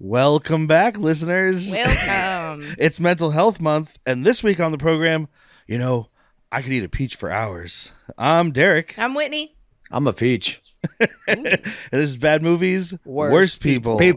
Welcome back, listeners. Welcome. It's Mental Health Month, and this week on the program, I could eat a peach for hours. I'm Derek. I'm Whitney. I'm a peach. And this is Bad Movies, Worst People. He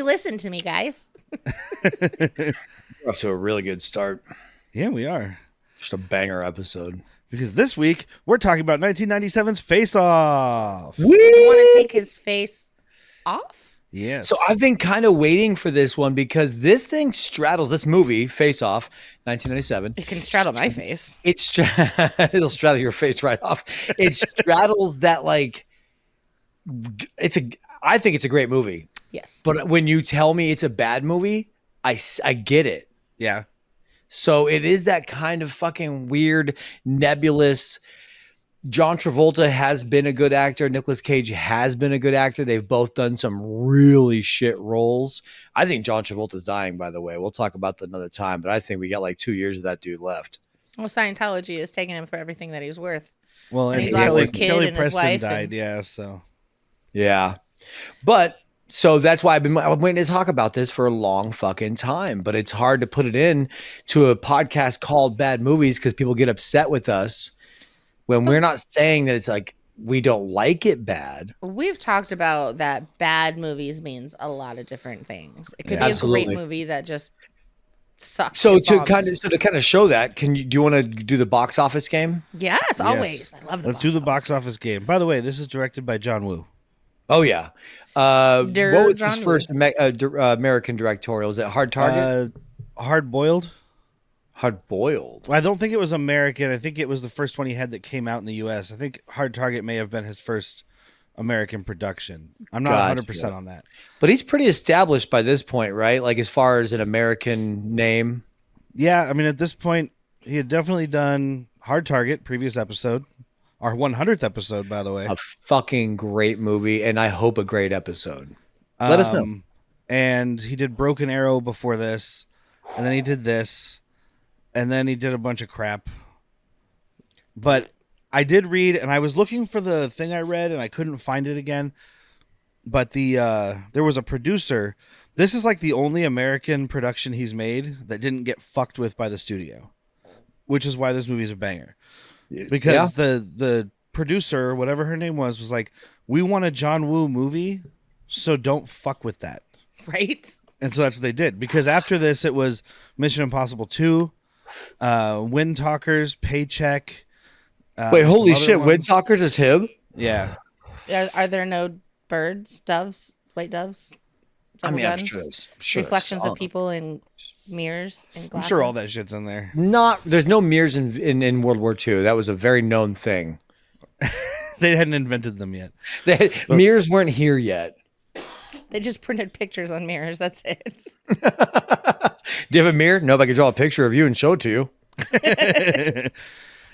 listened to me, guys. We're off to a really good start. Yeah, we are. Just a banger episode. Because this week, we're talking about 1997's Face Off. You want to take his face off? Yes. So I've been kind of waiting for this one because this thing straddles this movie, Face Off, 1997. It can straddle my face. It'll straddle your face right off. It straddles that I think it's a great movie. Yes. But when you tell me it's a bad movie, I get it. Yeah. So it is that kind of fucking weird, nebulous. John Travolta has been a good actor. Nic Cage has been a good actor. They've both done some really shit roles. I think John Travolta's dying, by the way. We'll talk about that another time, but I think we got like 2 years of that dude left. Well, Scientology is taking him for everything that he's worth. Well, and he's lost his kid Kelly and his Preston wife died, yeah, so. Yeah. But so that's why I've been waiting to talk about this for a long fucking time. But it's hard to put it in to a podcast called Bad Movies because people get upset with us when we're not saying that it's like we don't like it bad. We've talked about that bad movies means a lot of different things. It could be Absolutely. a great movie that just sucks. So and to bombs. kind of show that, do you want to do the box office game? Yes, always. I love the Let's do the box office game. By the way, this is directed by John Woo. Oh yeah. What was his John first American directorial? Was it Hard Target? Hard Boiled. Hard Boiled. Well, I don't think it was American. I think it was the first one he had that came out in the U.S. I think Hard Target may have been his first American production. I'm not 100% on that. But he's pretty established by this point, right? Like as far as an American name. Yeah, I mean, at this point, he had definitely done Hard Target, previous episode. Our 100th episode, by the way. A fucking great movie, and I hope a great episode. Let us know. And he did Broken Arrow before this, and then he did this, and then he did a bunch of crap. But I did read, and I was looking for the thing I read, and I couldn't find it again. But there was a producer. This is like the only American production he's made that didn't get fucked with by the studio, which is why this movie is a banger. Because the producer, whatever her name was like, we want a John Woo movie, so don't fuck with that. Right? And so that's what they did. Because after this, it was Mission Impossible 2, Wind Talkers, Paycheck. Wait, holy shit, Wind Talkers is him? Yeah. Are there no birds, doves, white doves? I mean, I'm guns? sure Reflections of people in mirrors and glasses. I'm sure all that shit's in there. There's no mirrors in World War II. That was a very known thing. They hadn't invented them yet. Mirrors weren't here yet. They just printed pictures on mirrors. That's it. Do you have a mirror? No, but I could draw a picture of you and show it to you.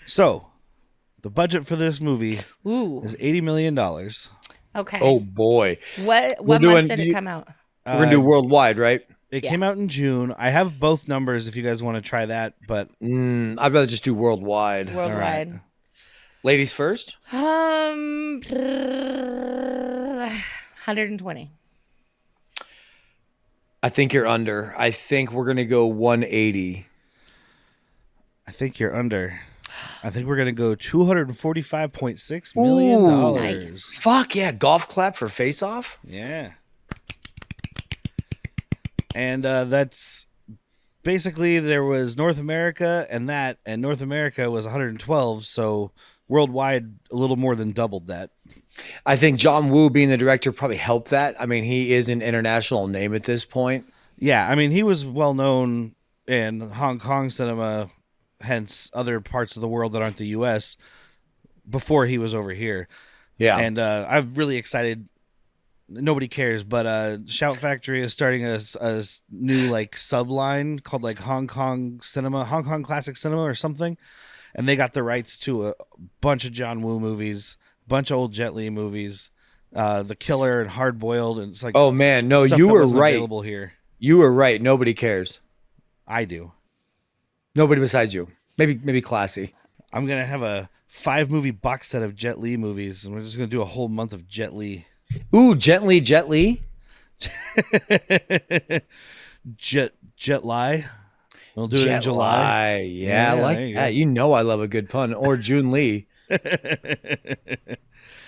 So, the budget for this movie is $80 million. Okay. Oh boy. What month did it come out? We're going to do worldwide, right? It came out in June. I have both numbers if you guys want to try that, but I'd rather just do worldwide. Worldwide. Right. Ladies first? 120. I think you're under. I think we're going to go 180. I think you're under. I think we're going to go $245.6 million. Ooh, nice. Fuck yeah. Golf clap for Face Off? Yeah. And that's basically there was North America and North America was 112, so worldwide a little more than doubled that. I think John Woo being the director probably helped that. I mean, he is an international name at this point. Yeah, I mean, he was well known in Hong Kong cinema, hence other parts of the world that aren't the U.S., before he was over here. Yeah. And I'm really excited nobody cares, but Shout Factory is starting a new like subline called like Hong Kong Classic Cinema or something, and they got the rights to a bunch of John Woo movies, bunch of old Jet Li movies, The Killer and Hard Boiled, and it's like, oh man, no, stuff you that were wasn't right. available here. You were right. Nobody cares. I do. Nobody besides you. Maybe Classy. I'm gonna have a 5-movie box set of Jet Li movies, and we're just gonna do a whole month of Jet Li. Ooh, Jet Li. Jet Li. We'll do it in July. Yeah, I like that. You know I love a good pun. Or June Lee.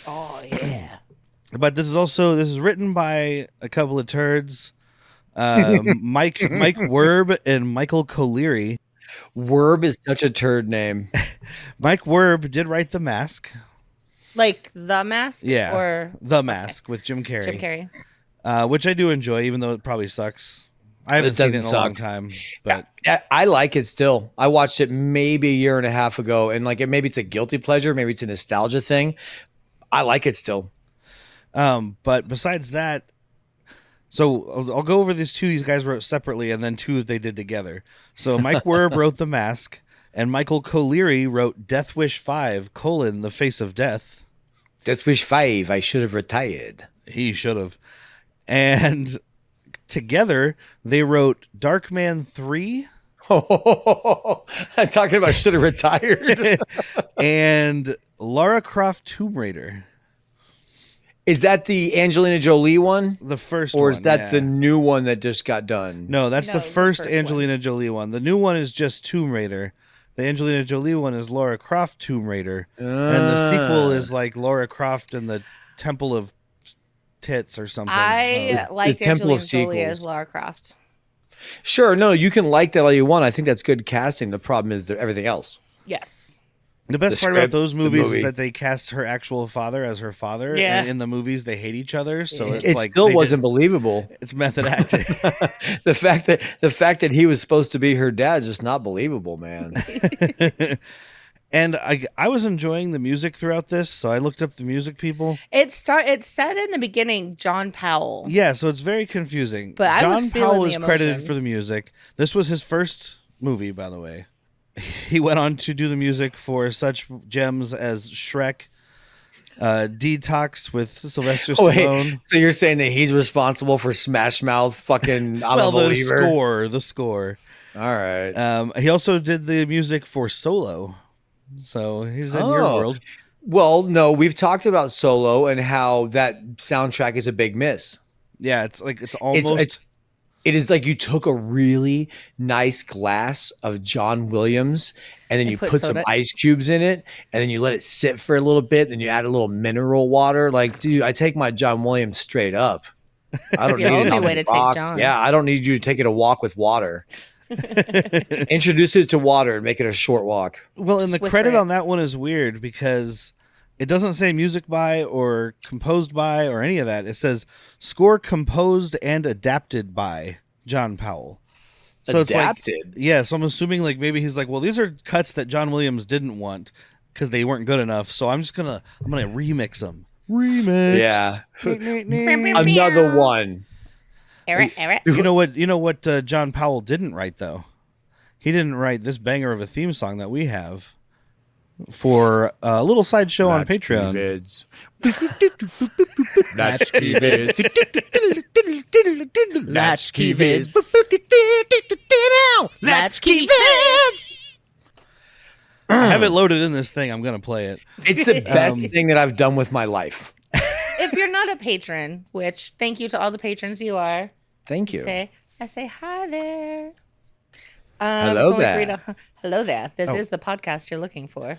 Oh yeah. But this is written by a couple of turds, Mike Werb and Michael Colery. Werb is such a turd name. Mike Werb did write The Mask. Like The Mask? Yeah. Or The Mask with Jim Carrey. Jim Carrey. Which I do enjoy, even though it probably sucks. I haven't seen it in a long time. But I like it still. I watched it maybe a year and a half ago, and like maybe it's a guilty pleasure, maybe it's a nostalgia thing. I like it still. But besides that, so I'll go over these guys wrote separately and then two that they did together. So Mike Werb wrote The Mask, and Michael Colery wrote Death Wish 5, The Face of Death. Death Wish 5, I should have retired. He should have. And together they wrote Darkman 3. I'm talking about should have retired. And Lara Croft Tomb Raider. Is that the Angelina Jolie one? The first one. Or is that the new one that just got done? No, that's the first first Angelina Jolie one. The new one is just Tomb Raider. The Angelina Jolie one is Lara Croft Tomb Raider. And the sequel is like Lara Croft and the Temple of Tits or something. I liked The Temple of Angelina Jolie Sequels. as Lara Croft. Sure, no, you can like that all you want. I think that's good casting. The problem is everything else. Yes. The best The part about script, those the movies movie. is that they cast her actual father as her father. Yeah. And in the movies, they hate each other. So it's It like still they wasn't believable. It's method acting. The fact that he was supposed to be her dad is just not believable, man. And I was enjoying the music throughout this, so I looked up the music people. It said in the beginning John Powell. Yeah, so it's very confusing. But I was John feeling Powell the is credited for the emotions. music. This was his first movie, by the way. He went on to do the music for such gems as Shrek, Detox with Sylvester Stallone. So you're saying that he's responsible for Smash Mouth fucking I'm a the believer? score. All right. He also did the music for Solo. So he's in your world. Well, no, we've talked about Solo and how that soundtrack is a big miss. Yeah, it's almost... It is like you took a really nice glass of John Williams and then you put some ice cubes in it and then you let it sit for a little bit. Then you add a little mineral water. Like, dude, I take my John Williams straight up. I don't need the it only on way the to take rocks. John. Yeah, I don't need you to take it a walk with water. Introduce it to water and make it a short walk. Well, and Just the whisper credit it. on that one is weird because it doesn't say music by or composed by or any of that. It says score composed and adapted by John Powell. So Adapted? It's like, yeah, so I'm assuming like maybe he's like, well, these are cuts that John Williams didn't want because they weren't good enough. So I'm gonna remix them. Remix. Yeah. Another one. Eric. You know what John Powell didn't write though? He didn't write this banger of a theme song that we have for a little sideshow on Patreon. Vids. Latchkey vids. Latchkey vids. Latchkey vids. I have it loaded in this thing. I'm gonna play it. It's the best thing that I've done with my life. If you're not a patron, which thank you to all the patrons you are. Thank you. I say hi there. Hello it's only there. Hello there. This is the podcast you're looking for.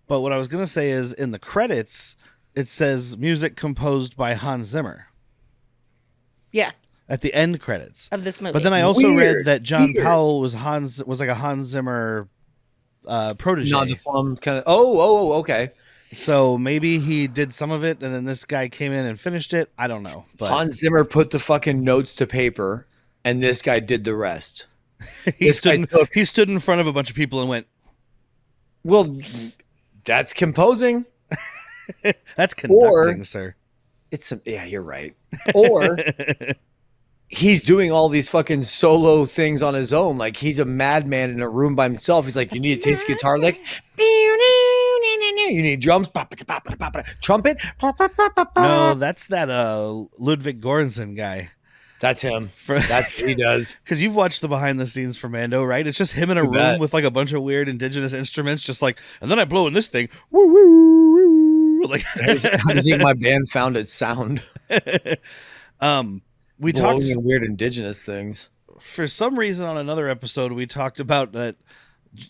But what I was gonna say is in the credits, it says music composed by Hans Zimmer Yeah, at the end credits. of this movie. But then I also read Weird. that John Weird. Powell was like a Hans Zimmer protege. Non-deform kind of. Oh, okay. So maybe he did some of it, and then this guy came in and finished it. I don't know. But Hans Zimmer put the fucking notes to paper, and this guy did the rest. he stood in front of a bunch of people and went, Well, that's composing. "That's conducting, sir." Yeah, you're right. Or he's doing all these fucking solo things on his own. Like he's a madman in a room by himself. He's like, you need to taste guitar lick. You need drums. Trumpet. No, that's that Ludwig Göransson guy. That's him. For That's what he does. Because you've watched the behind the scenes for Mando, right? It's just him in a You room bet. with like a bunch of weird indigenous instruments, just like, and then I blow in this thing. Woo woo woo. Like How do you think my band found its sound? we Blowing talked in weird indigenous things. for some reason on another episode, we talked about that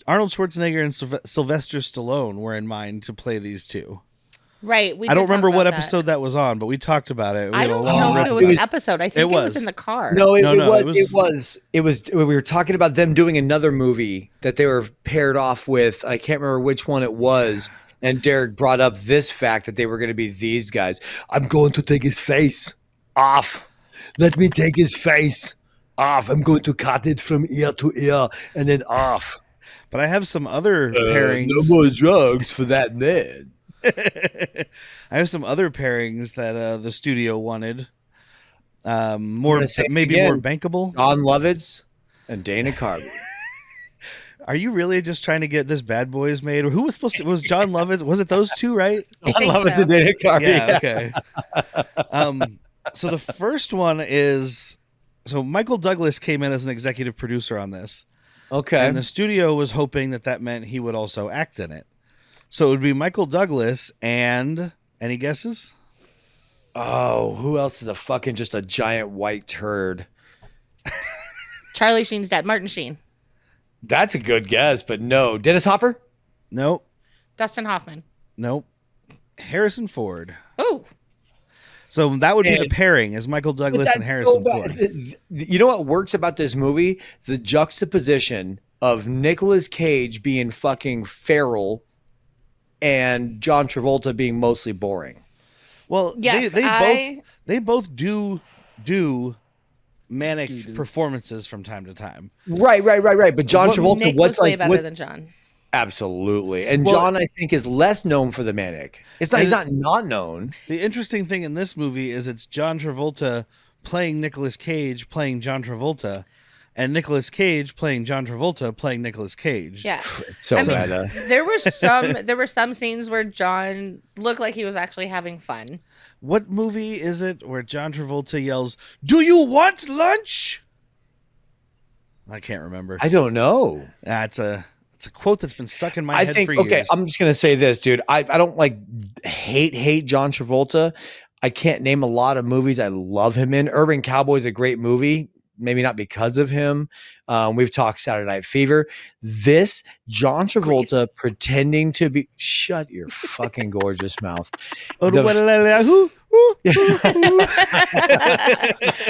Arnold Schwarzenegger and Sylvester Stallone were in mind to play these two. Right. I don't remember what episode that was on, but we talked about it. We I had a don't long know if riff it was about an episode. I think it was in the car. No, it it was. We were talking about them doing another movie that they were paired off with. I can't remember which one it was. And Derek brought up this fact that they were going to be these guys. I'm going to take his face off. Let me take his face off. I'm going to cut it from ear to ear and then off. But I have some other pairings. No more drugs for that man. I have some other pairings that the studio wanted. More maybe again. more bankable. John Lovitz and Dana Carvey. Are you really just trying to get this Bad Boys made? Who was supposed to? Was John Lovitz? Was it those two? Right? I John think Lovitz so. and Dana Carvey. Yeah. Okay. So the first one is Michael Douglas came in as an executive producer on this. Okay. And the studio was hoping that meant he would also act in it. So it would be Michael Douglas and any guesses? Oh, who else is just a giant white turd? Charlie Sheen's dad, Martin Sheen. That's a good guess, but no. Dennis Hopper? Nope. Dustin Hoffman. Nope. Harrison Ford. Oh. So that would be the And- pairing is Michael Douglas and Harrison Ford. You know what works about this movie? The juxtaposition of Nicolas Cage being fucking feral and John Travolta being mostly boring. Well, Yes, they both do manic performances from time to time. Right. But John Travolta, Nick what's was way like better what's than John. absolutely. And Well- John, I think, is less known for the manic. He's not known. The interesting thing in this movie is it's John Travolta playing Nicolas Cage playing John Travolta, and Nicolas Cage playing John Travolta playing Nicolas Cage. Yeah. So I mean, meta. There were some scenes where John looked like he was actually having fun. What movie is it where John Travolta yells, "Do you want lunch?" I can't remember. I don't know. It's a quote that's been stuck in my I head think for years. okay, I'm just gonna say this, dude. I don't like hate John Travolta. I can't name a lot of movies I love him in. Urban Cowboy is a great movie. Maybe not because of him. We've talked Saturday Night Fever. This John Travolta pretending to be shut your fucking gorgeous mouth.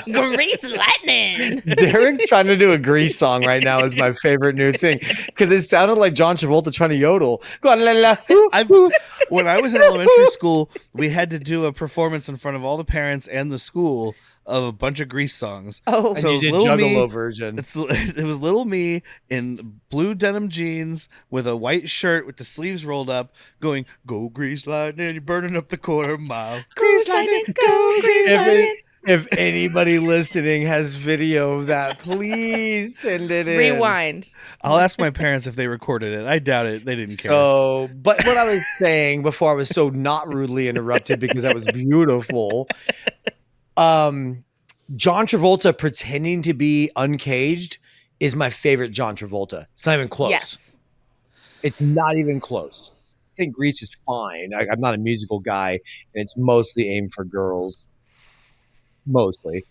Grease lightning. Derek trying to do a Grease song right now is my favorite new thing because it sounded like John Travolta trying to yodel. When I was in elementary school, we had to do a performance in front of all the parents and the school of a bunch of Grease songs. Oh, And So you it's did little me- Juggalo version. It was little me in blue denim jeans with a white shirt with the sleeves rolled up, going, "Go Grease Lightning, you're burning up the quarter mile." grease lightning, go grease lightning. If anybody listening has video of that, please send it in. Rewind. I'll ask my parents if they recorded it. I doubt it. They didn't care. So, but what I was saying before I was so not rudely interrupted because that was beautiful. John Travolta pretending to be uncaged is my favorite John Travolta. It's not even close. Yes. It's not even close. I think Grease is fine. I'm not a musical guy, and it's mostly aimed for girls. Mostly.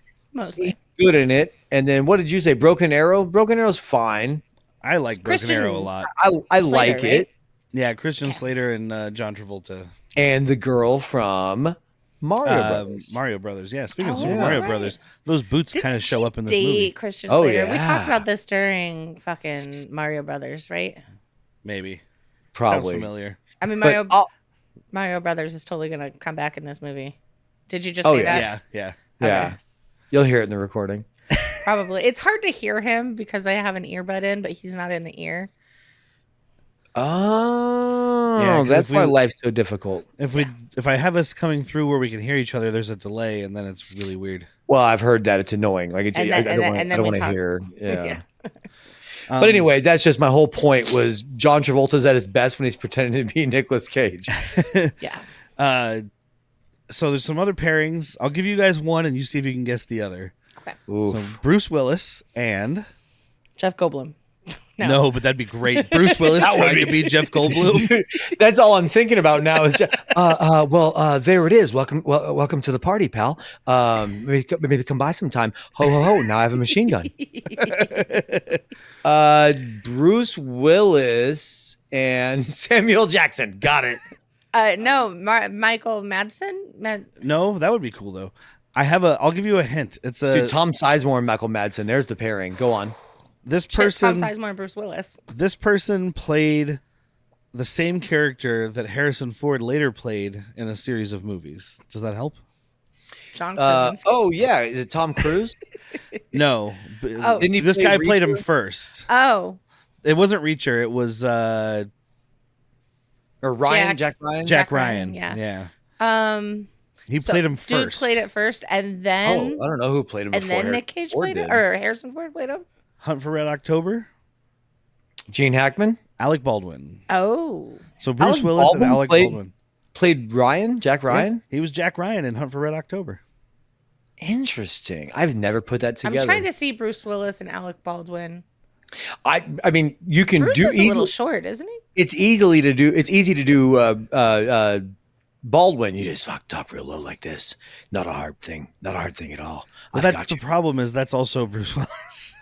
Good in it. And then what did you say? Broken Arrow? Broken Arrow's fine. I like Broken Christian- Arrow a lot. I Slater, like it. right? Yeah, Christian Slater and John Travolta. And the girl from Mario Brothers. Mario Brothers. Yeah, speaking of Oh, Super that's Mario right. Brothers, those boots Didn't kind of show she up in this date movie. Christian Oh, Slater. We yeah. talked about this during fucking Mario Brothers, right? Maybe. Sounds Probably. familiar. I mean, But Mario Brothers is totally gonna come back in this movie. Did you just Oh, say yeah. that? Yeah. yeah. Okay. You'll hear it in the recording. Probably. It's hard to hear him because I have an earbud in, but he's not in the ear. Oh. Yeah, 'cause that's if why we- life's so difficult. If I have us coming through where we can hear each other, there's a delay, and then it's really weird. Well, I've heard that it's annoying. Like And I then- don't and then want we to talk. hear. Yeah. Yeah. But anyway, that's just my whole point. Was John Travolta's at his best when he's pretending to be Nicolas Cage. Yeah. So there's some other pairings. I'll give you guys one, and you see if you can guess the other. Okay. Ooh. So Bruce Willis and Jeff Goldblum. no, but that'd be great. Bruce Willis That would trying to be Jeff Goldblum. Dude, that's all I'm thinking about now. Is just, there it is. Welcome to the party, pal. Maybe come by sometime. Ho ho ho! Now I have a machine gun. Bruce Willis and Samuel Jackson. Got it. No, Michael Madsen. No, that would be cool though. I'll give you a hint. It's a Dude, Tom Sizemore and Michael Madsen. There's the pairing. Go on. this Tom person. Sizemore and Bruce Willis. This person played the same character that Harrison Ford later played in a series of movies. Does that help? John Krasinski. Oh yeah, is it Tom Cruise? No. Oh. Didn't he This play guy played him Reacher? first. Oh, It wasn't Reacher. It was Or Ryan? Jack Ryan? Jack Jack Ryan, Ryan. yeah. Yeah. He played him Dude first. played it first, and then Oh, I don't know who played him and before. then Nick Cage Ford played it, did. or Harrison Ford played him. Hunt for Red October. Gene Hackman Alec Baldwin. Oh, So Bruce Alec Willis and Baldwin Alec played- Baldwin. played Ryan. Jack Ryan. Yeah, he was Jack Ryan in Hunt for Red October. Interesting. I've never put that together. I'm trying to see Bruce Willis and Alec Baldwin. I mean, you can Bruce do is a little easily. short, isn't he? It's easily to do. It's easy to do. Baldwin, you just talk real low like this. Not a hard thing. Not a hard thing at all. But I've that's got the you. problem. Is that's also Bruce Willis.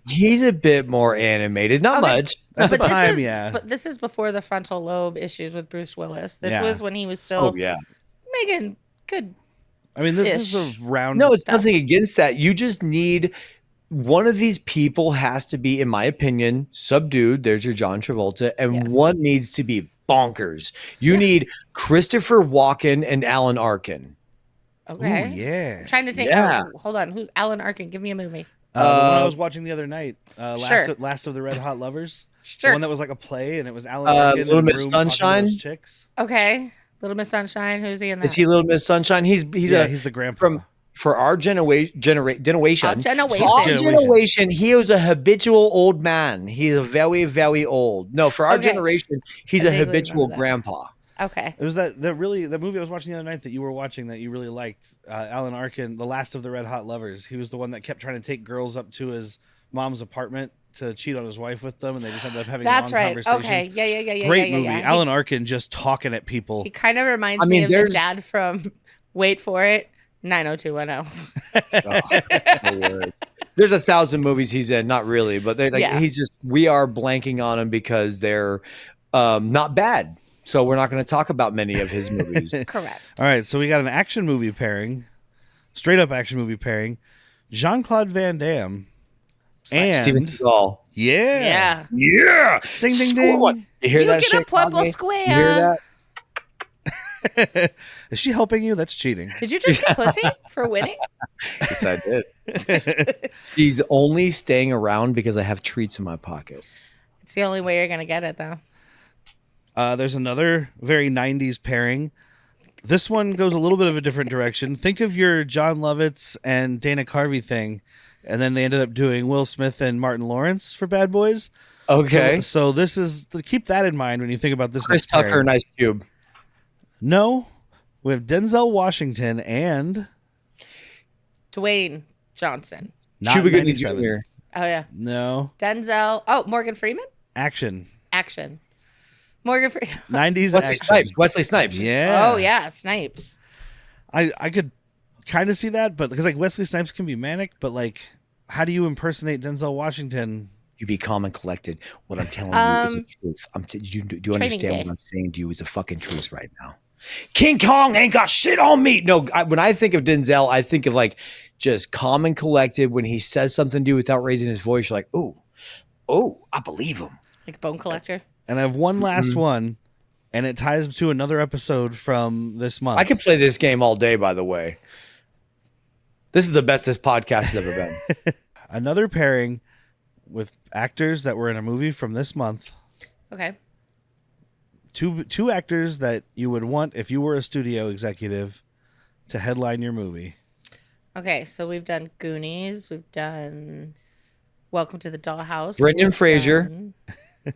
He's a bit more animated. Not Okay. much. At the But time, this is, yeah. But this is before the frontal lobe issues with Bruce Willis. This Yeah. was when he was still Oh yeah. making good. I mean, this is Ish. a round. No, it's stuff. nothing against that. You just need one of these people has to be, in my opinion, subdued. There's your John Travolta, and Yes. one needs to be bonkers. You need Christopher Walken and Alan Arkin. Okay. Ooh, yeah. I'm trying to think. Yeah. Oh, hold on. Who's Alan Arkin? Give me a movie. The one I Uh, was watching the other night, Sure. Last of the Red Hot Lovers. The Sure. one that was like a play, and it was Alan Arkin Little in a Miss room talking to Sunshine? those chicks. Okay. Little Miss Sunshine. Who's he in that? Is he Little Miss Sunshine? He's He's the grandpa. from for our generation. Our generation. He was a habitual old man. He's a very, very old. No, for our Okay. generation, he's I a vaguely habitual remember that. grandpa. Okay. It was that movie I was watching the other night that you were watching that you really liked. Alan Arkin, The Last of the Red Hot Lovers. He was the one that kept trying to take girls up to his mom's apartment to cheat on his wife with them, and they just ended up having That's long right. conversations. Okay. Yeah. Great yeah, movie. Yeah. Alan Arkin just talking at people. He kind of reminds I me mean, of the there's- dad from Wait for It, 90210. There's 1,000 movies he's in. Not really, but they're like Yeah. he's just. We are blanking on him because they're not bad. So we're not going to talk about many of his movies. Correct. All right, so we got an action movie pairing, straight up action movie pairing. Jean-Claude Van Damme and Steven Seagal. yeah, Yeah. ding ding Score ding. one. You hear You that get shit? a Pueblo Kanye? Square. You hear that? Is she helping you? That's cheating. Did you just get pussy for winning? Yes, I did. She's only staying around because I have treats in my pocket. It's the only way you're gonna get it, though. There's another very 90s pairing. This one goes a little bit of a different direction. Think of your John Lovitz and Dana Carvey thing, and then they ended up doing Will Smith and Martin Lawrence for Bad Boys. Okay. So this is to keep that in mind when you think about this. Chris next Tucker pairing. and Ice Cube. No, we have Denzel Washington and Dwayne Johnson. not Cuba Gooding 97. Jr. Oh yeah. No Denzel. Oh, Morgan Freeman. action. Action. Morgan Freeman. 90s Wesley action. Snipes. Wesley Snipes. Yeah. Oh yeah, Snipes. I could kind of see that, but because like Wesley Snipes can be manic, but like, how do you impersonate Denzel Washington? You be calm and collected. What I'm telling you is the truth. Do you Training understand day. what I'm saying to you is the fucking truth right now. King Kong ain't got shit on me. No, when I think of Denzel, I think of like just calm and collected. When he says something to you without raising his voice, you're like, oh, I believe him. Like Bone Collector. And I have one last one, and it ties to another episode from this month. I could play this game all day, by the way. This is the best this podcast has ever been. Another pairing with actors that were in a movie from this month. Okay. two actors that you would want if you were a studio executive to headline your movie. Okay, so we've done Goonies. We've done Welcome to the Dollhouse. Brendan Fraser.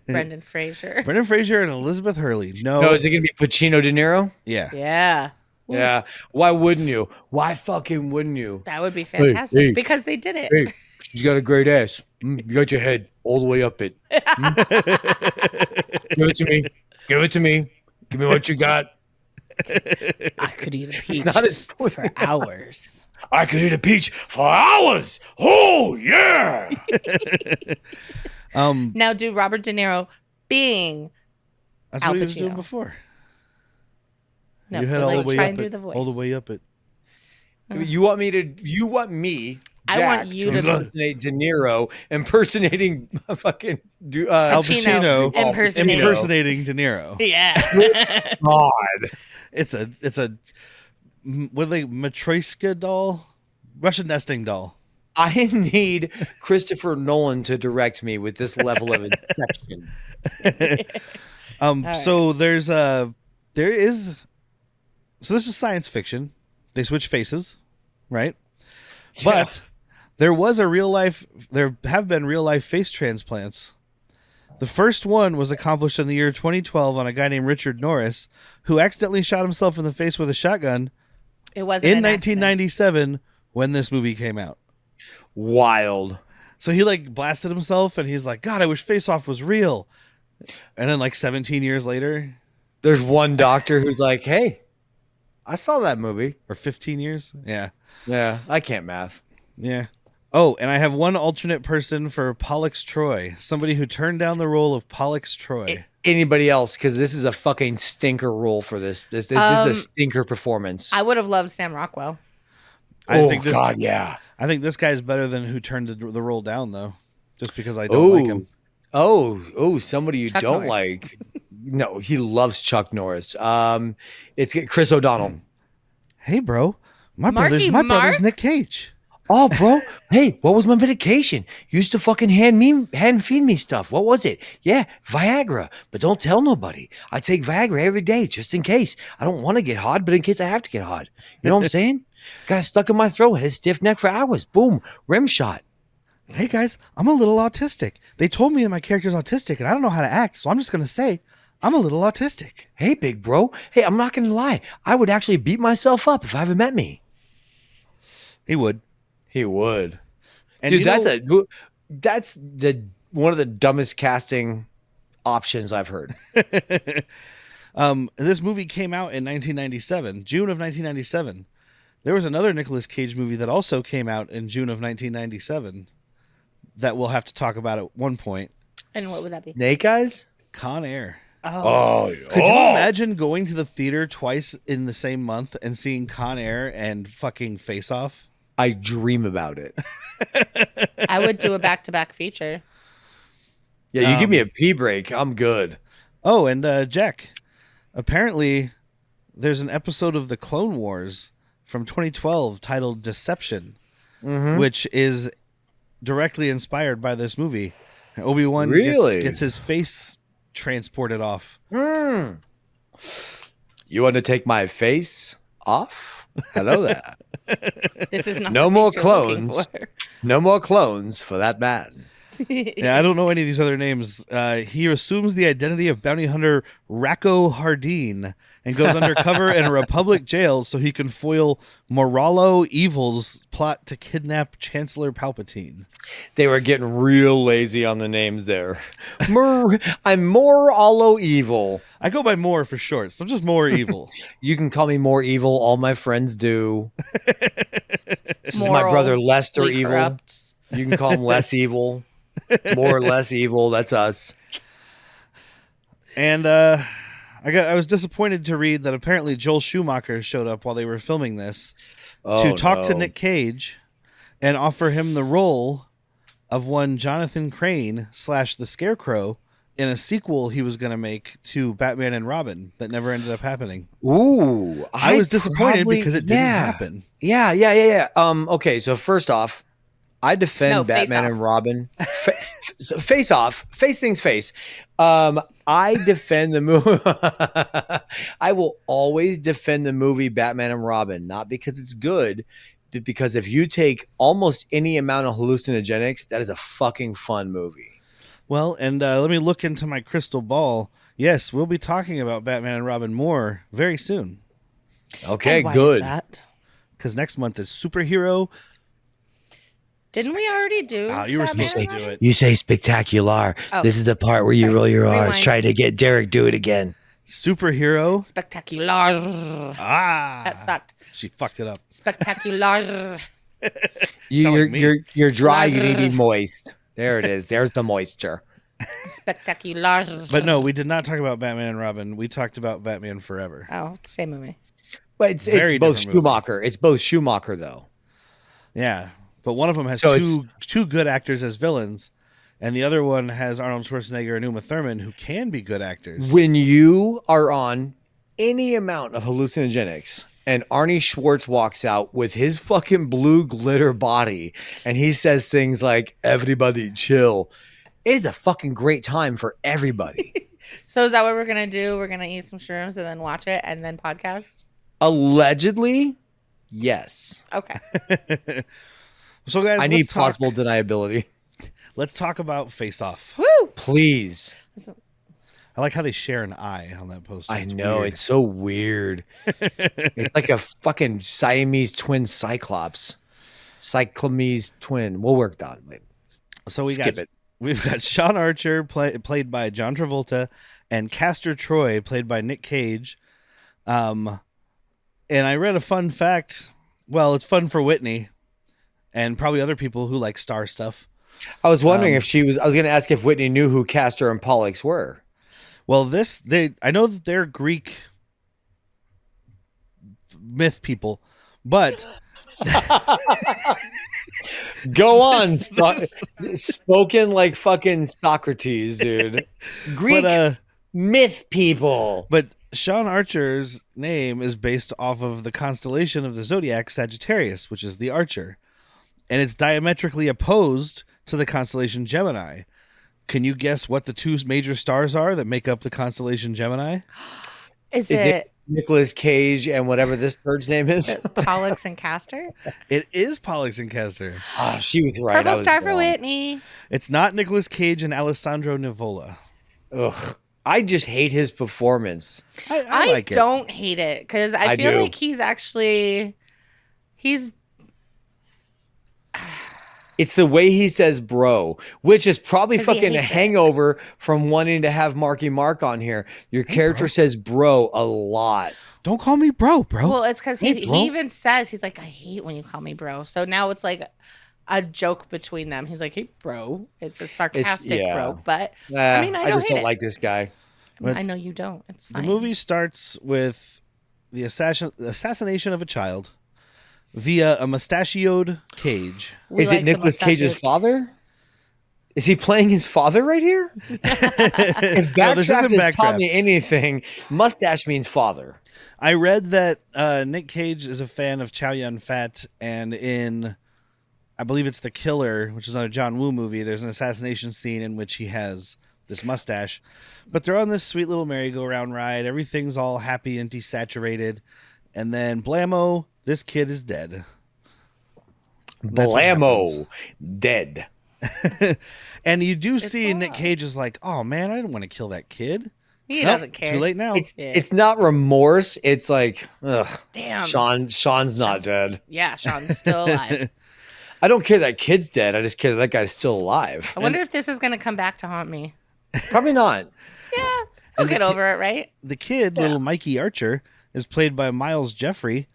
Brendan Fraser. Brendan Fraser and Elizabeth Hurley. No, is it going to be Pacino, De Niro? Yeah. Yeah. Ooh, Yeah. Why wouldn't you? Why fucking wouldn't you? that would be fantastic hey, because they did it. Hey, she's got a great ass. You got your head all the way up it. Give it to me. Give it to me. Give me what you got. I could eat a peach not as for hours. I could eat a peach for hours. Oh yeah. Now do Robert De Niro being That's Al what he was doing Pacino. before. No, You had but all the like way try up and do it. the voice. All the way up it. You want me, I Jack, want you to impersonate De Niro impersonating fucking Al Pacino impersonating. impersonating De Niro. Yeah. God. It's a what are they, Matryoshka doll? Russian nesting doll. I need Christopher Nolan to direct me with this level of inception. So there is so this is science fiction. They switch faces, right? But there have been real life face transplants. The first one was accomplished in the year 2012 on a guy named Richard Norris, who accidentally shot himself in the face with a shotgun It wasn't in an accident. 1997 when this movie came out. Wild. So he like blasted himself and he's like, God, I wish Face Off was real. And then like 17 years later, There's one doctor who's like, hey, I saw that movie. or 15 years. Yeah. Yeah, I can't math. Yeah. Oh, and I have one alternate person for Pollux Troy, somebody who turned down the role of Pollux Troy. Anybody else? Because this is a fucking stinker role for this. This is a stinker performance. I would have loved Sam Rockwell. I think God, yeah. I think this guy's better than who turned the role down, though, just because I don't like him. Oh, somebody you Chuck don't Norris. like. No, he loves Chuck Norris. It's Chris O'Donnell. Hey, bro, my Marky brother's Mark? Nic Cage. Oh, bro. Hey, what was my medication? You used to fucking hand feed me stuff. What was it? Yeah, Viagra. But don't tell nobody. I take Viagra every day just in case. I don't want to get hard, but in case I have to get hard. You know what I'm saying? Got it stuck in my throat. Had a stiff neck for hours. Boom. Rim shot. Hey, guys, I'm a little autistic. They told me that my character's autistic, and I don't know how to act, so I'm just gonna say I'm a little autistic. Hey, big bro. Hey, I'm not going to lie. I would actually beat myself up if I ever met me. He would. He would. And Dude, you that's know- that's one of the dumbest casting options I've heard. This movie came out in 1997, June of 1997. There was another Nicolas Cage movie that also came out in June of 1997 that we'll have to talk about at one point. And what would that be? Snake Eyes? Con Air. Oh, Could you imagine going to the theater twice in the same month and seeing Con Air and fucking Face Off? I dream about it. I would do a back-to-back feature. Yeah, you give me a pee break, I'm good. Oh, and Jack, apparently there's an episode of the Clone Wars from 2012 titled Deception, which is directly inspired by this movie. Obi-Wan Really? gets his face transported off. You want to take my face off? Hello there. This is not No the more face you're looking clones. for. No more clones for that man. Yeah, I don't know any of these other names. He assumes the identity of bounty hunter Racco Hardeen and goes undercover in a Republic jail so he can foil Moralo Evil's plot to kidnap Chancellor Palpatine. They were getting real lazy on the names there. I'm more allo evil. I go by More for short, so I'm just More Evil. You can call me more evil. All my friends do. This is my brother Lester Morally evil. corrupt. You can call him less evil. More or less evil. That's us. And I was disappointed to read that apparently Joel Schumacher showed up while they were filming this to talk to Nic Cage and offer him the role of one Jonathan Crane / the Scarecrow in a sequel he was going to make to Batman and Robin that never ended up happening. Ooh, I was disappointed because it didn't happen. Yeah. Okay, so first off, I defend No, Face Batman Off. and Robin. Face Off. Face things face. I defend the movie. I will always defend the movie Batman and Robin, not because it's good, but because if you take almost any amount of hallucinogenics, that is a fucking fun movie. Well, and let me look into my crystal ball. Yes, we'll be talking about Batman and Robin more very soon. Okay, And why good. Is that? Because next month is superhero. Didn't we already do? Oh, you were Batman supposed to and do Robin? it. You say spectacular. Oh, This is the part where you sorry. roll your R's. Rewind. Try to get Derek do it again. Superhero. Spectacular. Ah, That sucked. she fucked it up. Spectacular. Sound like me. You're dry. You need to be moist. There it is. There's the moisture. Spectacular. But no, we did not talk about Batman and Robin. We talked about Batman Forever. Oh, same movie. But it's Very both different movie. Schumacher. It's both Schumacher though. Yeah, but one of them has So two good actors as villains, and the other one has Arnold Schwarzenegger and Uma Thurman, who can be good actors. When you are on any amount of hallucinogenics and Arnie Schwartz walks out with his fucking blue glitter body and he says things like, everybody chill, it is a fucking great time for everybody. So is that what we're gonna do? We're gonna eat some shrooms and then watch it and then podcast. Allegedly, yes. Okay. So, guys, I need plausible deniability. Let's talk about Face Off. Woo! Please. I like how they share an eye on that poster. I know. weird. It's so weird. It's like a fucking Siamese twin Cyclops. Cyclamese twin. We'll work on it. So Skip it. We've got Sean Archer played by John Travolta and Castor Troy played by Nic Cage. And I read a fun fact. Well, it's fun for Whitney and probably other people who like star stuff. I was wondering if she was. I was going to ask if Whitney knew who Castor and Pollux were. Well, I know that they're Greek myth people, but Go on, spoken like fucking Socrates, dude. Greek myth people. But Sean Archer's name is based off of the constellation of the zodiac Sagittarius, which is the Archer, and it's diametrically opposed to the constellation Gemini. Can you guess what the two major stars are that make up the constellation Gemini? Is Is it it Nicolas Cage and whatever this bird's name is? Pollux and Castor? It is Pollux and Castor. Oh, she was right. I Purple was star for wrong. Whitney. It's not Nicolas Cage and Alessandro Nivola. Ugh. I just hate his performance. I like it. don't hate it because I I feel do. like he's It's the way he says bro, which is probably 'Cause he fucking a hates it. hangover from wanting to have Marky Mark on here. Your character says bro a lot. Don't call me bro. well, it's because Hey, he bro. even says he's like, I hate when you call me bro. So now it's like a joke between them. He's like, hey bro. It's a sarcastic yeah. bro. But I mean, I I don't just hate don't it. like this guy. But I know you don't. It's The fine. movie starts with the assassination of a child via a mustachioed Cage. We Is like it the Nicolas Cage's mustaches. father? Is he playing his father right here? If No, this Backdraft isn't has taught Backdraft. me anything, mustache means father. I read that Nic Cage is a fan of Chow Yun-fat, and in, I believe it's The Killer, which is another John Woo movie, there's an assassination scene in which he has this mustache. But they're on this sweet little merry-go-round ride. Everything's all happy and desaturated. And then, blammo, this kid is dead. That's what Blammo, dead. And you do see wild. Nic Cage is like, oh man, I didn't want to kill that kid. He Nope, doesn't care. Too late now. It's not remorse. It's like, ugh, Damn. Sean's not dead. Yeah, Sean's still alive. I don't care that kid's dead. I just care that guy's still alive. I wonder if this is going to come back to haunt me. Probably not. Yeah, I'll get over it, right? The kid, little Mikey Archer, is played by Miles Jeffrey,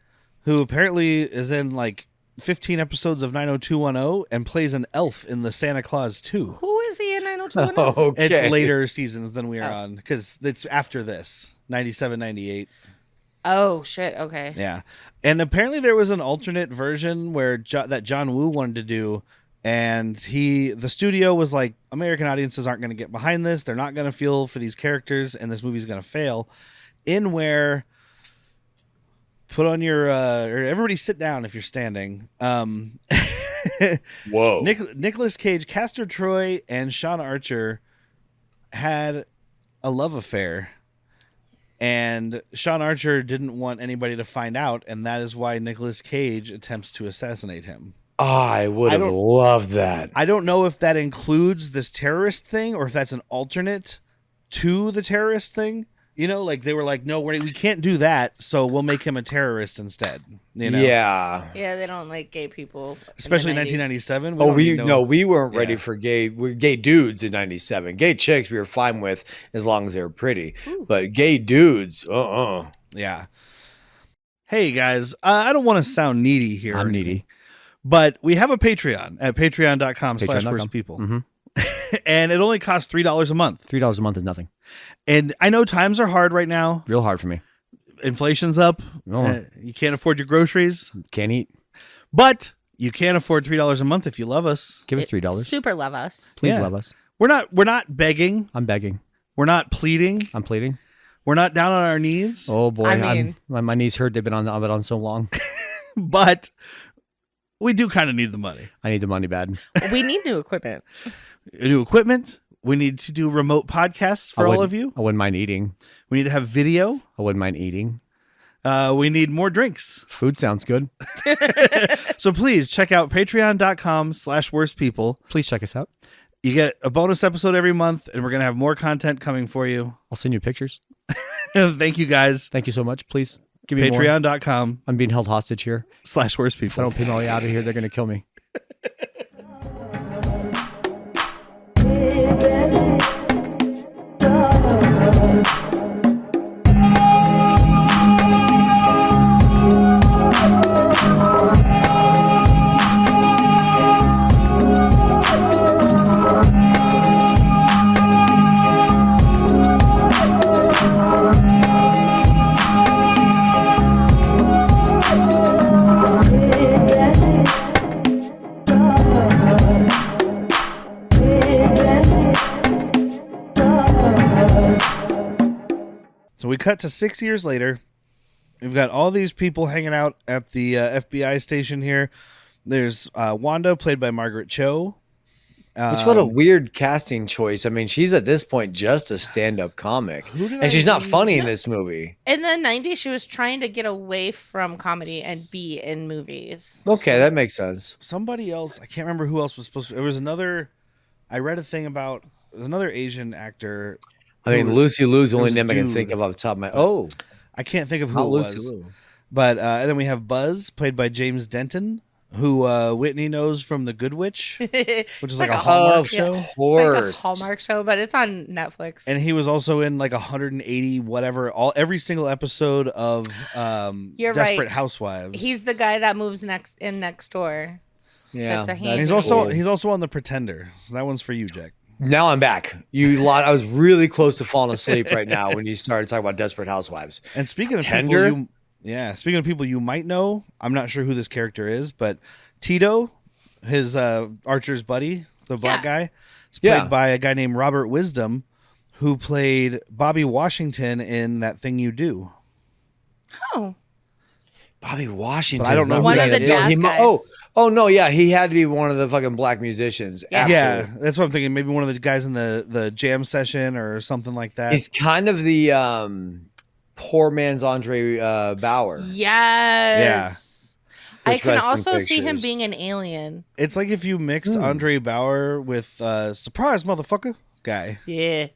who apparently is in like 15 episodes of 90210 and plays an elf in the Santa Claus 2. Who is he in 90210? Okay. It's later seasons than we are on because it's after this 97, 98. Oh, shit. Okay. Yeah. And apparently there was an alternate version where that John Woo wanted to do. And the studio was like, American audiences aren't going to get behind this. They're not going to feel for these characters, and this movie's going to fail. In where, put on your, or everybody sit down if you're standing. Whoa. Nicolas Cage, Castor Troy, and Sean Archer had a love affair. And Sean Archer didn't want anybody to find out, and that is why Nicolas Cage attempts to assassinate him. I would have loved that. I don't know if that includes this terrorist thing or if that's an alternate to the terrorist thing. You know, like they were like, no, we can't do that, so we'll make him a terrorist instead. You know? Yeah. Yeah, they don't like gay people. Especially in 90s. 1997. We weren't ready for gay dudes in 97. Gay chicks we were fine with as long as they were pretty. Ooh. But gay dudes, Yeah. Hey guys, I don't want to sound needy here. I'm needy. But we have a Patreon at patreon.com/worstpeople. Mm-hmm. And it only costs $3 a month. $3 a month is nothing. And I know times are hard right now. Real hard for me. Inflation's up. Oh. You can't afford your groceries. Can't eat. But you can afford $3 a month if you love us. Give us $3. Super love us. Please Yeah. love us. We're not begging. I'm begging. We're not pleading. I'm pleading. We're not down on our knees. Oh boy, I mean- my knees hurt. They've been on so long. But we do kind of need the money. I need the money bad. We need new equipment. New equipment. We need to do remote podcasts for all of you. I wouldn't mind eating. We need to have video. I wouldn't mind eating. We need more drinks. Food sounds good. So please check out patreon.com/worstpeople. Please check us out. You get a bonus episode every month, and we're going to have more content coming for you. I'll send you pictures. Thank you guys. Thank you so much. Please give me more. Patreon.com/worstpeople. I'm being held hostage here. If I don't pay my way out of here, they're going to kill me. So we cut to 6 years later. We've got all these people hanging out at the FBI station here. There's Wanda, played by Margaret Cho. Which what a weird casting choice. I mean, she's at this point just a stand-up comic. And she's not funny in this movie. In the 90s, she was trying to get away from comedy and be in movies. Okay, that makes sense. Somebody else, I can't remember who else was supposed to. There was another, I read a thing about, there's another Asian actor. I mean, Lucy Liu's the only was a name I can dude. think of off the top of my... Oh, I can't think of who not it Lucy was. Liu. But and then we have Buzz, played by James Denton, who Whitney knows from The Good Witch, which is like a Hallmark show. Of It's like a course. Hallmark show, but it's on Netflix. And he was also in like 180 whatever, every single episode of You're Desperate right. Housewives. He's the guy that moves next door. Yeah, That's a And hand. he's That's also cool. he's also on The Pretender. So that one's for you, Jack. Now I'm back. I was really close to falling asleep right now when you started talking about Desperate Housewives. And speaking of Pretender? people, speaking of people you might know, I'm not sure who this character is, but Tito, his Archer's buddy, the black guy, is played by a guy named Robert Wisdom, who played Bobby Washington in That Thing You Do. Oh, Bobby Washington. But I don't know who one that of the is. jazz guys. Oh no, yeah, he had to be one of the fucking black musicians. Yeah. Yeah, Absolutely. that's what I'm thinking. Maybe one of the guys in the jam session or something like that. He's kind of the poor man's Andre Bauer. yes. I Which can resting also see him pictures. being an alien. It's like if you mixed Andre Bauer with surprise motherfucker guy. Yeah. Wait,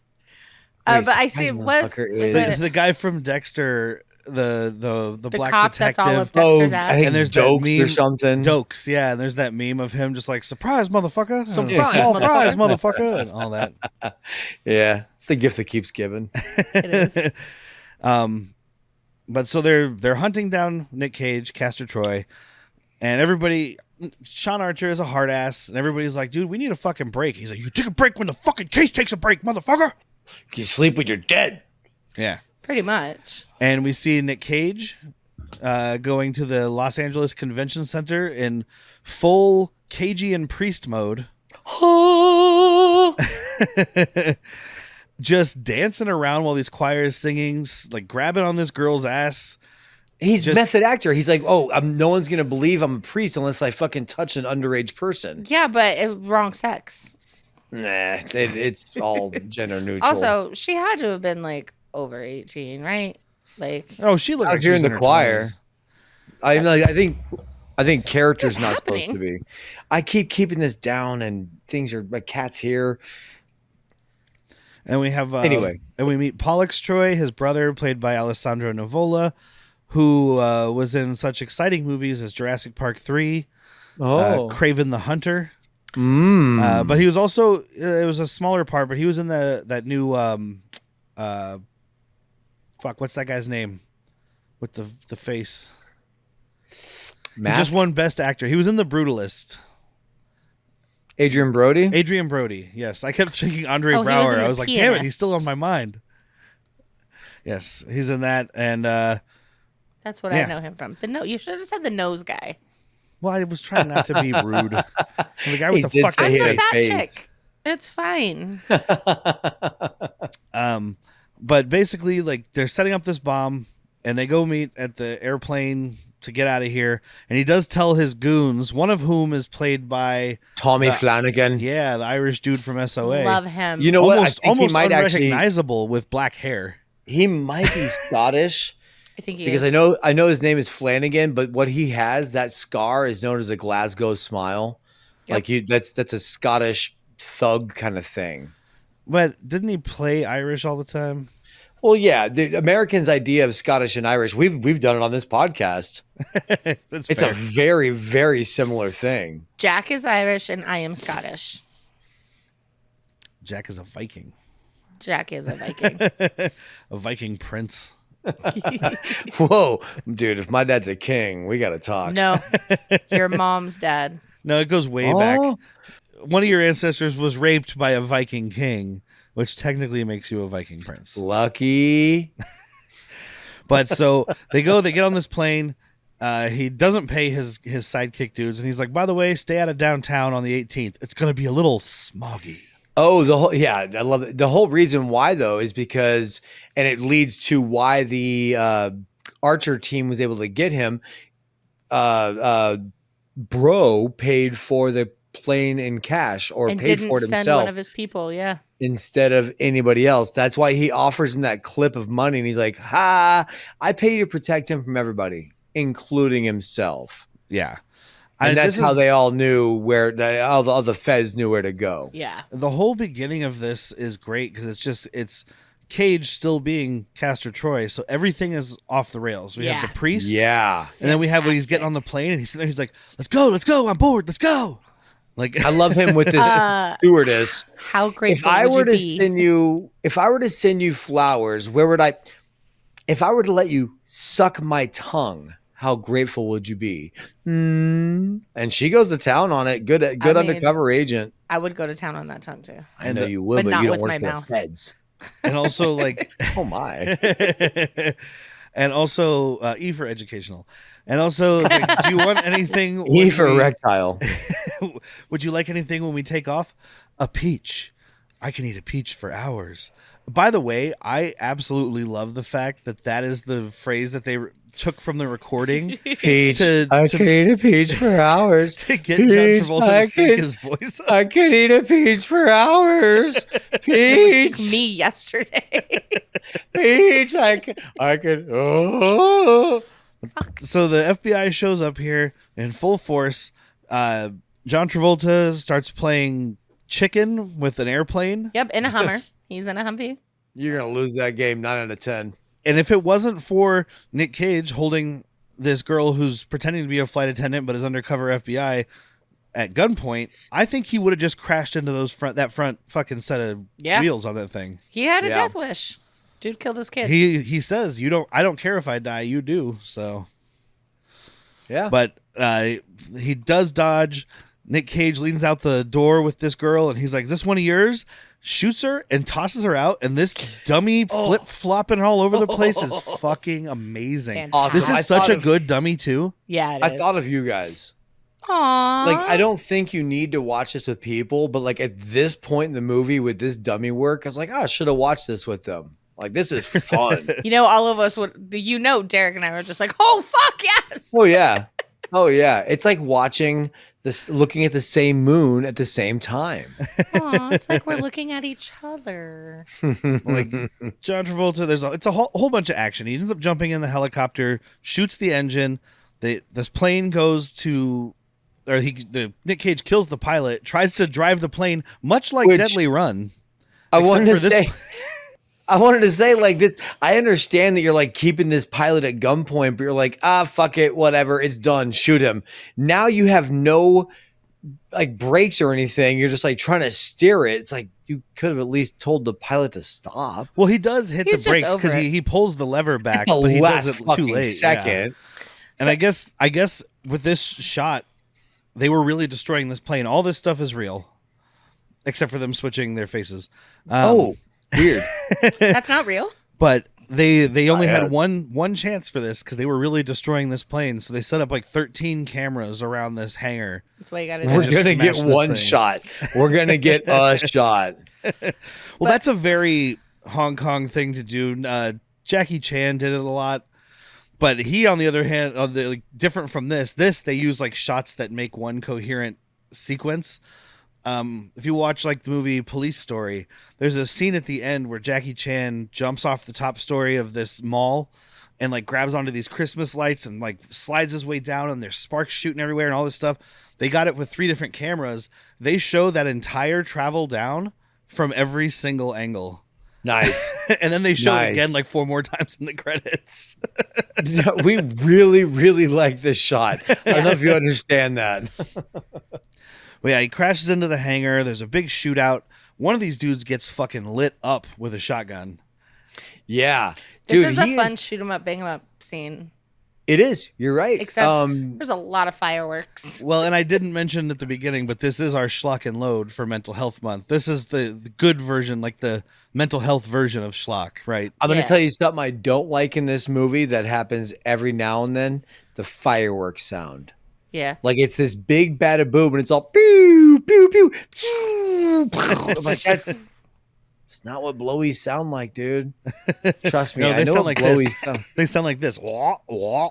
But I see surprise what motherfucker is is- It's it? the guy from Dexter, the black cop that's all detective. of Dexter's ass. I think And there's there's that Dokes meme- or something. Dokes, yeah, and there's that meme of him just like surprise motherfucker, Surprise, small motherfucker. fries motherfucker, and all that. Yeah, it's the gift that keeps giving. It is. But so they're hunting down Nic Cage, Castor Troy, and everybody. Sean Archer is a hard ass, and everybody's like, "Dude, we need a fucking break." He's like, "You take a break when the fucking case takes a break, motherfucker." You sleep when you're dead. Yeah. Pretty much. And we see Nic Cage going to the Los Angeles Convention Center in full Cagean priest mode. Just dancing around while these choirs singing, like grabbing on this girl's ass. He's Just- method actor. He's like, oh, no one's gonna believe I'm a priest unless I fucking touch an underage person. Yeah, but wrong sex. Nah, it's all gender neutral. Also, she had to have been like over 18, right? Like, Oh, she looked Out like she here was in in the her choir. 20s. I think character's What's not supposed to happening? be. I keep keeping this down, and things are like cats here. And we have Anyway. and we meet Pollux Troy, his brother, played by Alessandro Nivola, who was in such exciting movies as Jurassic Park 3, Kraven the Hunter. But he was also it was a smaller part, but he was in that new what's that guy's name with the face? He just won Best Actor. He was in The Brutalist. Adrian Brody. Adrian Brody. Yes, I kept thinking Andre Oh, he was Brower. in The I was like, damn it, he's Pianist. still on my mind. Yes, he's in that, and that's what Yeah. I know him from. You should have said the nose guy. well, I was trying not to be rude. I'm the guy with He the did say fucking he I'm had the a fat face. chick. It's fine. But basically, like, they're setting up this bomb, and they go meet at the airplane to get out of here. And he does tell his goons, one of whom is played by Tommy Flanagan. the Irish dude from SOA. Love him. You know what? I Almost, think he almost might actually. unrecognizable with black hair. He might be Scottish I think he because is. I know his name is Flanagan, but what he has, that scar, is known as a Glasgow smile. Yep. Like that's a Scottish thug kind of thing. But didn't he play Irish all the time? Well, yeah, the Americans' idea of Scottish and Irish, we've done it on this podcast. That's It's fair. a very, very similar thing. Jack is Irish and I am Scottish. Jack is a Viking. Jack is a Viking. A Viking prince. Whoa, dude, if my dad's a king, we got to talk. No, your mom's dad. No, it goes way Oh. back. One of your ancestors was raped by a Viking king, which technically makes you a Viking prince. Lucky. But so they get on this plane. He doesn't pay his sidekick dudes, and he's like, by the way, stay out of downtown on the 18th. It's going to be a little smoggy. Oh, I love it. The whole reason why, though, is because, and it leads to why the Archer team was able to get him. Bro paid for the plane in cash or And paid didn't for it send himself one of his people. Yeah. instead of anybody else. That's why he offers him that clip of money, and he's like, "Ha! I pay you to protect him from everybody, including himself." Yeah. And that's this how is- they all knew all the feds knew where to go. Yeah. The whole beginning of this is great because it's Cage still being Castor Troy, so everything is off the rails. We have Yeah. the priest, Yeah. and then we have when he's getting Fantastic. on the plane, and he's sitting there, he's like, "Let's go, I'm bored, let's go." Like, I love him with this stewardess. How grateful If I would were to you be? send you flowers, where would I? If I were to let you suck my tongue, how grateful would you be? And she goes to town on it. Good mean, undercover agent. I would go to town on that tongue too. I know you will, but but not you don't with work my for the mouth. feds. and also like, Oh my! and also E for educational, and also like, do you want anything? E when for we- erectile. Would you like anything when we take off? A peach. I can eat a peach for hours. By the way, I absolutely love the fact that is the phrase that they took from the recording Peach. To- I to- could eat a peach for hours. to get John Peach, Travolta I to sync could- his voice up. I could eat a peach for hours. Peach. Me yesterday. Peach. I could. Oh. So the FBI shows up here in full force. John Travolta starts playing chicken with an airplane. Yep, in a Hummer. He's in a Humvee. You're gonna lose that game 9 out of 10. And if it wasn't for Nic Cage holding this girl who's pretending to be a flight attendant but is undercover FBI at gunpoint, I think he would have just crashed into that front fucking set of Yeah. wheels on that thing. He had a Yeah. death wish. Dude killed his kid. He says, I don't care if I die, you do. So, Yeah. but he does dodge. Nic Cage leans out the door with this girl and he's like, "Is this one of yours?" Shoots her and tosses her out, and this dummy flip flopping all over the place is fucking amazing. Fantastic. This Awesome. I is such thought a of- good dummy too. Yeah, it I is. thought of you guys. Aww. Like, I don't think you need to watch this with people, but like at this point in the movie with this dummy work, I was like, I should have watched this with them. Like, this is fun. All of us would. Derek and I were just like, "Oh fuck yes!" Oh yeah. Oh yeah. It's like watching looking at the same moon at the same time. Aw, it's like we're looking at each other. Like John Travolta, it's a whole bunch of action. He ends up jumping in the helicopter, shoots the engine. This plane goes to, the Nic Cage kills the pilot, tries to drive the plane, much like Deadly Run. I wanted to say like this. I understand that you're like keeping this pilot at gunpoint, but you're like, fuck it, whatever, it's done. Shoot him. Now you have no like brakes or anything. You're just like trying to steer it. It's like you could have at least told the pilot to stop. Well, he does hit He's the brakes just because over it. he pulls the lever back, The but he does last it too fucking late. second. Yeah. And I guess with this shot, they were really destroying this plane. All this stuff is real, except for them switching their faces. Weird. That's not real. But they only had one chance for this because they were really destroying this plane. So they set up like 13 cameras around this hangar. That's why you got to. We're do just gonna get smash this one thing. shot. We're gonna get a shot. Well, that's a very Hong Kong thing to do. Jackie Chan did it a lot. But he, on the other hand, different from this, they use like shots that make one coherent sequence. If you watch like the movie Police Story, there's a scene at the end where Jackie Chan jumps off the top story of this mall and like grabs onto these Christmas lights and like slides his way down, and there's sparks shooting everywhere and all this stuff. They got it with 3 different cameras. They show that entire travel down from every single angle. Nice. And then they show it again like 4 more times in the credits. We really, really like this shot. I don't know if you understand that. Well, yeah, he crashes into the hangar. There's a big shootout. One of these dudes gets fucking lit up with a shotgun. Yeah. This Dude, is a fun shoot 'em up, bang 'em up scene. It is. You're right. Except there's a lot of fireworks. Well, and I didn't mention at the beginning, but this is our Schlock and Load for Mental Health Month. This is the good version, like the mental health version of Schlock, right? I'm going Yeah. to tell you something I don't like in this movie that happens every now and then. The fireworks sound. Yeah. Like it's this big bada boom and it's all pew, pew, pew, pew. Like it's not what blowies sound like, dude. Trust me, No, I they know sound what like blowies this. sound. They sound like this. Wah, wah.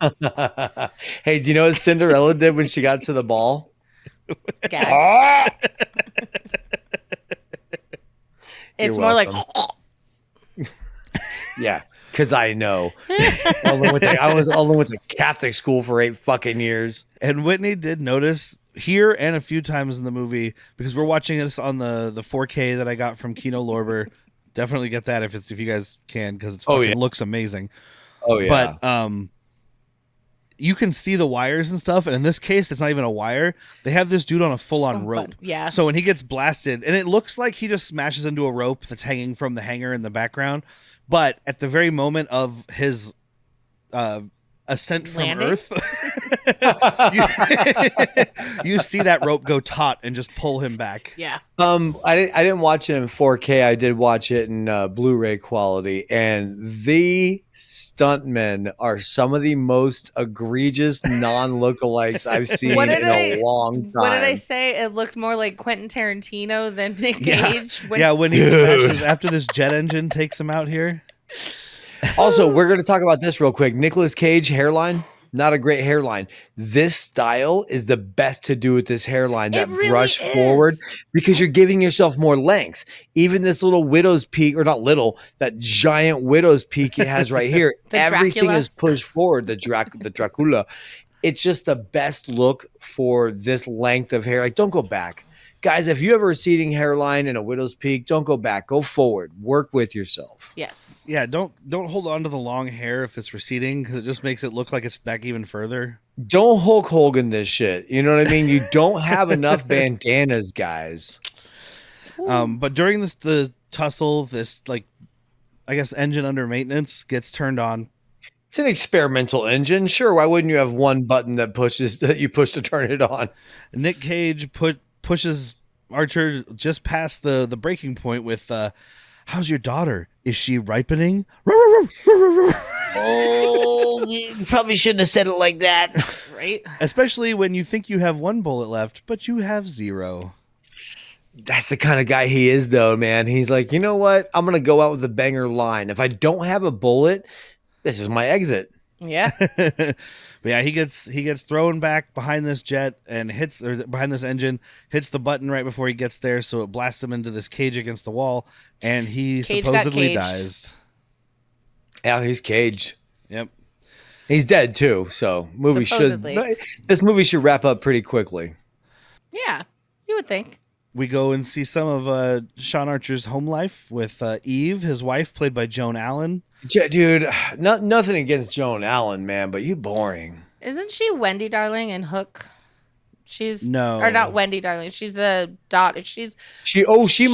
Hey, do you know what Cinderella did when she got to the ball? Gag. It's You're more like Yeah, because I know. I was all went to Catholic school for 8 fucking years. And Whitney did notice here and a few times in the movie, because we're watching this on the 4K that I got from Kino Lorber. Definitely get that if you guys can, because it fucking looks amazing. Oh yeah. But you can see the wires and stuff, and in this case, it's not even a wire. They have this dude on a full-on rope. yeah. So when he gets blasted, and it looks like he just smashes into a rope that's hanging from the hangar in the background, but at the very moment of his ascent from Landing? Earth, you see that rope go taut and just pull him back. yeah. I didn't watch it in 4K. I did watch it in Blu-ray quality, and the stuntmen are some of the most egregious non-lookalikes I've seen in a long time. What did I say? It looked more like Quentin Tarantino than Nic Cage. When he smashes after this jet engine takes him out here. Also, we're going to talk about this real quick. Nicolas Cage hairline, not a great hairline. This style is the best to do with this hairline, that really brush is. forward, because you're giving yourself more length. Even this little widow's peak, or not little, that giant widow's peak it has right here. The Everything Dracula. is pushed forward. The Dracula. It's just the best look for this length of hair. Like, don't go back. Guys, if you have a receding hairline and a widow's peak, don't go back. Go forward. Work with yourself. Yes. Yeah, don't hold on to the long hair if it's receding, because it just makes it look like it's back even further. Don't Hulk Hogan this shit. You know what I mean? You don't have enough bandanas, guys. But during the tussle, this I guess engine under maintenance gets turned on. It's an experimental engine. Sure, why wouldn't you have one button that you push to turn it on? Nick Cage pushes Archer just past the breaking point with how's your daughter? Is she ripening? Oh, you probably shouldn't have said it like that. Right? Especially when you think you have 1 bullet left, but you have 0. That's the kind of guy he is, though, man. He's like, you know what? I'm gonna go out with a banger line. If I don't have a bullet, this is my exit. Yeah. But yeah, he gets thrown back behind this jet and behind this engine, hits the button right before he gets there, so it blasts him into this cage against the wall, and he Cage got supposedly caged. dies. Yeah, he's caged. Yep. He's dead too. So Supposedly. this movie should wrap up pretty quickly. Yeah. You would think. We go and see some of Sean Archer's home life with Eve, his wife, played by Joan Allen. Dude, nothing against Joan Allen, man, but you boring. Isn't she Wendy Darling in Hook? She's No. or not Wendy Darling. She's the daughter. She might be she's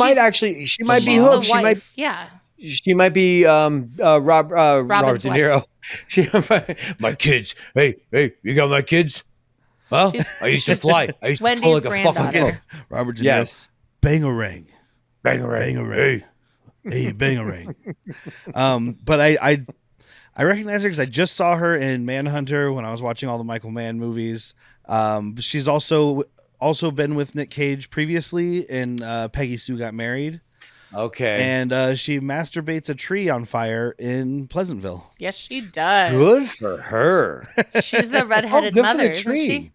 Hook. the wife. Yeah. She might be Robert Robin's De Niro. My kids. Hey, you got my kids? Huh? I used to fly. I used to Wendy's fly like a fucking granddaughter. Robert De Niro. Yes. Bangarang. Bangarang. Hey, Bangarang. But I recognize her because I just saw her in Manhunter when I was watching all the Michael Mann movies. She's also been with Nic Cage previously in Peggy Sue Got Married. Okay. And she masturbates a tree on fire in Pleasantville. Yes, she does. Good for her. She's the redheaded good for mother, the isn't tree. she?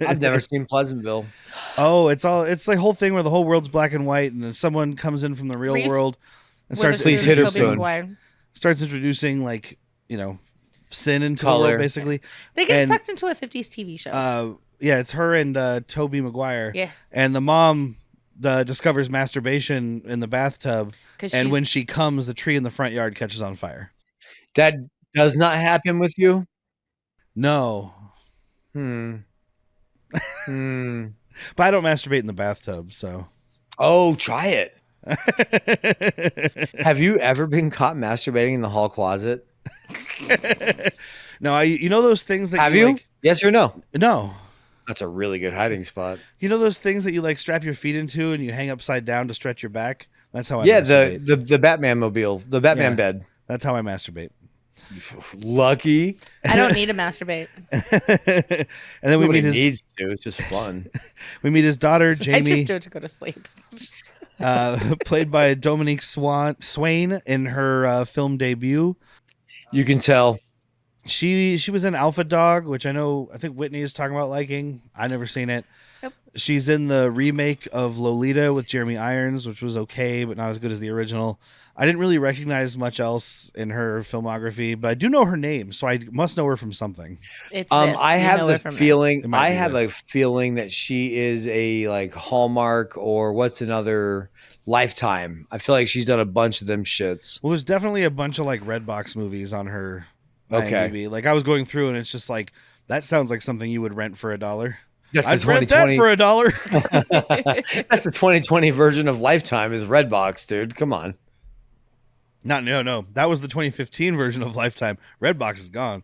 I've never seen Pleasantville. Oh, it's the whole thing where the whole world's black and white, and then someone comes in from the real world and starts Please hit her Tobey soon. Maguire. starts introducing sin into the Color. world, basically. They get And, sucked into a 50s TV show. Yeah, it's her and Tobey Maguire. Yeah. And the mom discovers masturbation in the bathtub, 'Cause and she's- when she comes, the tree in the front yard catches on fire. That does not happen with you? No. But I don't masturbate in the bathtub, so. Oh, try it. Have you ever been caught masturbating in the hall closet? No, you know those things that Have you? Yes or no? No. That's a really good hiding spot. You know those things that you strap your feet into and you hang upside down to stretch your back? That's how I Yeah, masturbate. the Batman mobile, the Batman Yeah. bed. That's how I masturbate. Lucky. I don't need to masturbate. And then we Nobody meet his needs to. It's just fun. his daughter I Jamie, just do it to go to sleep. played by Dominique Swain in her film debut. You can tell. She was in Alpha Dog, which I think Whitney is talking about liking. I never seen it. Yep. She's in the remake of Lolita with Jeremy Irons, which was okay, but not as good as the original. I didn't really recognize much else in her filmography, but I do know her name, so I must know her from something. It's this. I You have know the it from feeling. It might I be have this. a feeling that she is a Hallmark or what's another Lifetime. I feel like she's done a bunch of them shits. Well, there's definitely a bunch of Redbox movies on her. Okay. IMDb. I was going through and it's just that sounds like something you would rent for $1. That's the I'd rent that 2020. for $1. That's the 2020 version of Lifetime is Redbox, dude. Come on. No. That was the 2015 version of Lifetime. Redbox is gone.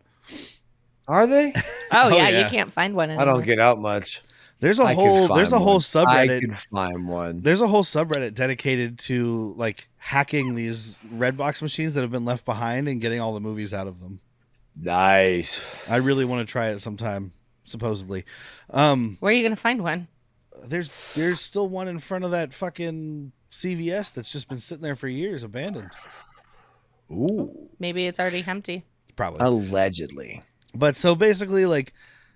Are they? Oh, yeah, yeah. you can't find one anymore. I don't get out much. There's a I could whole find one. subreddit. I could find one. There's a whole subreddit dedicated to hacking these Redbox machines that have been left behind and getting all the movies out of them. Nice. I really want to try it sometime, supposedly. Where are you going to find one? There's still one in front of that fucking CVS that's just been sitting there for years, abandoned. Ooh. Maybe it's already empty. Probably. Allegedly. But so basically,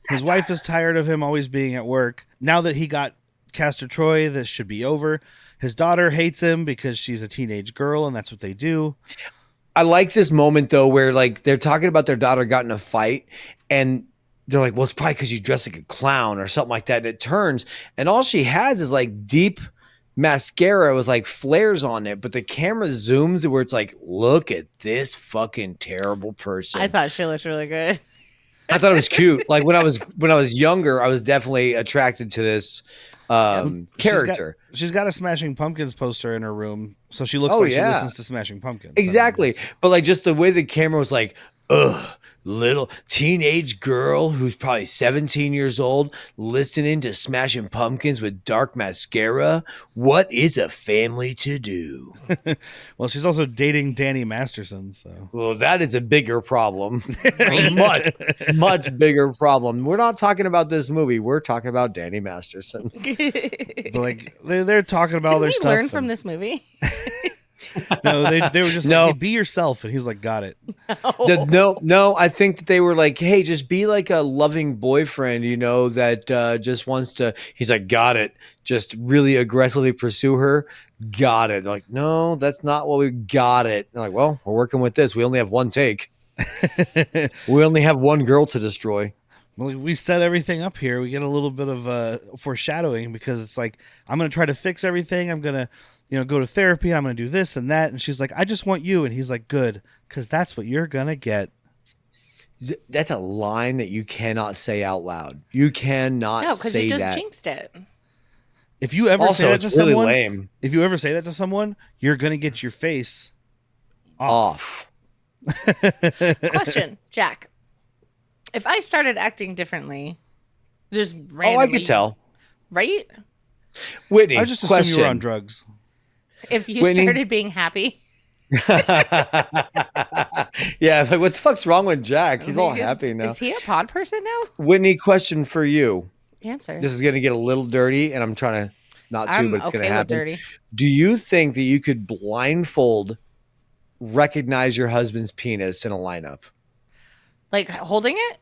his wife is tired of him always being at work. Now that he got Castor Troy, this should be over. His daughter hates him because she's a teenage girl, and that's what they do. I like this moment though, where they're talking about their daughter got in a fight, and they're like, "Well, it's probably because you dress like a clown or something like that." And it turns, and all she has is deep mascara with flares on it, but the camera zooms where it's look at this fucking terrible person. I thought she looked really good. I thought it was cute. When I was younger, I was definitely attracted to this character. She's got a Smashing Pumpkins poster in her room, so she looks Oh, like yeah. she listens to Smashing Pumpkins. Exactly. But just the way the camera was Ugh, little teenage girl who's probably 17 years old listening to Smashing Pumpkins with dark mascara. What is a family to do? Well, she's also dating Danny Masterson, so. Well, that is a bigger problem. much, much bigger problem. We're not talking about this movie. We're talking about Danny Masterson. But like they're talking about all Did their we stuff. learn from this movie? No, they were just No. like, hey, be yourself, and he's like, got it. No, I think that they were like, hey, just be like a loving boyfriend, that just wants to. He's like, got it. Just really aggressively pursue her. Got it. They're like, no, that's not what we got it. They're like, well, we're working with this. We only have one take. We only have one girl to destroy. Well, we set everything up here. We get a little bit of foreshadowing because it's like, I'm going to try to fix everything. I'm going to, go to therapy and I'm going to do this and that. And she's like, I just want you. And he's like, good, because that's what you're going to get. That's a line that you cannot say out loud. You cannot No, because say you just that. jinxed it. If you ever Also, say that to it's really someone, lame. if you ever say that to someone, you're going to get your face off. Question, Jack. If I started acting differently, just randomly. Oh, I could tell. Right? Whitney, I just assumed question. you were on drugs. If you Whitney? started being happy. Yeah, like what the fuck's wrong with Jack? He's all happy now. Is he a pod person now? Whitney, question for you. Answer. This is going to get a little dirty, and I'm trying to not to, I'm but it's okay going to with happen. dirty. Do you think that you could blindfold recognize your husband's penis in a lineup? Like holding it?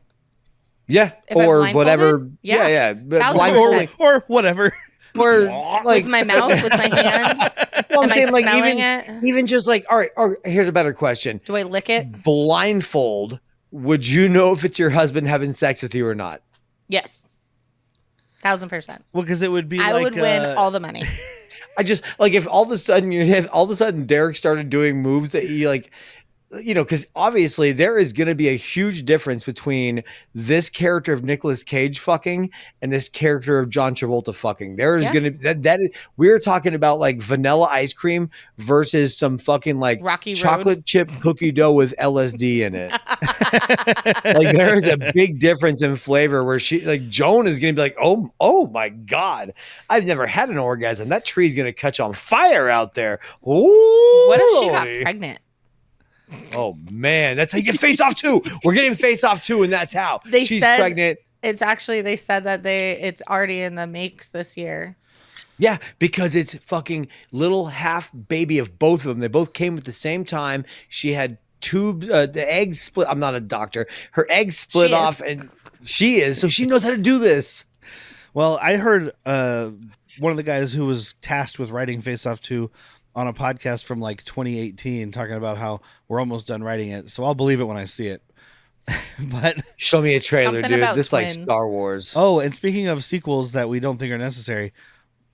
Yeah, If I'm or blindfolded? whatever. Yeah. Yeah. But 1000%. blindfolded, Or whatever. or like With my mouth, with my hand? well, I'm Am I saying like smelling even it? even just like all right. Or here's a better question: Do I lick it? blindfold. Would you know if it's your husband having sex with you or not? Yes. 1000%. Well, because it would be I like would win all the money. I just like if all of a sudden Derek started doing moves that he like, because obviously there is going to be a huge difference between this character of Nicolas Cage fucking and this character of John Travolta fucking. There is Yeah. going to that is, we're talking about like vanilla ice cream versus some fucking like Rocky chocolate Road. chip cookie dough with LSD in it. Like there is a big difference in flavor where she like Joan is going to be like, oh my God, I've never had an orgasm. That tree's going to catch on fire out there. Ooh, What if she got Lordy. pregnant? Oh man, that's how you get Face Off 2. We're getting Face Off 2, and that's how They she's said- pregnant. It's actually, they said that it's already in the makes this year. Yeah, because it's fucking little half baby of both of them. They both came at the same time. She had the eggs split. I'm not a doctor. Her eggs split She is. off, and she is. So she knows how to do this. Well, I heard one of the guys who was tasked with writing Face Off 2 on a podcast from like 2018 talking about how we're almost done writing it. So I'll believe it when I see it. But Show me a trailer, Something dude. about This like twins. Star Wars. oh, and speaking of sequels that we don't think are necessary,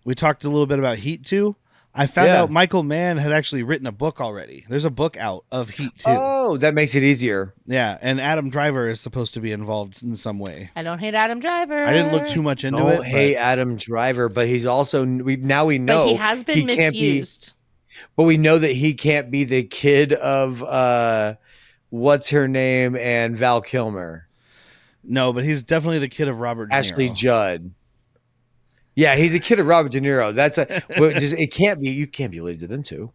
we talked a little bit about Heat 2. I found Yeah. out Michael Mann had actually written a book already. There's a book out of Heat 2. Oh, that makes it easier. Yeah, and Adam Driver is supposed to be involved in some way. I don't hate Adam Driver. I didn't look too much into Don't it. hate but Adam Driver, but he's also we know But he has been can't be- misused. But we know that he can't be the kid of what's her name and Val Kilmer, no, but he's definitely the kid of Robert De Ashley Niro. Judd. Yeah, he's a kid of Robert De Niro. It can't be. You can't be related to them two.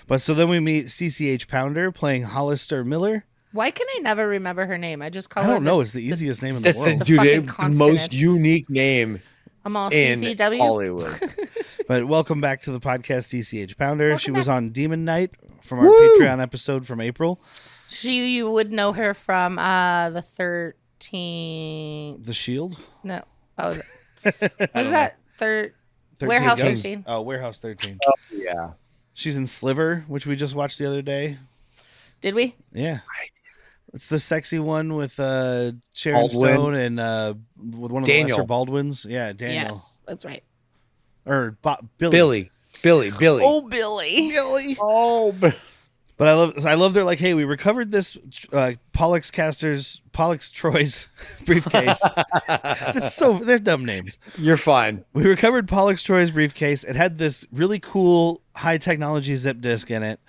But so then we meet CCH Pounder playing Hollister Miller. Why can I never remember her name? I just call I her. don't know. It's the easiest name in That's the the world. dude. fucking It's the most consonants. unique name I'm all in CCW. Hollywood. But welcome back to the podcast, CCH Pounder. Welcome She was back. on Demon Night from our Woo! Patreon episode from April. You would know her from the 13. The Shield. No. Oh, was that 13? 13 Warehouse Ghosts? 13. Oh, Warehouse 13. Yeah. She's in Sliver, which we just watched the other day. Did we? Yeah. It's the sexy one with Sharon Baldwin. Stone and with one of the Daniel. lesser Baldwins. Yeah, Daniel. Yes, that's right. Or Billy. Billy. Oh, Billy. Billy. Oh, But I love they're like, hey, we recovered this Pollux Troy's briefcase. They're dumb names. you're fine. We recovered Pollux Troy's briefcase. It had this really cool high technology zip disk in it.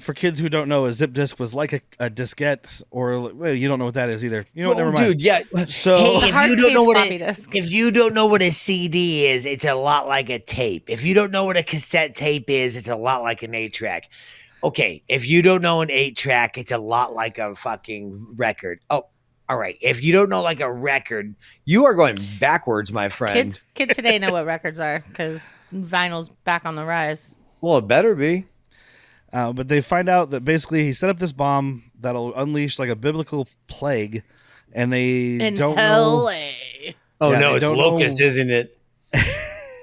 For kids who don't know, a zip disk was like a diskette, or well, you don't know what that is either. You know what? Well, Never mind. dude, yeah. So Hey, The if hard you don't know case what floppy a, disk. if you don't know what a CD is, it's a lot like a tape. If you don't know what a cassette tape is, it's a lot like an 8-track. Okay, if you don't know an 8-track, it's a lot like a fucking record. Oh, all right. If you don't know like a record, you are going backwards, my friend. Kids today know what records are because vinyl's back on the rise. Well, it better be. but they find out that basically he set up this bomb that'll unleash like a biblical plague, and they In don't know. LA. Oh Yeah, no, they it's don't locust, know. isn't it?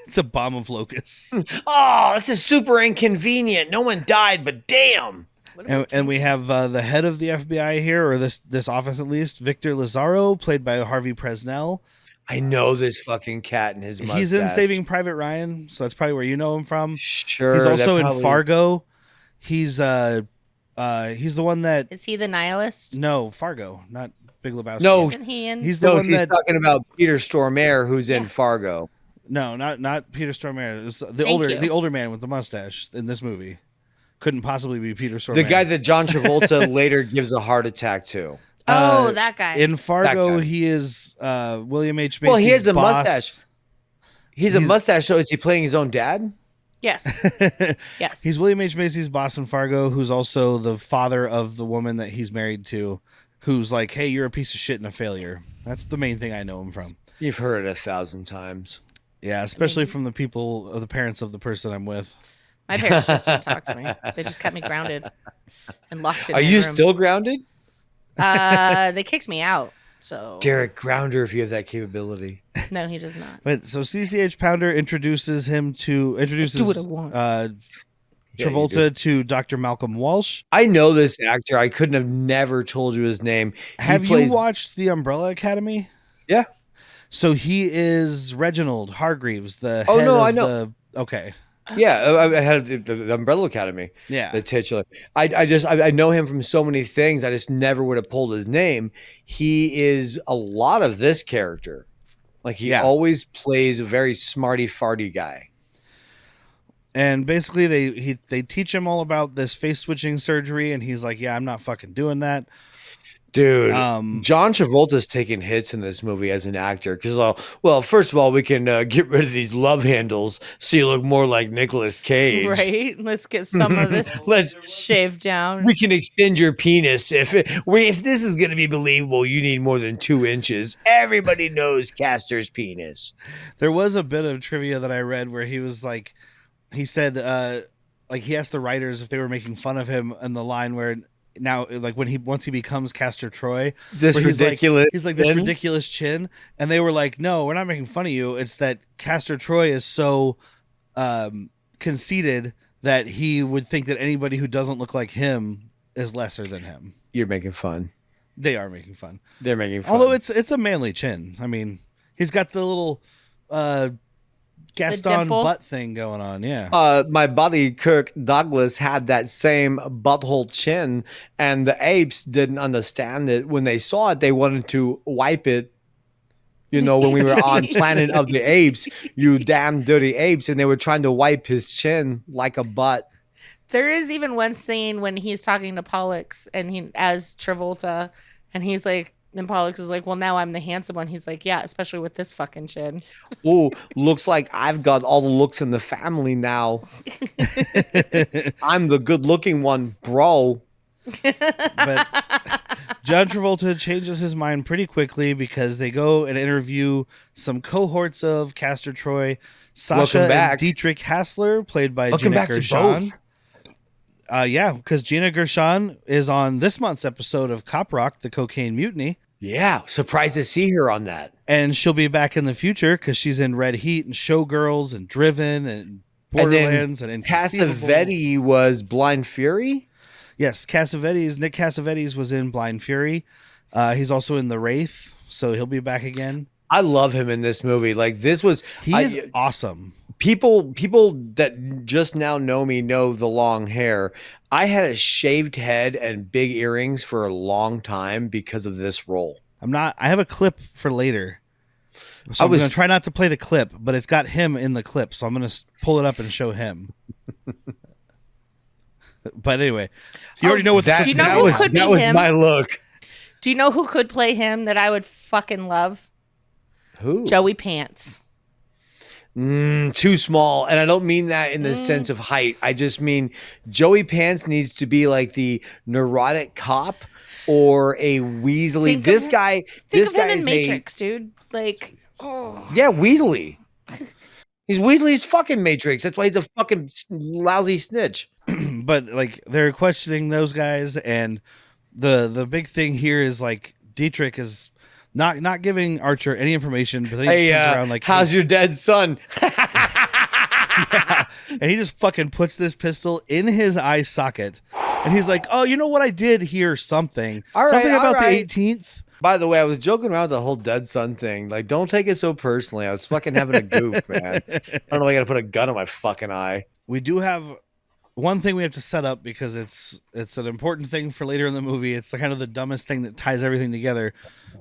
It's a bomb of locusts. Oh, this is super inconvenient. No one died, but damn. And we have the head of the FBI here, or this office at least, Victor Lazaro, played by Harvey Presnell. I know this fucking cat and his mustache. He's in Saving Private Ryan, so that's probably where you know him from. Sure. He's also that in probably- Fargo. He's the one that Is he the nihilist? no Fargo, not Big Lebowski. No, Isn't he in? he's the No, one she's that talking about Peter Stormare, who's in Yeah. Fargo. no, not Peter Stormare. It's the Thank older you. the older man with the mustache in this movie. Couldn't possibly be Peter Stormare. The guy that John Travolta later gives a heart attack to. Oh, that guy. in Fargo, guy. he is William H. Macy's Well, he has a boss. mustache. He's a mustache, so is he playing his own dad? yes. Yes. He's William H. Macy's boss in Fargo, who's also the father of the woman that he's married to, who's like, hey, you're a piece of shit and a failure. That's the main thing I know him from. You've heard it 1,000 times. Yeah, especially from the people, the parents of the person I'm with. My parents just didn't talk to me. They just kept me grounded and locked in Are my you room. still grounded? They kicked me out. So Derek, ground her if you have that capability. no, he does not. But so CCH Pounder introduces Do what I want. Yeah, you Travolta to Dr. Malcolm Walsh. I know this actor. I couldn't have never told you his name. Have He plays- you watched The Umbrella Academy? Yeah. So he is Reginald Hargreaves, the Oh, head no, of I know. Okay. Yeah, I had the Umbrella Academy. Yeah. The titular. I know him from so many things. I just never would have pulled his name. He is a lot of this character. Like he Yeah. always plays a very smarty farty guy. And basically they teach him all about this face switching surgery, and he's like, yeah, I'm not fucking doing that. Dude, Um, John Travolta's taking hits in this movie as an actor because, well, first of all, we can get rid of these love handles so you look more like Nicolas Cage. Right? Let's get some of this Let's shaved down. we can extend your penis if this is going to be believable. You need more than 2 inches. Everybody knows Castor's penis. There was a bit of trivia that I read where he was like, he said, like he asked the writers if they were making fun of him in the line where now, like once he becomes Castor Troy, This where ridiculous. he's like this chin. ridiculous chin, and they were like, no, we're not making fun of you. It's that Castor Troy is so conceited that he would think that anybody who doesn't look like him is lesser than him. You're making fun. They are making fun. They're making fun. Although it's a manly chin. I mean, he's got the little Gaston dimple? butt thing going on. Yeah. My buddy Kirk Douglas had that same butthole chin, and the apes didn't understand it. When they saw it, they wanted to wipe it. You know, when we were on Planet of the Apes, you damn dirty apes, and they were trying to wipe his chin like a butt. There is even one scene when he's talking to Pollux and he as Travolta, and he's like, and Pollux is like, well, now I'm the handsome one. He's like, yeah, especially with this fucking chin. Oh, looks like I've got all the looks in the family now. I'm the good-looking one, bro. But John Travolta changes his mind pretty quickly because they go and interview some cohorts of Castor Troy, Sasha Welcome back. and Dietrich Hassler, played by Welcome Gina back to Gershon. both. Yeah, because Gina Gershon is on this month's episode of Cop Rock, The Cocaine Mutiny. Yeah, surprised to see her on that. And she'll be back in the future because she's in Red Heat and Showgirls and Driven and Borderlands and Inconceivable. Cassavetes was Blind Fury. Yes, Nick Cassavetes was in Blind Fury. He's also in The Wraith, so he'll be back again. I love him in this movie. Like this was He is awesome. people that just now know me know the long hair. I had a shaved head and big earrings for a long time because of this role. I have a clip for later. So I I'm was- going to try not to play the clip, but it's got him in the clip, so I'm going to pull it up and show him. But anyway, you already know what that, Do you know that who was could be that was him? my look. Do you know who could play him that I would fucking love? Who? Joey Pants. Too small. And I don't mean that in the sense of height. I just mean Joey Pants needs to be like the neurotic cop or a Weasley. Think This of- guy Think of him in is Matrix, dude. Like, yeah, Weasley. He's Weasley's fucking Matrix. That's why he's a fucking lousy snitch. But like they're questioning those guys, and the big thing here is like Dietrich is not giving Archer any information, but then he just turns around like, how's your dead son? Yeah. And he just fucking puts this pistol in his eye socket, and he's like, "Oh, you know what? I did hear something. Something about the 18th." By the way, I was joking around the whole dead son thing. Like, don't take it so personally. I was fucking having a goof, man. I don't know why I got to put a gun in my fucking eye. We do have one thing we have to set up because it's an important thing for later in the movie. It's the kind of the dumbest thing that ties everything together,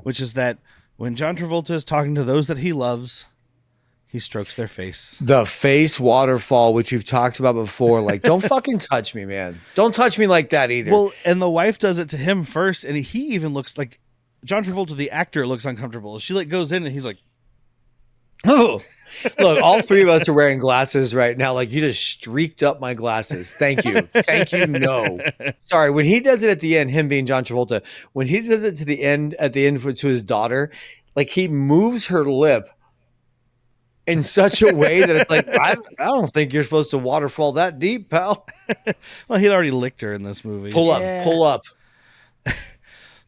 which is that when John Travolta is talking to those that he loves, he strokes their face. The face waterfall, which we've talked about before. Like, don't fucking touch me, man. Don't touch me like that either. Well, and the wife does it to him first, and he even looks like John Travolta, the actor, looks uncomfortable. She like goes in and he's like, oh, look, all three of us are wearing glasses right now. Like, you just streaked up my glasses. Thank you. Thank you. No, sorry. When he does it at the end, him being John Travolta, when he does it at the end to his daughter, like he moves her lip in such a way that it's like, I don't think you're supposed to waterfall that deep, pal. well, he'd already licked her in this movie. Pull up, Yeah. pull up.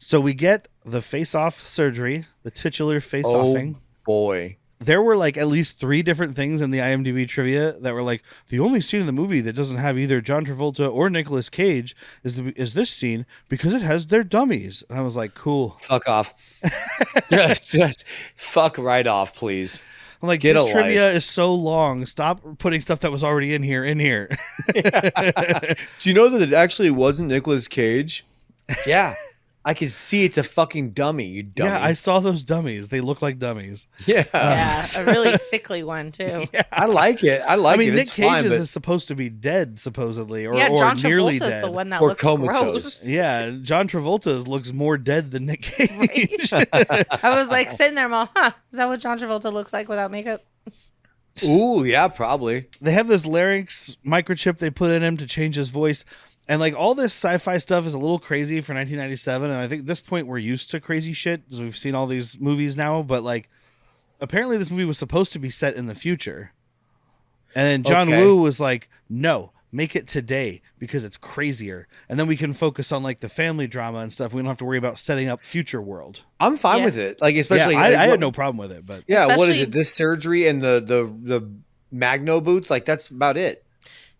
So we get the face-off surgery, the titular face-offing. Oh boy. There were like at least 3 different things in the IMDb trivia that were like, the only scene in the movie that doesn't have either John Travolta or Nicolas Cage is this scene because it has their dummies. And I was like, cool. Fuck off. just fuck right off, please. I'm like, Get this a trivia is so long. Stop putting stuff that was already in here. Do you know that it actually wasn't Nicolas Cage? Yeah. I can see it's a fucking dummy, you dummy. Yeah, I saw those dummies. They look like dummies. Yeah. yeah, a really sickly one too. I like it. I like I mean, it. Nic It's Cage fine, but is supposed to be dead, supposedly, or, Yeah, or John nearly Travolta's dead. the one that Or looks comatose. gross. Yeah, John Travolta's looks more dead than Nic Cage. I was like sitting there, I'm all, is that what John Travolta looks like without makeup? ooh, yeah, probably. They have this larynx microchip they put in him to change his voice. And like all this sci-fi stuff is a little crazy for 1997. And I think at this point we're used to crazy shit because we've seen all these movies now. But like apparently this movie was supposed to be set in the future. And then John Okay. Woo was like, no, make it today because it's crazier. And then we can focus on like the family drama and stuff. We don't have to worry about setting up future world. I'm fine Yeah. with it. Like, especially I had no problem with it, but Yeah, what is Especially- it? This surgery and the Magno boots, like that's about it.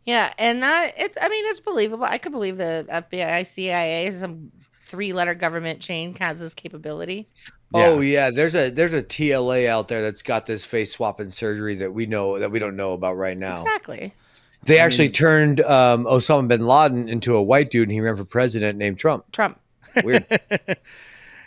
Yeah, and that it's believable. I could believe the FBI, CIA, some 3-letter government chain has this capability. Oh yeah, there's a TLA out there that's got this face swapping surgery that we don't know about right now. Exactly. They actually turned Osama bin Laden into a white dude, and he ran for president named Trump. Trump. Weird.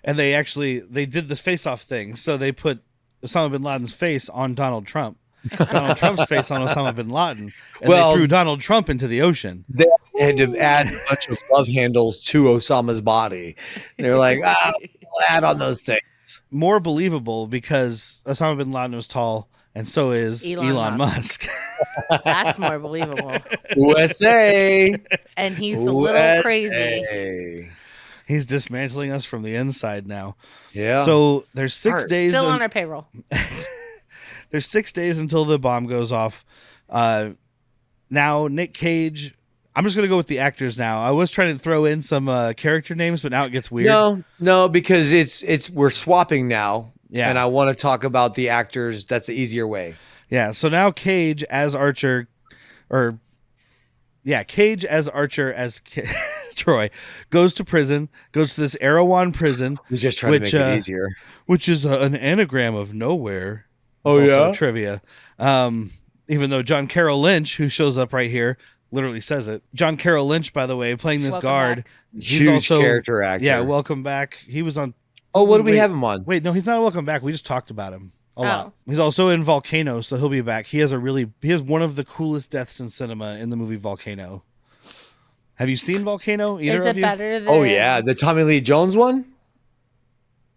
and they did this face-off thing. So they put Osama bin Laden's face on Donald Trump. Donald Trump's face on Osama bin Laden. And Well- they threw Donald Trump into the ocean. They had to add a bunch of love handles to Osama's body. They were like, we'll add on those things. More believable because Osama bin Laden was tall, and so is Elon Elon Musk. That's more believable. USA. And he's a little crazy. USA. He's dismantling us from the inside now. Yeah. So there's 6 Smart. days. Still on our payroll. There's 6 days until the bomb goes off. Now Nic Cage. I'm just gonna go with the actors now. I was trying to throw in some character names, but now it gets weird. No, because it's we're swapping now. Yeah. And I want to talk about the actors. That's the easier way. Yeah. So now Cage as Archer, Cage as Archer as Troy goes to prison. Goes to this Erewhon prison, He's just trying to make it easier. which is an anagram of nowhere. Oh, It's also yeah? trivia. Even though John Carroll Lynch, who shows up right here, literally says it. John Carroll Lynch, by the way, playing this Welcome guard. back. He's Huge also character actor. Yeah, welcome back. He was on. Oh, what do we Wait. have him on? Wait, no, he's not a welcome back. We just talked about him a lot. Oh. He's also in Volcano, so he'll be back. He has one of the coolest deaths in cinema in the movie Volcano. Have you seen Volcano? Either Is of it you? better than? Oh yeah, the Tommy Lee Jones one.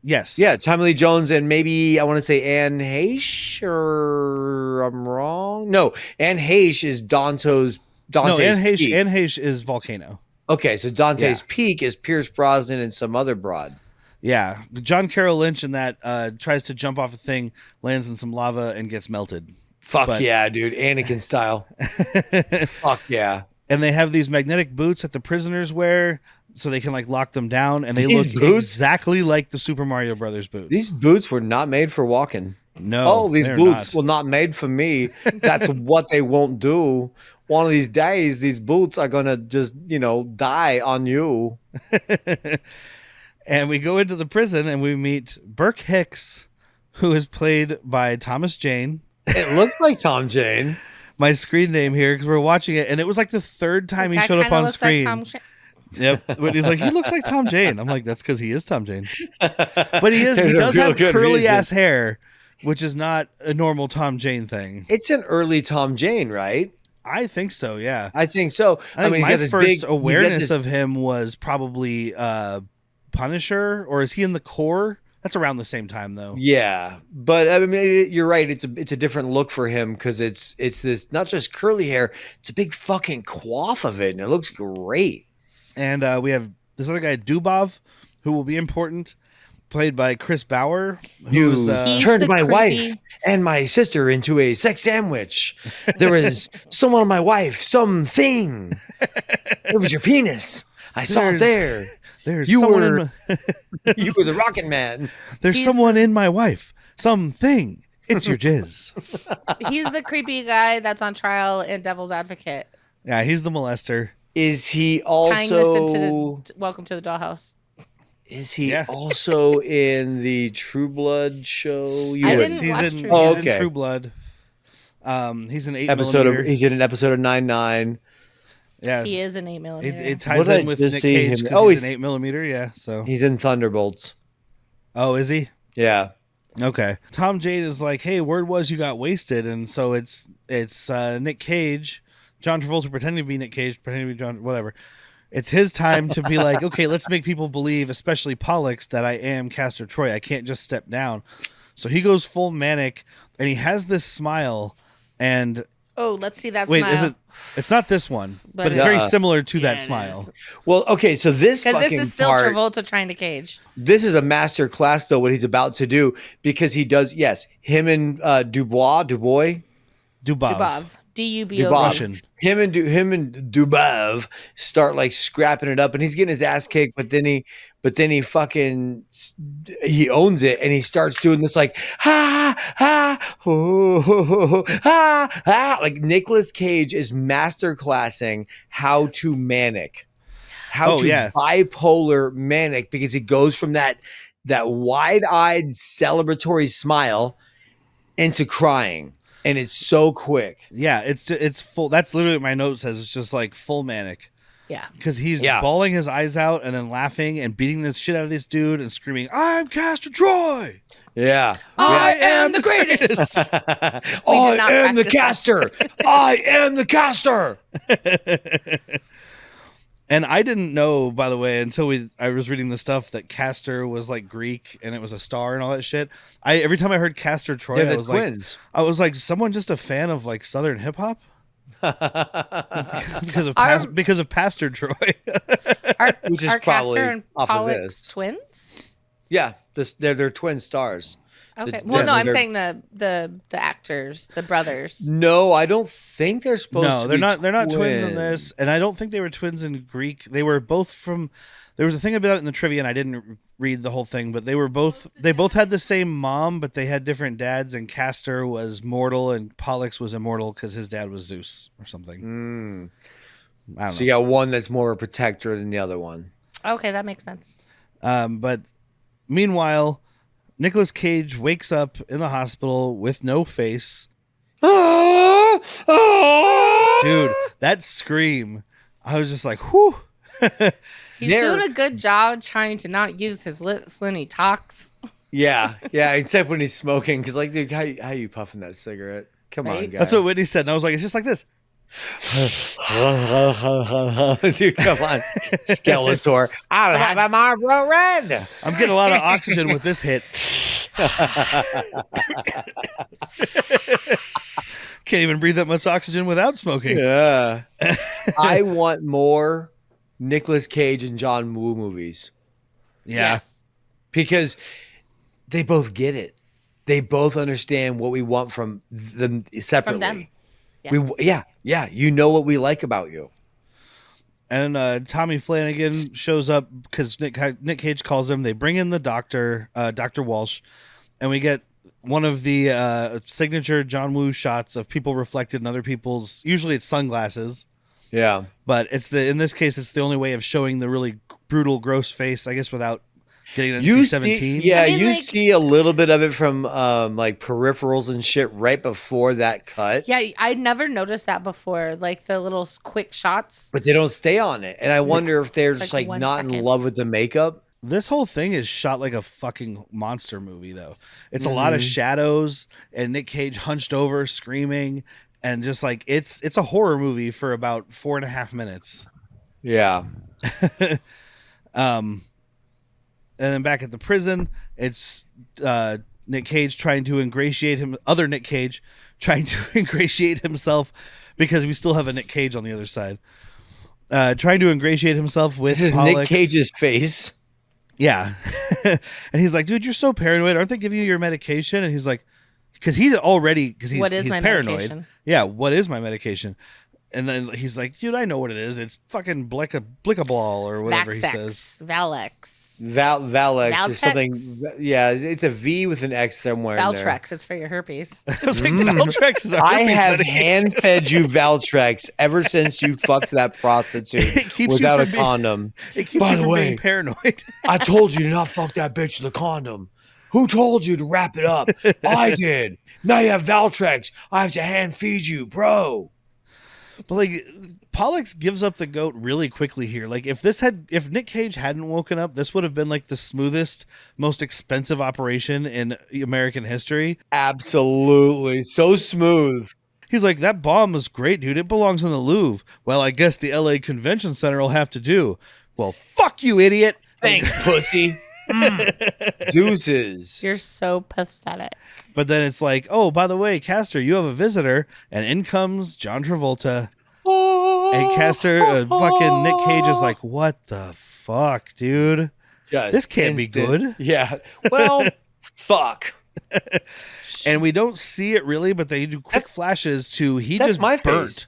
Yes. Yeah, Tommy Lee Jones and maybe I want to say Anne Heche, or I'm wrong. No, Anne Heche is Dante's No, Anne peak. Heche is Volcano. Okay, so Dante's Yeah. peak is Pierce Brosnan and some other broad. Yeah. John Carroll Lynch in that tries to jump off a thing, lands in some lava, and gets melted. Fuck But- yeah, dude. Anakin style. Fuck yeah. And they have these magnetic boots that the prisoners wear so they can like lock them down, and they These look boots? exactly like the Super Mario Brothers boots. These boots were not made for walking. no, These they're boots not. were not made for me. That's what they won't do. One of these days, these boots are gonna just, die on you. And we go into the prison and we meet Burke Hicks, who is played by Thomas Jane. It looks like Tom Jane. My screen name here because we're watching it, and it was like the third time he That showed up kinda on looks like screen. Tom Yep, when he's like, he looks like Tom Jane. I'm like, that's because he is Tom Jane. But he There's does a real have good curly reason. ass hair, which is not a normal Tom Jane thing. It's an early Tom Jane, right? I think so. Yeah. I think so. I think mean, he's my got this first big awareness of him was probably Punisher, or is he in the Core? That's around the same time though. Yeah, but I mean, you're right. It's a different look for him because it's this not just curly hair. It's a big fucking coif of it, and it looks great. And we have this other guy, Dubov, who will be important, played by Chris Bauer, who is the He's turned the my creepy- wife and my sister into a sex sandwich. There was someone on my wife, something. It was your penis. I saw it there. There's You someone were- in my, You were the Rocket Man. there's He's someone in my wife. Something. It's your jizz. He's the creepy guy that's on trial in Devil's Advocate, Yeah, he's the molester. Is he tying this into also? the Welcome to the Dollhouse. Is he Yeah. also in the True Blood show? I Yes. didn't he's watch in, True Blood. he's Okay. in True Blood. He's an 8 episode millimeter. of. He's in an episode of 9/9. Yeah, He is an 8mm. it ties What did in I with just Nic see Cage him- because Oh, he's he's- an 8 millimeter. Yeah, so He's in Thunderbolts. oh, is he? Yeah. Okay. Tom Jane is like, hey, word was you got wasted, and so it's Nic Cage, John Travolta pretending to be Nic Cage, pretending to be John, whatever. It's his time to be like, okay, let's make people believe, especially Pollux, that I am Castor Troy. I can't just step down. So he goes full manic, and he has this smile, and Oh, let's see that wait, smile. is it? It's not this one, but it's it- very Yeah. similar to Yeah, that it smile. Well, okay, so this Because fucking this is still part, Travolta trying to cage. this is a master class though. What he's about to do because he does. Yes, him and Dubov. Dubov. Dubov. D-U-B-O-V. Dubov. Russian. Him and Dubov start like scrapping it up, and he's getting his ass kicked. But then he fucking he owns it, and he starts doing this like ha ha ho, ho, ho, ho, ha ha. Like Nicolas Cage is master classing how to manic, how Oh, to yeah. bipolar manic, because he goes from that wide-eyed celebratory smile into crying. And it's so quick. Yeah, it's full. That's literally what my note says. It's just like full manic. Yeah. Because he's Yeah. bawling his eyes out and then laughing and beating the shit out of this dude and screaming, I'm Castor Troy! Yeah. I am the greatest. I did not am the practice caster. I am the caster. And I didn't know, by the way, until I was reading the stuff that Castor was like Greek and it was a star and all that shit. Every time I heard Castor Troy, They're I the was twins. like, someone just a fan of like Southern hip hop because of Are- because of Pastor Troy. Are, Which is are probably Castor and off of Pollux this. twins? Yeah, they're twin stars. Okay. The- Well, no, I'm they're- saying the actors, the brothers. No, I don't think they're supposed to. No, they're be not. They're not twins in this, and I don't think they were twins in Greek. They were both from. There was a thing about it in the trivia, and I didn't read the whole thing, but they were both. They both had the same mom, but they had different dads. And Castor was mortal, and Pollux was immortal because his dad was Zeus or something. Mm. I don't So know. you got one that's more a protector than the other one. Okay, that makes sense. But meanwhile, Nicolas Cage wakes up in the hospital with no face. Dude, that scream! I was just like, "Whew." He's They're- doing a good job trying to not use his lips when he talks. Yeah, except when he's smoking. Because like, dude, how you puffing that cigarette? Come on, Right? guy. That's what Whitney said, and I was like, "It's just like this." Dude, come on. Skeletor. I'll have a Marlboro Red. I'm getting a lot of oxygen with this hit. Can't even breathe that much oxygen without smoking. Yeah. I want more Nicolas Cage and John Woo movies Yeah. Yes. because they both get it. They both understand what we want from them separately. them. Yeah. You know what we like about you. And Tommy Flanagan shows up because Nic Cage calls him. They bring in the doctor, Dr. Walsh, and we get one of the signature John Woo shots of people reflected in other people's. Usually it's sunglasses, Yeah. but in this case it's the only way of showing the really brutal, gross face. I guess without getting an NC-17. You see a little bit of it from like peripherals and shit right before that cut. Yeah, I never noticed that before. Like the little quick shots. But they don't stay on it. And I wonder if they're just like 1 not in second. love with the makeup. This whole thing is shot like a fucking monster movie, though. It's a lot of shadows and Nic Cage hunched over, screaming, and just like it's a horror movie for about 4.5 minutes. Yeah. And then back at the prison, it's Nic Cage trying to ingratiate other Nic Cage trying to ingratiate himself because we still have a Nic Cage on the other side. Trying to ingratiate himself with This is Pollux. Nic Cage's face. Yeah. And he's like, dude, you're so paranoid. Aren't they giving you your medication? And he's like, because he's What is he's my paranoid. medication? Yeah. What is my medication? And then he's like, dude, I know what it is. It's fucking Blickaball or whatever he says. Valex. Valex or something. Valtrex? Yeah, it's a V with an X somewhere in there. Valtrex. It's for your herpes. I was like, Valtrex is our I herpes have medication. hand-fed you Valtrex ever since you fucked that It prostitute keeps you without a from being- condom. It keeps By you the from way- being paranoid. I told you to not fuck that bitch with a condom. Who told you to wrap it up? I did. Now you have Valtrex. I have to hand feed you, bro. But like Pollux gives up the goat really quickly here. Like if Nic Cage hadn't woken up, this would have been like the smoothest, most expensive operation in American history. Absolutely. So smooth. He's like, that bomb was great, dude. It belongs in the Louvre. Well, I guess the LA Convention Center will have to do. Well, fuck you, idiot. Thanks, pussy. Deuces. You're so pathetic. But then it's like, oh, by the way, Castor, you have a visitor, and in comes John Travolta. And Castor, fucking Nic Cage is like, what the fuck, dude? Just This can't be instant. good. Yeah. Well, fuck. And we don't see it really, but they do quick flashes to he that's just my burnt. face.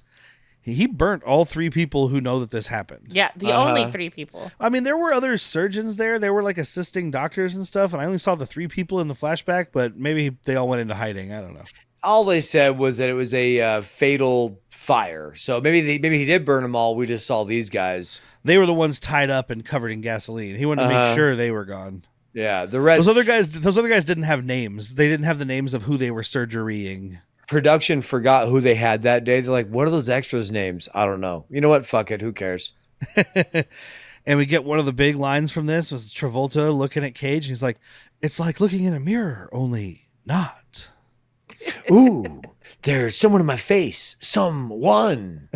He burnt all 3 people who know that this happened. Yeah, the only 3 people. I mean, there were other surgeons there. There were like assisting doctors and stuff, and I only saw the 3 people in the flashback, but maybe they all went into hiding. I don't know. All they said was that it was a fatal fire. So maybe he did burn them all. We just saw these guys. They were the ones tied up and covered in gasoline. He wanted to make sure they were gone. Yeah, the rest. Those other guys didn't have names. They didn't have the names of who they were surgerying. Production forgot who they had that day. They're like, what are those extras' names? I don't know. You know what? Fuck it. Who cares? And we get one of the big lines from this was Travolta looking at Cage. He's like, it's like looking in a mirror, only not. Ooh, there's someone in my face. Someone.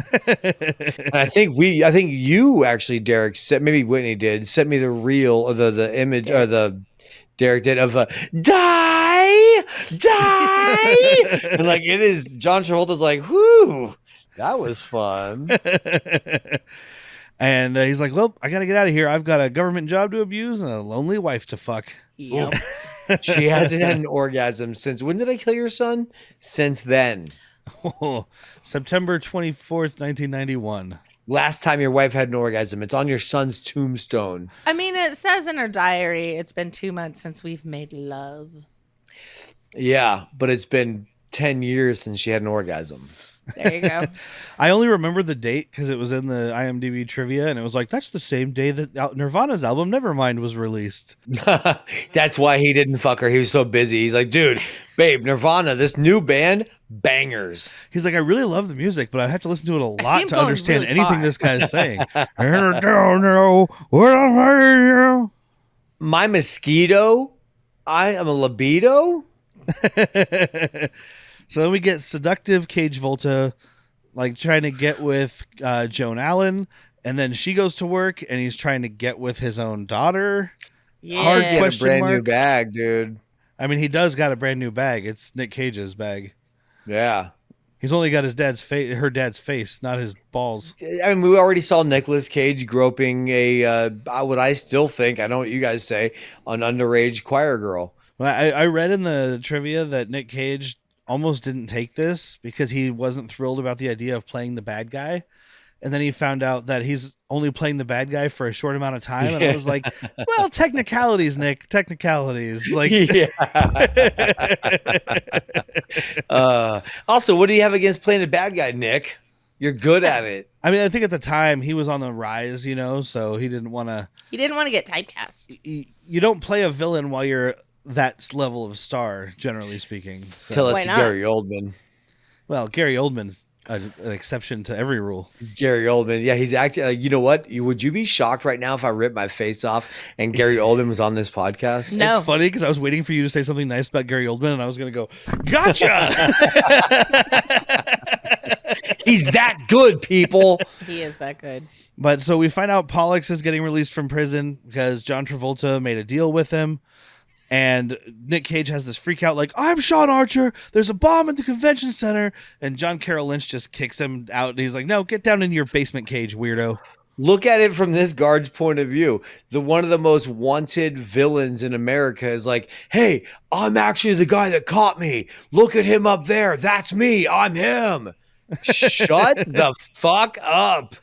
And I think you actually, Derek, maybe Whitney did, sent me the reel or the image or the Derek did of a die. And like it is John Travolta's like, whoo, that was fun. And he's like, well, I got to get out of here. I've got a government job to abuse and a lonely wife to fuck. Yep. She hasn't had an orgasm since when did I kill your son? Since then. September 24th, 1991. Last time your wife had an orgasm. It's on your son's tombstone. I mean, it says in her diary, it's been 2 months since we've made love. Yeah, but it's been 10 years since she had an orgasm. There you go. I only remember the date because it was in the IMDb trivia, and it was like, that's the same day that Nirvana's album Nevermind was released. That's why he didn't fuck her. He was so busy. He's like, dude, babe, Nirvana, this new band, bangers. He's like, I really love the music, but I have to listen to it a see lot him to going understand really anything far. this guy is saying. I don't know what I'm saying. My mosquito, I am a libido. So then we get seductive Cage Volta like trying to get with Joan Allen, and then she goes to work, and he's trying to get with his own daughter. Yeah. Hard Get a question brand new mark. bag, dude. I mean, he does got a brand new bag. It's Nic Cage's bag. Yeah. He's only got his her dad's face, not his balls. I mean, we already saw Nicolas Cage groping what I still think, I know what you guys say, an underage choir girl. Well, I read in the trivia that Nic Cage almost didn't take this because he wasn't thrilled about the idea of playing the bad guy. And then he found out that he's only playing the bad guy for a short amount of time. And I was like, well, technicalities, Nick. Technicalities. Like, also, what do you have against playing a bad guy, Nick? You're good at it. I mean, I think at the time he was on the rise, so he didn't want to. He didn't want to get typecast. You don't play a villain while you're that level of star, generally speaking. So. Tell it Why to not? Gary Oldman. Well, Gary Oldman's an exception to every rule. Gary Oldman. Yeah, he's acting. You know what? Would you be shocked right now if I ripped my face off and Gary Oldman was on this podcast? No. It's funny because I was waiting for you to say something nice about Gary Oldman, and I was going to go, gotcha! He's that good, people. He is that good. But so we find out Pollux is getting released from prison because John Travolta made a deal with him. And Nic Cage has this freak out like, I'm Sean Archer. There's a bomb at the convention center. And John Carroll Lynch just kicks him out. And he's like, no, get down in your basement cage, weirdo. Look at it from this guard's point of view. One of the most wanted villains in America is like, hey, I'm actually the guy that caught me. Look at him up there. That's me. I'm him. Shut the fuck up.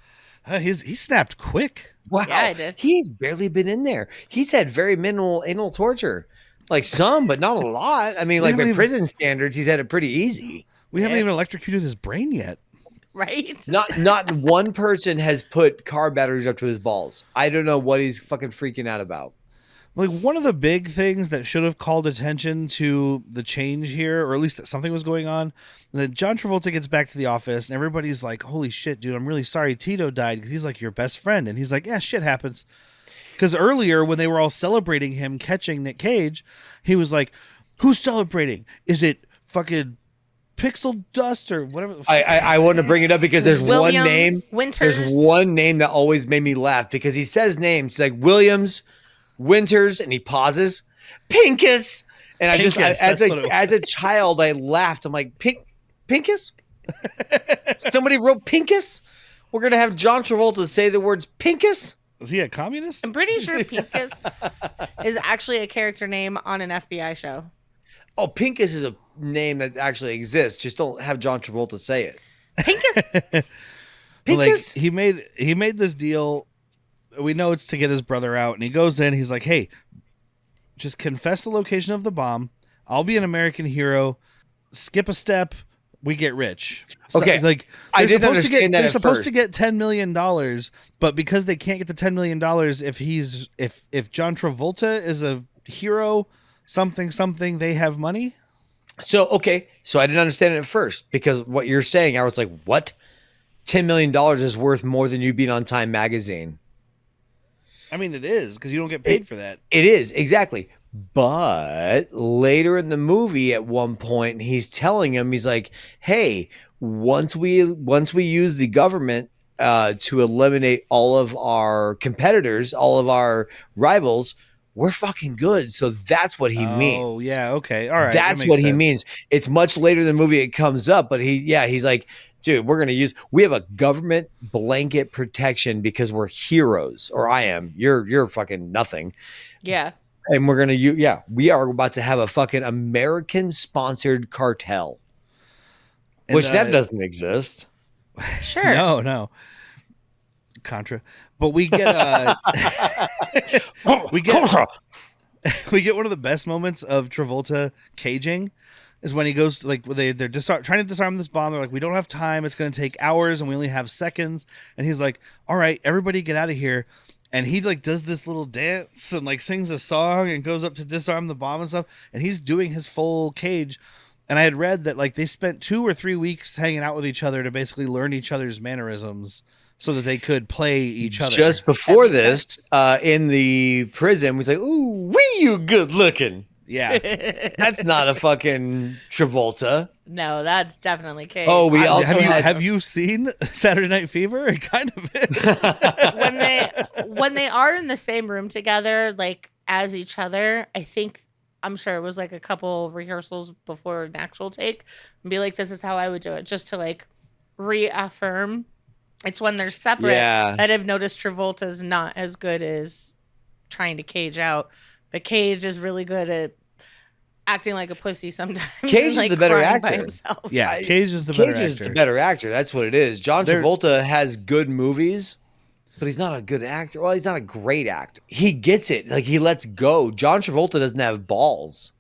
He snapped quick. Wow. Yeah, I did. He's barely been in there. He's had very minimal anal torture. Like some, but not a lot. I mean, like by prison standards, he's had it pretty easy. We haven't even electrocuted his brain yet. Right? Not one person has put car batteries up to his balls. I don't know what he's fucking freaking out about. Like one of the big things that should have called attention to the change here, or at least that something was going on, is that John Travolta gets back to the office and everybody's like, holy shit, dude, I'm really sorry Tito died because he's like your best friend. And he's like, yeah, shit happens. Because earlier when they were all celebrating him catching Nic Cage, he was like, who's celebrating? Is it fucking Pixel Dust or whatever? I want to bring it up because there's Williams, one name. Winters. There's one name that always made me laugh because he says names. He's like Williams, Winters, and he pauses. Pinkus. And I as a child, I laughed. I'm like, Pinkus? Somebody wrote Pinkus? We're going to have John Travolta say the words Pinkus? Is he a communist? I'm pretty sure Pinkus is actually a character name on an FBI show. Oh, Pinkus is a name that actually exists. Just don't have John Travolta say it. Pinkus. Pinkus? Like, he made this deal. We know it's to get his brother out, and he goes in. He's like, "Hey, just confess the location of the bomb. I'll be an American hero. Skip a step, we get rich." So, okay, like I didn't understand that. They're supposed to get $10 million, but because they can't get the $10 million, if John Travolta is a hero, something, they have money. So I didn't understand it at first because what you're saying, I was like, what? $10 million is worth more than you being on Time Magazine. I mean, it is because you don't get paid for that. It is, exactly. But later in the movie, at one point, he's telling him, he's like, hey, once we use the government to eliminate all of our competitors, all of our rivals, we're fucking good. So that's what he means. Oh, yeah. Okay. All right. That's what he means. It's much later in the movie it comes up, but he's like, dude, we have a government blanket protection because we're heroes, or I am. You're fucking nothing. Yeah. And we are about to have a fucking American sponsored cartel, which that doesn't exist. Sure. No. Contra. But we get we get one of the best moments of Travolta caging is when he goes, like, they're trying to disarm this bomb. They're like, we don't have time. It's going to take hours and we only have seconds. And he's like, all right, everybody get out of here. And he like does this little dance and like sings a song and goes up to disarm the bomb and stuff. And he's doing his full cage. And I had read that like they spent 2 or 3 weeks hanging out with each other to basically learn each other's mannerisms so that they could play each other. Just before this, in the prison, was like, ooh, wee, you good looking. Yeah. That's not a fucking Travolta. No, that's definitely Cage. Oh, we also have you seen Saturday Night Fever? It kind of is. when they are in the same room together, like as each other, I'm sure it was like a couple rehearsals before an actual take, and be like, this is how I would do it, just to like reaffirm. It's when they're separate that I've noticed Travolta's not as good as trying to Cage out, but Cage is really good at acting like a pussy sometimes. Cage and, is the better crying by actor. himself. Yeah, Cage is the better Cage is actor. the better actor. That's what it is. John Travolta has good movies, but he's not a good actor. Well, he's not a great actor. He gets it. Like, he lets go. John Travolta doesn't have balls.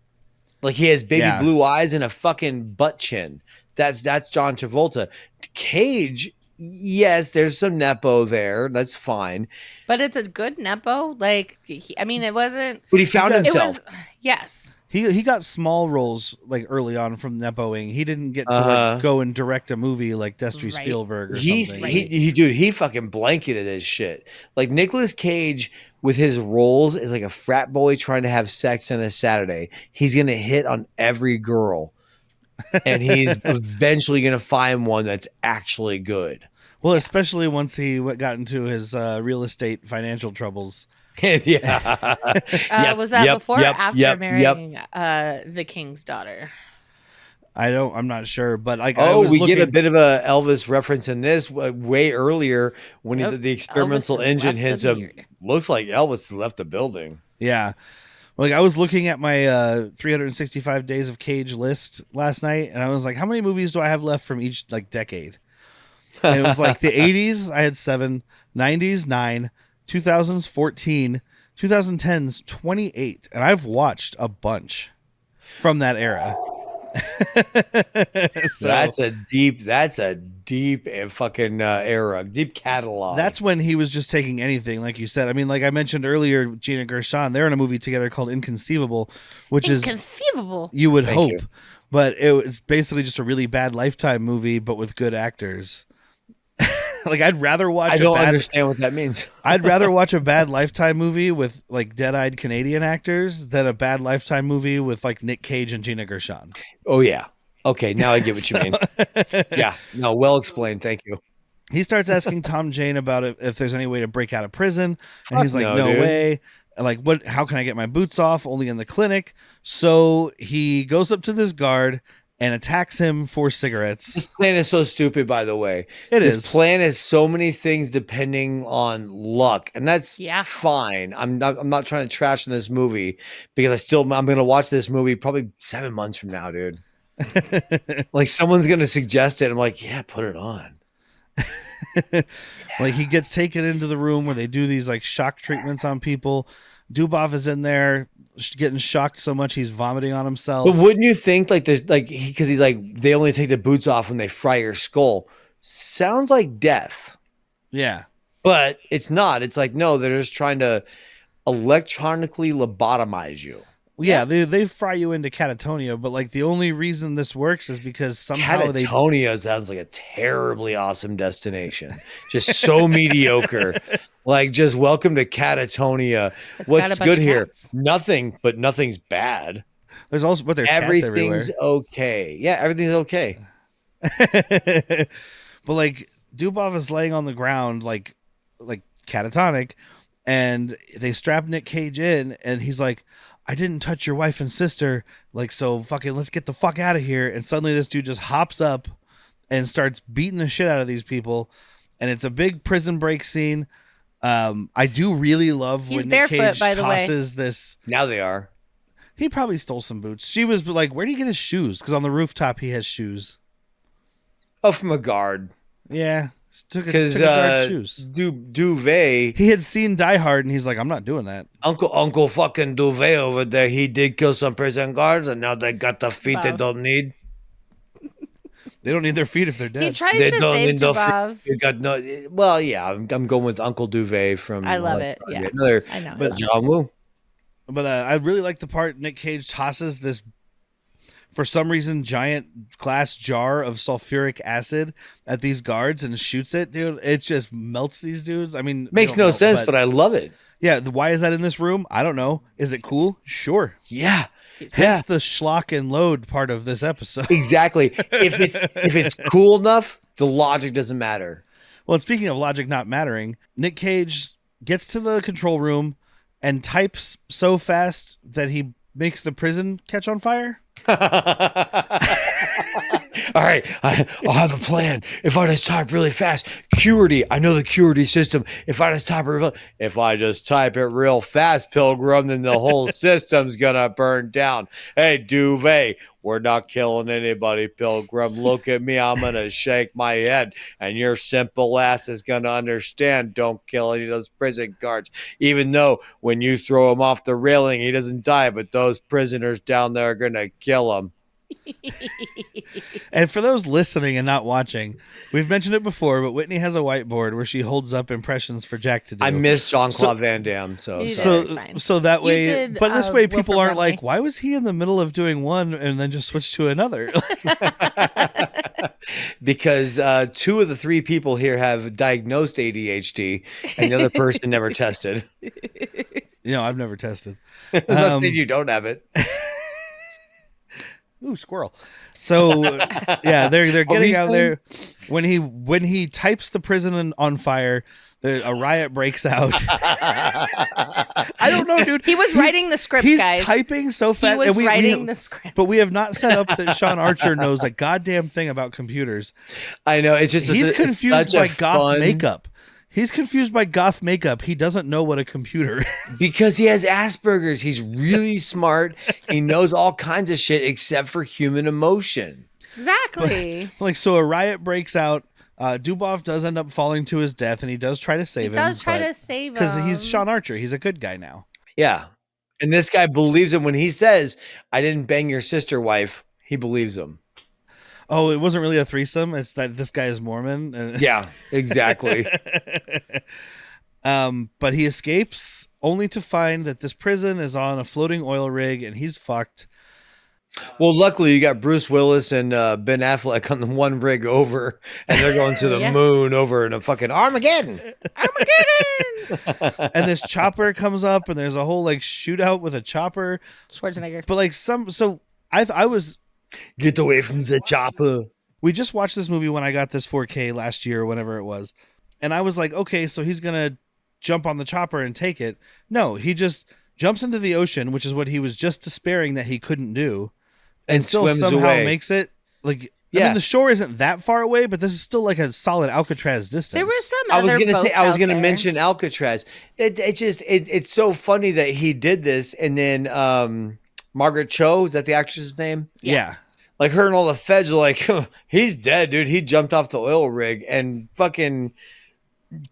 Like, he has baby blue eyes and a fucking butt chin. That's John Travolta. Cage, yes, there's some nepo there. That's fine. But it's a good nepo. Like, it wasn't. But he found himself. It was, yes. He got small roles like early on from nepoing. He didn't get to like go and direct a movie like Destry Spielberg or something. He fucking blanketed his shit. Like, Nicolas Cage with his roles is like a frat boy trying to have sex on a Saturday. He's gonna hit on every girl, and he's eventually gonna find one that's actually good. Well, especially once he got into his real estate financial troubles. Was that before or after marrying the king's daughter? I'm not sure, but like, we get a bit of a Elvis reference in this way earlier when he did the experimental engine. Hints of looks like Elvis left the building. Yeah, like I was looking at my 365 days of Cage list last night, and I was like, how many movies do I have left from each like decade? And it was like the 80s, I had 7, 90s 9, 2000s 14, 2010s 28, and I've watched a bunch from that era. So, that's a deep fucking era, deep catalog. That's when he was just taking anything, like you said. I mean, like I mentioned earlier, Gina Gershon, they're in a movie together called Inconceivable, which is inconceivable. You would hope, but it was basically just a really bad Lifetime movie, but with good actors. Like, I'd rather watch. I don't understand what that means. I'd rather watch a bad Lifetime movie with like dead-eyed Canadian actors than a bad Lifetime movie with like Nic Cage and Gina Gershon. Oh yeah. Okay, now I get what you mean. Yeah. No, well explained. Thank you. He starts asking Tom Jane about if there's any way to break out of prison, and he's like, "No way." Like, what? How can I get my boots off? Only in the clinic. So he goes up to this guard and attacks him for cigarettes. This plan is so stupid, by the way. This plan is so many things depending on luck, and that's fine. I'm not trying to trash in this movie because I'm going to watch this movie probably 7 months from now, dude. Like, someone's going to suggest it. I'm like, yeah, put it on. Like, he gets taken into the room where they do these like shock treatments on people. Dubov is in there getting shocked so much he's vomiting on himself. But wouldn't you think because he's like, they only take the boots off when they fry your skull? Sounds like death. Yeah, but it's not. It's like, no, they're just trying to electronically lobotomize you. Yeah, they fry you into catatonia, but like the only reason this works is because somehow catatonia sounds like a terribly awesome destination. Just so mediocre. Like, just welcome to catatonia. What's good here? Nothing, but nothing's bad. There's also, but there's everything's okay. Yeah, everything's okay. But like Dubov is laying on the ground like catatonic, and they strap Nic Cage in, and he's like, I didn't touch your wife and sister, like, so fucking let's get the fuck out of here. And suddenly this dude just hops up and starts beating the shit out of these people, and it's a big prison break scene. I do really love when Nic Cage tosses this. Now they are. He probably stole some boots. She was like, where did he get his shoes? Because on the rooftop he has shoes. Oh, from a guard. Yeah. Took a guard's shoes. Duvet. He had seen Die Hard, and he's like, I'm not doing that. Uncle fucking Duvet over there, he did kill some prison guards, and now they got the feet they don't need. They don't need their feet if they're dead. He tries to save Dubov. Well, yeah, I'm going with Uncle Duvet from. I love it. Yeah, I know. But John Woo. But I really like the part Nic Cage tosses this, for some reason, giant glass jar of sulfuric acid at these guards and shoots it, dude. It just melts these dudes. I mean, makes no sense, but I love it. Yeah, why is that in this room? I don't know. Is it cool? Sure. Yeah. Excuse me. Hence the schlock and load part of this episode. Exactly. If it's cool enough, the logic doesn't matter. Well, and speaking of logic not mattering, Nic Cage gets to the control room and types so fast that he makes the prison catch on fire. All right, I'll have a plan. If I just type really fast, Curity, I know the Curity system. If I just type it real fast, Pilgrim, then the whole system's gonna burn down. Hey, Duvet, we're not killing anybody, Pilgrim. Look at me, I'm gonna shake my head, and your simple ass is gonna understand. Don't kill any of those prison guards. Even though when you throw him off the railing, he doesn't die, but those prisoners down there are gonna kill him. And for those listening and not watching, we've mentioned it before, but Whitney has a whiteboard where she holds up impressions for Jack to do. I miss Jean-Claude Van Damme, so You did. sorry. It's fine. So that You way, did, but this way Wilford people aren't Brimley. like, why was he in the middle of doing one and then just switch to another? Because 2 of the 3 people here have diagnosed ADHD, and the other person never tested. I've never tested. Unless you don't have it. Ooh, squirrel. So yeah, they're getting out there. When he types the prison on fire, a riot breaks out. I don't know, dude. He was writing the script, He's guys. typing so He fast. was and writing the script. But we have not set up that Sean Archer knows a goddamn thing about computers. I know. It's just He's confused by goth makeup. makeup. He's confused by goth makeup. He doesn't know what a computer is. Because he has Asperger's. He's really smart. He knows all kinds of shit except for human emotion. Exactly. Like, so a riot breaks out. Dubov does end up falling to his death, and he does try to save him. He does try to save him. Because he's Sean Archer. He's a good guy now. Yeah. And this guy believes him when he says, I didn't bang your sister wife. He believes him. Oh, it wasn't really a threesome. It's that this guy is Mormon. And Yeah, exactly. But he escapes only to find that this prison is on a floating oil rig and he's fucked. Well, luckily you got Bruce Willis and Ben Affleck on the one rig over, and they're going to the Yeah. moon over in a fucking Armageddon. Armageddon! And this chopper comes up and there's a whole like shootout with a chopper. Schwarzenegger. But like I was Get away from the chopper. we just watched this movie when I got this 4K last year or whenever it was. And I was like, okay, so he's going to jump on the chopper and take it. No, he just jumps into the ocean, which is what he was just despairing that he couldn't do. And still swims somehow away. makes it. Like, I Yeah. mean, the shore isn't that far away, but this is still like a solid Alcatraz distance. There was some I was other gonna say boats I was out gonna there. mention Alcatraz. It's so funny that he did this, and then Margaret Cho, is that the actress's name? Yeah. Like her and all the feds are like, "Huh, he's dead, dude. He jumped off the oil rig, and fucking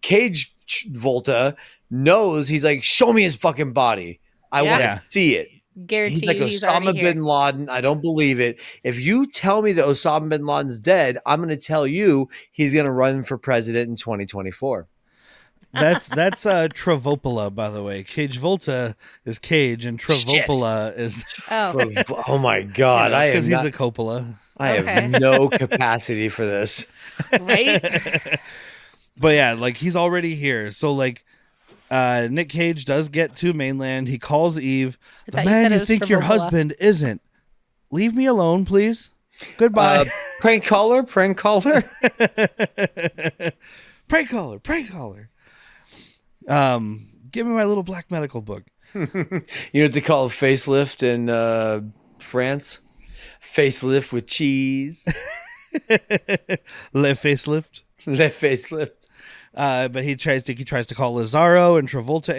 Cage Volta knows. He's like, show me his fucking body. I want Yeah. to see it. Guarantee He's like he's Osama already here. bin Laden. I don't believe it. If you tell me that Osama bin Laden's dead, I'm going to tell you he's going to run for president in 2024. That's Travolta, by the way. Cage Volta is Cage, and Travolta is Oh, Oh my God. because he's a Coppola. I Okay. have no capacity for this. right? But yeah, like he's already here. So like Nic Cage does get to mainland. He calls Eve. I The thought you man said it you was think your Travolta. husband isn't. Leave me alone, please. Goodbye. Prank caller. Prank caller. Give me my little black medical book. You know what they call a facelift in France? Facelift with cheese. Le facelift. Le facelift. But he tries to call Lazaro, and Travolta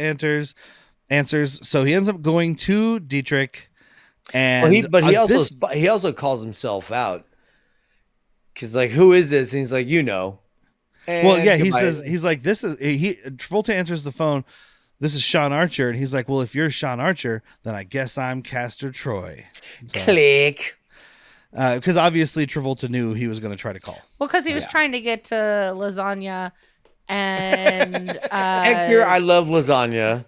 answers. So he ends up going to Dietrich, and he also calls himself out because like, who is this? And he's like, you know. Well, yeah, he goodbye. says he's like, this is Travolta answers the phone. This is Sean Archer, and he's like, well, if you're Sean Archer, then I guess I'm Castor Troy. Click. Because obviously Travolta knew he was going to try to call. Well, because he was trying to get to Lasagna And Heck, I love lasagna.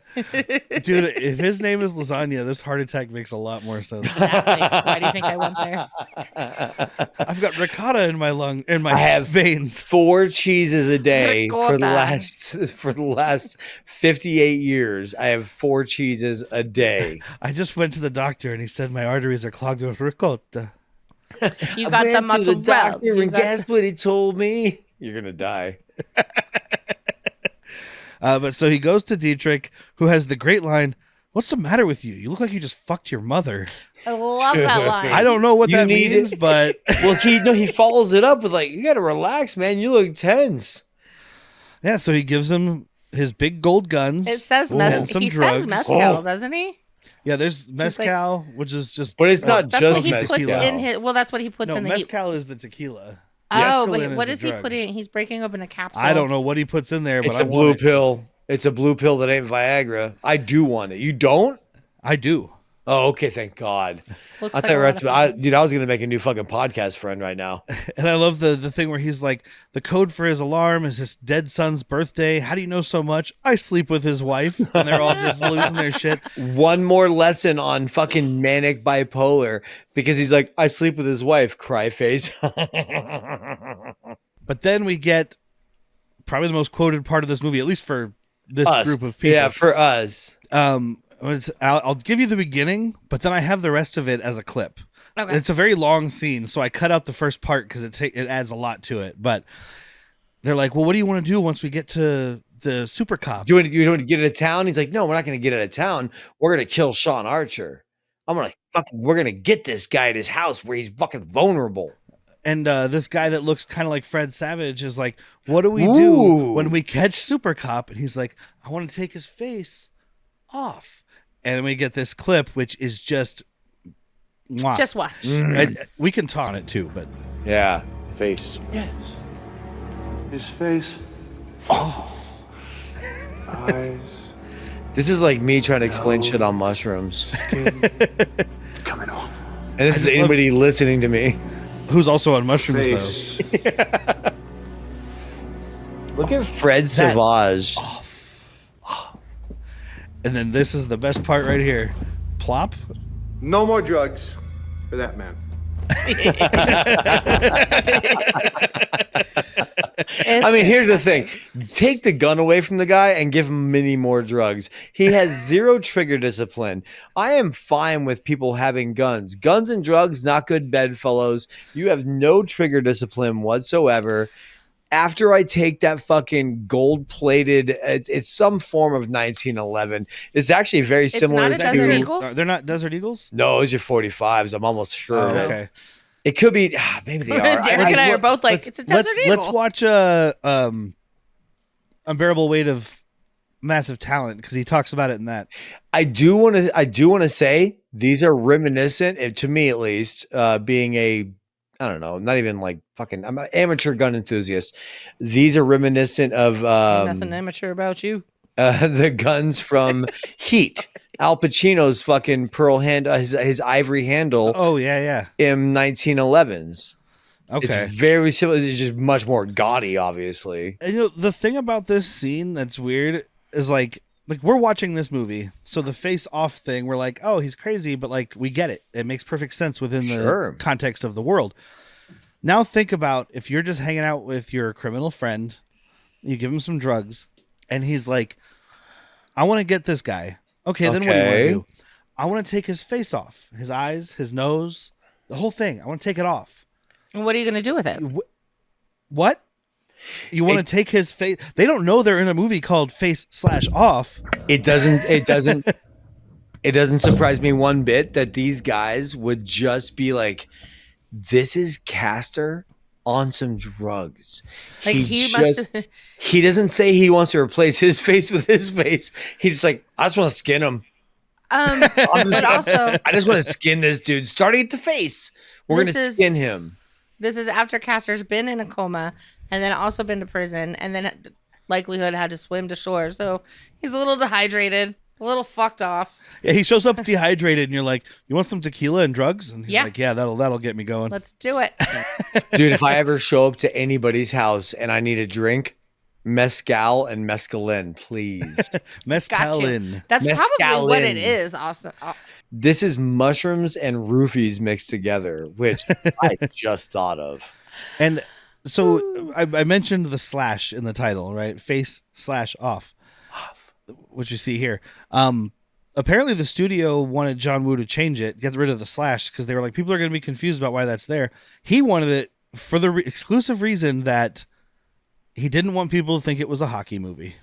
Dude, if his name is Lasagna, this heart attack makes a lot more sense. exactly. Why do you think I went there? I've got ricotta in my I have veins. 4 cheeses a day for the Ricotta. last 58 years. I have 4 cheeses a day. I just went to the doctor and he said my arteries are clogged with ricotta. You got the I went to the mozzarella. doctor You and got guess what he told me? You're gonna die. But so he goes to Dietrich, who has the great line, "What's the matter with you? You look like you just fucked your mother." I love that line. I don't know what You that need means, it? but Well, he follows it up with like, you gotta relax, man. You look tense. yeah, so he gives him his big gold guns. It says and some he drugs. says mezcal, doesn't he? Yeah, there's mezcal, which is just But it's not That's just what he mezcal. puts in his. Well, that's what he puts no in the. mezcal is the tequila. Oh, Mescaline but what a is he drug. putting? He's breaking open a capsule. I don't know what he puts in there, but It's I a blue want it. pill. It's a blue pill that ain't Viagra. I do want it. You don't? I do. Oh, okay. Thank God. Looks I like thought you were a about lot to- of I, fun. dude, I was gonna make a new fucking podcast friend right now. And I love the thing where he's like, the code for his alarm is his dead son's birthday. How do you know so much? I sleep with his wife. And they're all just losing their shit. One more lesson on fucking manic bipolar because he's like, I sleep with his wife. Cry face. But then we get probably the most quoted part of this movie, at least for this Us. group of people. Yeah, for us. I'll give you the beginning, but then I have the rest of it as a clip. Okay. It's a very long scene, so I cut out the first part because it adds a lot to it. But they're like, well, what do you want to do once we get to the super cop? You want to get out of town? He's like, no, we're not going to get out of town. We're going to kill Sean Archer. We're going to get this guy at his house where he's fucking vulnerable. And this guy that looks kind of like Fred Savage is like, what do we Ooh. do when we catch Super Cop? And he's like, I want to take his face off. And then we get this clip, which is just, mwah. Just watch. We can taunt it too, but Yeah. Face. Yes. His face off. Eyes, This is like me trying to explain shit on mushrooms. skin coming off. And this is just anybody listening to me. who's also on mushrooms Face Look at Fred Savage. though. And then this is the best part right here. Plop. No more drugs for that man. I mean, here's the thing. Take the gun away from the guy and give him many more drugs. He has zero trigger discipline. I am fine with people having guns. Guns and drugs, not good bedfellows. You have no trigger discipline whatsoever. After I take that fucking gold-plated, it's some form of 1911. It's actually very similar not a to... Desert Eagle? They're not Desert Eagles? No, those are 45s. I'm almost sure. Oh, of it. okay. It could be... maybe they are. Derek and I are both like, it's a Desert Eagle. Let's watch Unbearable Weight of Massive Talent because he talks about it in that. I do want to say these are reminiscent, to me at least, being a, I don't know, not even like fucking, I'm an amateur gun enthusiast. These are reminiscent of Nothing amateur about you. the guns from Heat. Al Pacino's fucking pearl hand, his ivory handle Oh yeah. in 1911s. Okay. It's very similar. It's just much more gaudy, obviously. And the thing about this scene that's weird is like we're watching this movie, so the face off thing, we're like, oh, he's crazy, but like we get it. It makes perfect sense within the Sure. context of the world. Now think about if you're just hanging out with your criminal friend, you give him some drugs, and he's like, I want to get this guy. Okay, then what do you want to Okay. do? I want to take his face off, his eyes, his nose, the whole thing. I want to take it off. And what are you going to do with it? What? You want to take his face? They don't know they're in a movie called Face/Off. It doesn't surprise me one bit that these guys would just be like, this is Castor on some drugs. Like He doesn't say he wants to replace his face with his face. He's just like, I just want to skin him. but also, I just want to skin this dude, starting at the face. We're going This to is- skin him. this is after Castor's been in a coma and then also been to prison and then likelihood had to swim to shore. So he's a little dehydrated, a little fucked off. Yeah, he shows up dehydrated, and you're like, "You want some tequila and drugs?" And he's Yeah. like, "Yeah, that'll get me going." Let's do it. Dude, if I ever show up to anybody's house and I need a drink, Mescal and mescaline, please. Got you. Mescalin. That's probably what it Mescalin. is. Awesome. This is mushrooms and roofies mixed together, which I just thought of. And so I mentioned the slash in the title, right? Face slash off, which you see here. Apparently the studio wanted John Woo to change it, get rid of the slash, because they were like, people are going to be confused about why that's there. He wanted it for the exclusive reason that he didn't want people to think it was a hockey movie.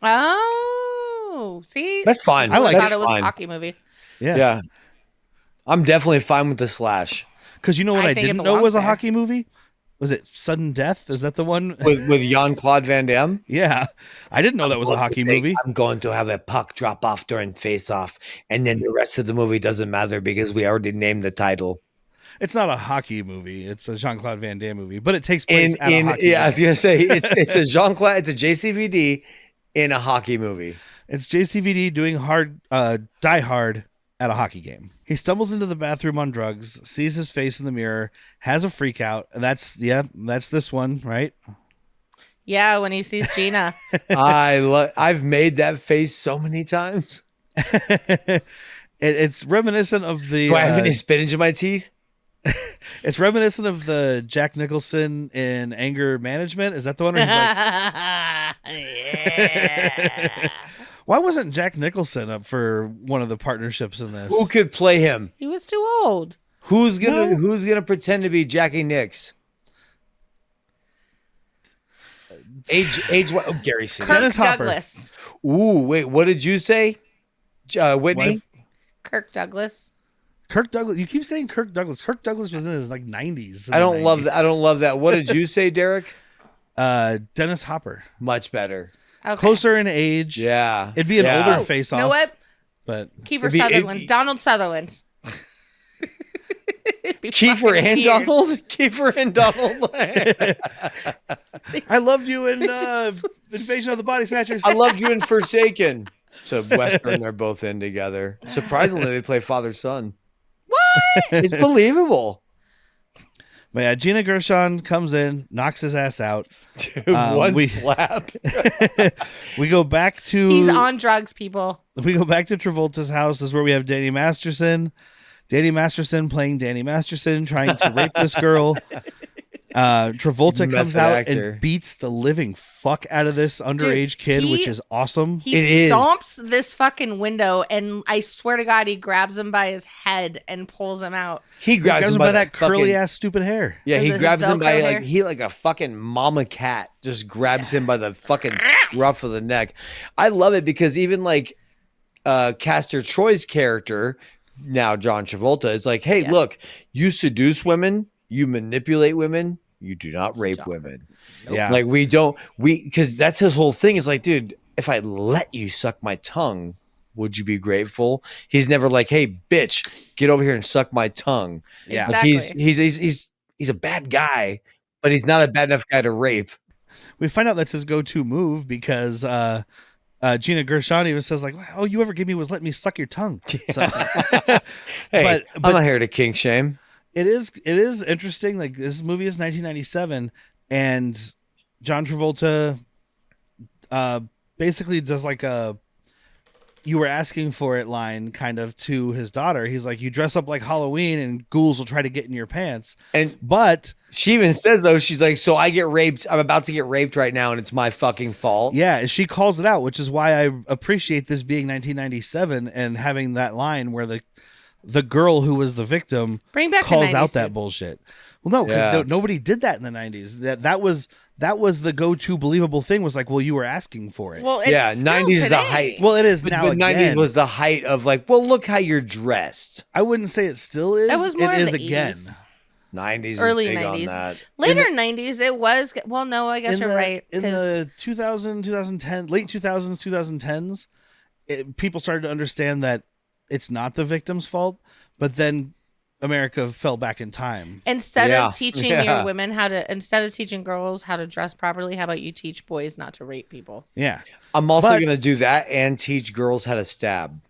Oh, see, That's fine. I like thought it. it was Fine. a hockey movie. Yeah. I'm definitely fine with the slash. Because you know what I I think it didn't know was a belongs there. hockey movie? Was it Sudden Death? Is that the one? With Jean-Claude Van Damme. Yeah. I didn't know that was a hockey movie. I'm going to have a puck drop off during face-off, and then the rest of the movie doesn't matter because we already named the title. It's not a hockey movie. It's a Jean-Claude Van Damme movie, but it takes place at a hockey I was game. gonna say it's a Jean-Claude, it's a JCVD in a hockey movie. It's JCVD doing Die Hard at a hockey game. He stumbles into the bathroom on drugs, sees his face in the mirror, has a freak out, and that's this one, right? Yeah, when he sees Gina. I've made that face so many times. It's reminiscent of the Do I have any spinach in my teeth? it's reminiscent of the Jack Nicholson in Anger Management. Is that the one where he's like, Yeah. why wasn't Jack Nicholson up for one of the partnerships in this? Who could play him? He was too old. Who's No. gonna pretend to be Jackie Nix? Age what? Oh, Gary Sinise. Kirk Dennis Hopper. Douglas. Ooh, wait, what did you say? Whitney? What? Kirk Douglas. Kirk Douglas. You keep saying Kirk Douglas. Kirk Douglas was in his like 90s. I don't love that. I don't love that. What did you say, Derek? Dennis Hopper. Much better. Okay. Closer in age. Yeah. It'd be an Yeah. older Oh, face you off. know what? But Kiefer It'd be- Sutherland. Donald Sutherland. It'd be Kiefer fucking and weird. Donald? Kiefer and Donald. I loved you in Invasion of the Body Snatchers. I loved you in Forsaken. So Western, they're both in together. Surprisingly, they play father-son. What? It's believable. But yeah, Gina Gershon comes in, knocks his ass out. Dude, Um, we- slap. We go back to He's on drugs, people. we go back to Travolta's house. This is where we have Danny Masterson. Danny Masterson playing Danny Masterson, trying to rape this girl. Travolta comes Method out actor. and beats the living fuck out of this underage kid, he- which is awesome. He It is. stomps this fucking window, and I swear to God, he grabs him by his head and pulls him out. He grabs Grabs him him by that curly fucking- ass stupid hair. Yeah, he His grabs him by Velcro hair. like a fucking mama cat just grabs him by the fucking ruff of the neck. I love it because even like Castor Troy's character, now John Travolta, is like, hey, look, you seduce women, you manipulate women, you do not rape women. Yeah. Like because that's his whole thing is like, dude, if I let you suck my tongue, would you be grateful? He's never like, hey, bitch, get over here and suck my tongue. Yeah. Like Exactly. he's a bad guy, but he's not a bad enough guy to rape. We find out that's his go-to move because Gina Gershon even says like, "Oh, you ever give me was let me suck your tongue." So, Hey, But- I'm not here to kink shame. it is interesting. Like this movie is 1997, and John Travolta basically does like a "you were asking for it" line kind of to his daughter. He's like, "You dress up like Halloween, and ghouls will try to get in your pants." And But she even says though, she's like, so I get raped. I'm about to get raped right now, and it's my fucking fault. yeah, she calls it out, which is why I appreciate this being 1997 and having that line where the girl who was the victim Bring back calls the 90s, out that dude. bullshit. Well, no, because Yeah. nobody did that in the 90s. That was the go-to believable thing. Was like, well, you were asking for it. Well, it's Yeah, still 90s is the today. height. Well, it is But, now. but 90s again. was the height of like, well, look how you're dressed. I wouldn't say it still is. That was more it in is the again. 80s. 90s, Early is big 90s. on that. Later 90s, it was. Well, no, I guess In you're the, right. In 'cause the 2000, 2010, late 2000s, 2010s, people started to understand that it's not the victim's fault. But then America fell back in time. instead Yeah. of teaching Yeah. your women instead of teaching girls how to dress properly, how about you teach boys not to rape people? Yeah. I'm also But- going to do that and teach girls how to stab.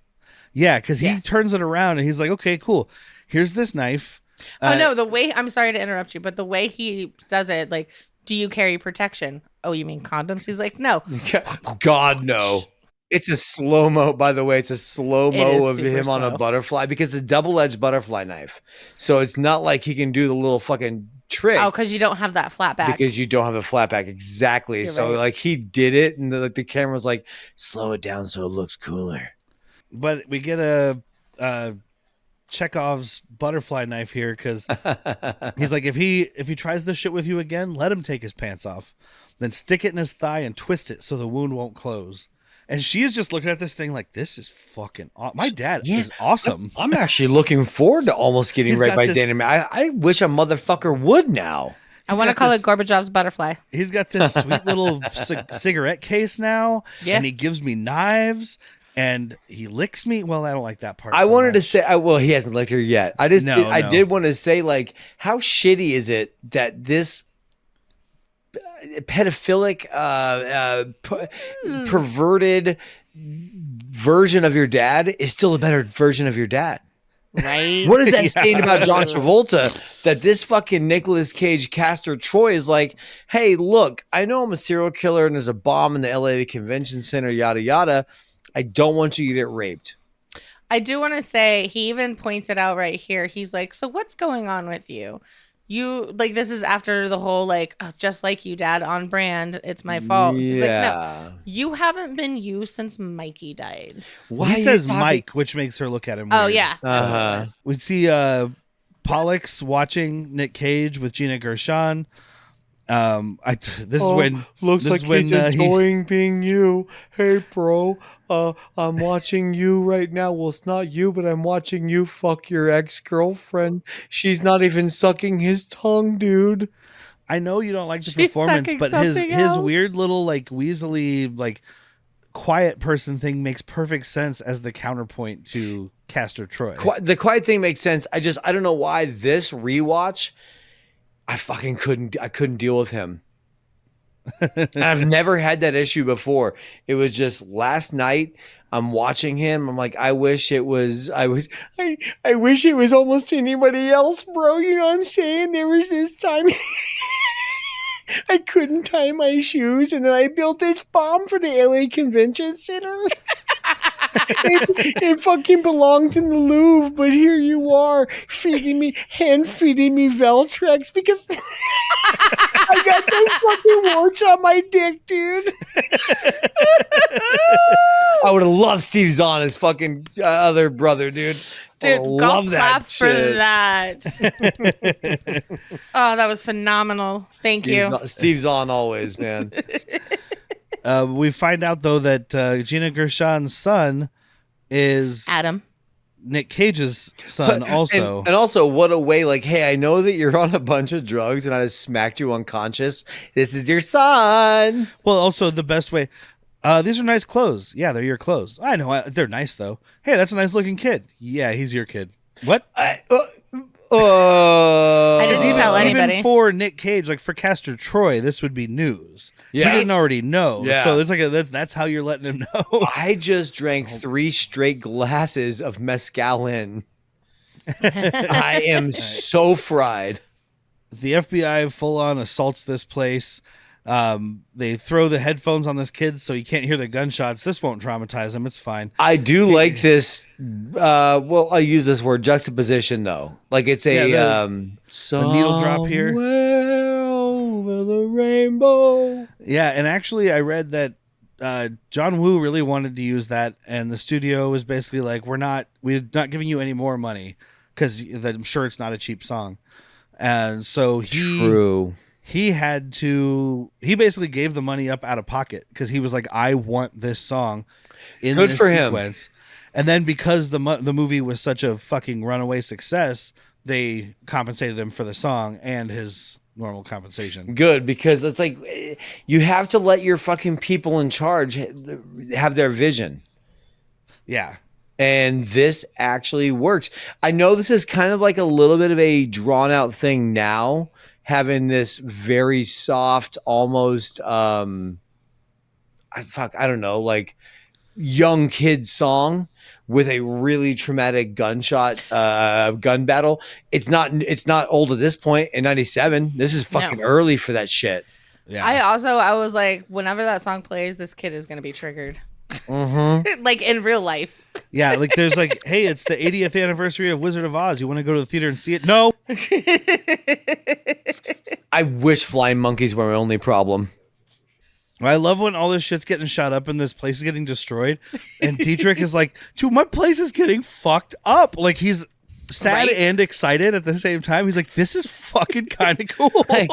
Yeah, because he Yes. turns it around and he's like, okay, cool. Here's this knife. Oh no, the way I'm sorry to interrupt you, but the way he does it, like, do you carry protection? oh, you mean condoms? He's like, no. God, no. It's a slow-mo, by the way. It's a slow-mo of super him on a slow. butterfly because it's a double-edged butterfly knife. So it's not like he can do the little fucking trick. Oh, because you don't have that flat back. Because you don't have a flat back. Exactly. You're So right. like he did it and the camera was like, slow it down so it looks cooler. But we get a Chekhov's butterfly knife here because he's like, if he tries this shit with you again, let him take his pants off, then stick it in his thigh and twist it so the wound won't close. And she's just looking at this thing like, this is fucking my dad is awesome. I'm actually looking forward to almost getting He's right got by this- Danny. I wish a motherfucker would now. I want to got call this- it Gorbachev's butterfly. He's got this sweet little cigarette case now, Yeah. and he gives me knives, and he licks me. Well, I don't like that part. I so wanted to much. say, well, he hasn't licked her yet. I No. did want to say, like, how shitty is it that this pedophilic, perverted version of your dad is still a better version of your dad? Right? What is that saying about John Travolta that this fucking Nicolas Cage Castor Troy is like, hey, look, I know I'm a serial killer and there's a bomb in the LA Convention Center, yada, yada. I don't want you to get raped. I do want to say, he even points it out right here. He's like, so what's going on with you? You, like, this is after the whole, like, oh, just like you, Dad, on brand. It's my fault. He's like, no, you haven't been you since Mikey died. Well, he says Mike, which makes her look at him. Oh, weird. yeah. That's what it was. We see Pollux watching Nic Cage with Gina Gershon. This is when looks this like is when, he's enjoying being you. Hey, bro, I'm watching you right now. Well, it's not you, but I'm watching you fuck your ex-girlfriend. She's not even sucking his tongue, dude. I know you don't like the She's performance, sucking but his something else. weird little like weaselly like quiet person thing makes perfect sense as the counterpoint to Castor Troy. The quiet thing makes sense. I don't know why this rewatch, I fucking couldn't deal with him. And I've never had that issue before. It was just last night I'm watching him. I'm like, I wish it was almost anybody else, bro. You know what I'm saying? There was this time I couldn't tie my shoes, and then I built this bomb for the LA Convention Center. It fucking belongs in the Louvre, but here you are hand feeding me Veltrex because I got those fucking warts on my dick, dude. I would have loved Steve Zahn as fucking other brother, dude. Dude, golf love clap that for shit. that. Oh, that was phenomenal. Thank you. Steve Zahn always, man. We find out though that Gina Gershon's son is Adam. Nic Cage's son also. And also, what a way, like, hey, I know that you're on a bunch of drugs and I just smacked you unconscious. This is your son. Well, also the best way. These are nice clothes. Yeah, they're your clothes. I know they're nice though. Hey, that's a nice looking kid. Yeah, he's your kid. What? I didn't tell anybody. Even for Nic Cage, like for Castor Troy, this would be news. Yeah. He didn't already know. Yeah. So it's like that's how you're letting him know. I just drank 3 straight glasses of mescaline. I am so fried. The FBI full on assaults this place. They throw the headphones on this kid so he can't hear the gunshots. This won't traumatize him. It's fine. I do like this. Well, I'll use this word juxtaposition though. Like it's a the needle drop here. Somewhere over the rainbow. Yeah, and actually I read that John Woo really wanted to use that, and the studio was basically like, we're not giving you any more money because I'm sure it's not a cheap song. And so he basically gave the money up out of pocket because he was like, I want this song in Good this for him. sequence. And then because the movie was such a fucking runaway success, they compensated him for the song and his normal compensation. Good, because it's like you have to let your fucking people in charge have their vision. Yeah. And this actually works. I know this is kind of like a little bit of a drawn out thing now, having this very soft, almost, I don't know, like young kid song with a really traumatic gun battle. It's not old at this point in 97. This is fucking early for that shit. Yeah. I was like, whenever that song plays, this kid is gonna be triggered. Like in real life. Yeah, like there's like, hey, it's the 80th anniversary of Wizard of Oz. You want to go to the theater and see it? No. I wish flying monkeys were my only problem. I love when all this shit's getting shot up and this place is getting destroyed. And Dietrich is like, dude, my place is getting fucked up. Like he's sad and excited at the same time. He's like, this is fucking kind of cool. Like,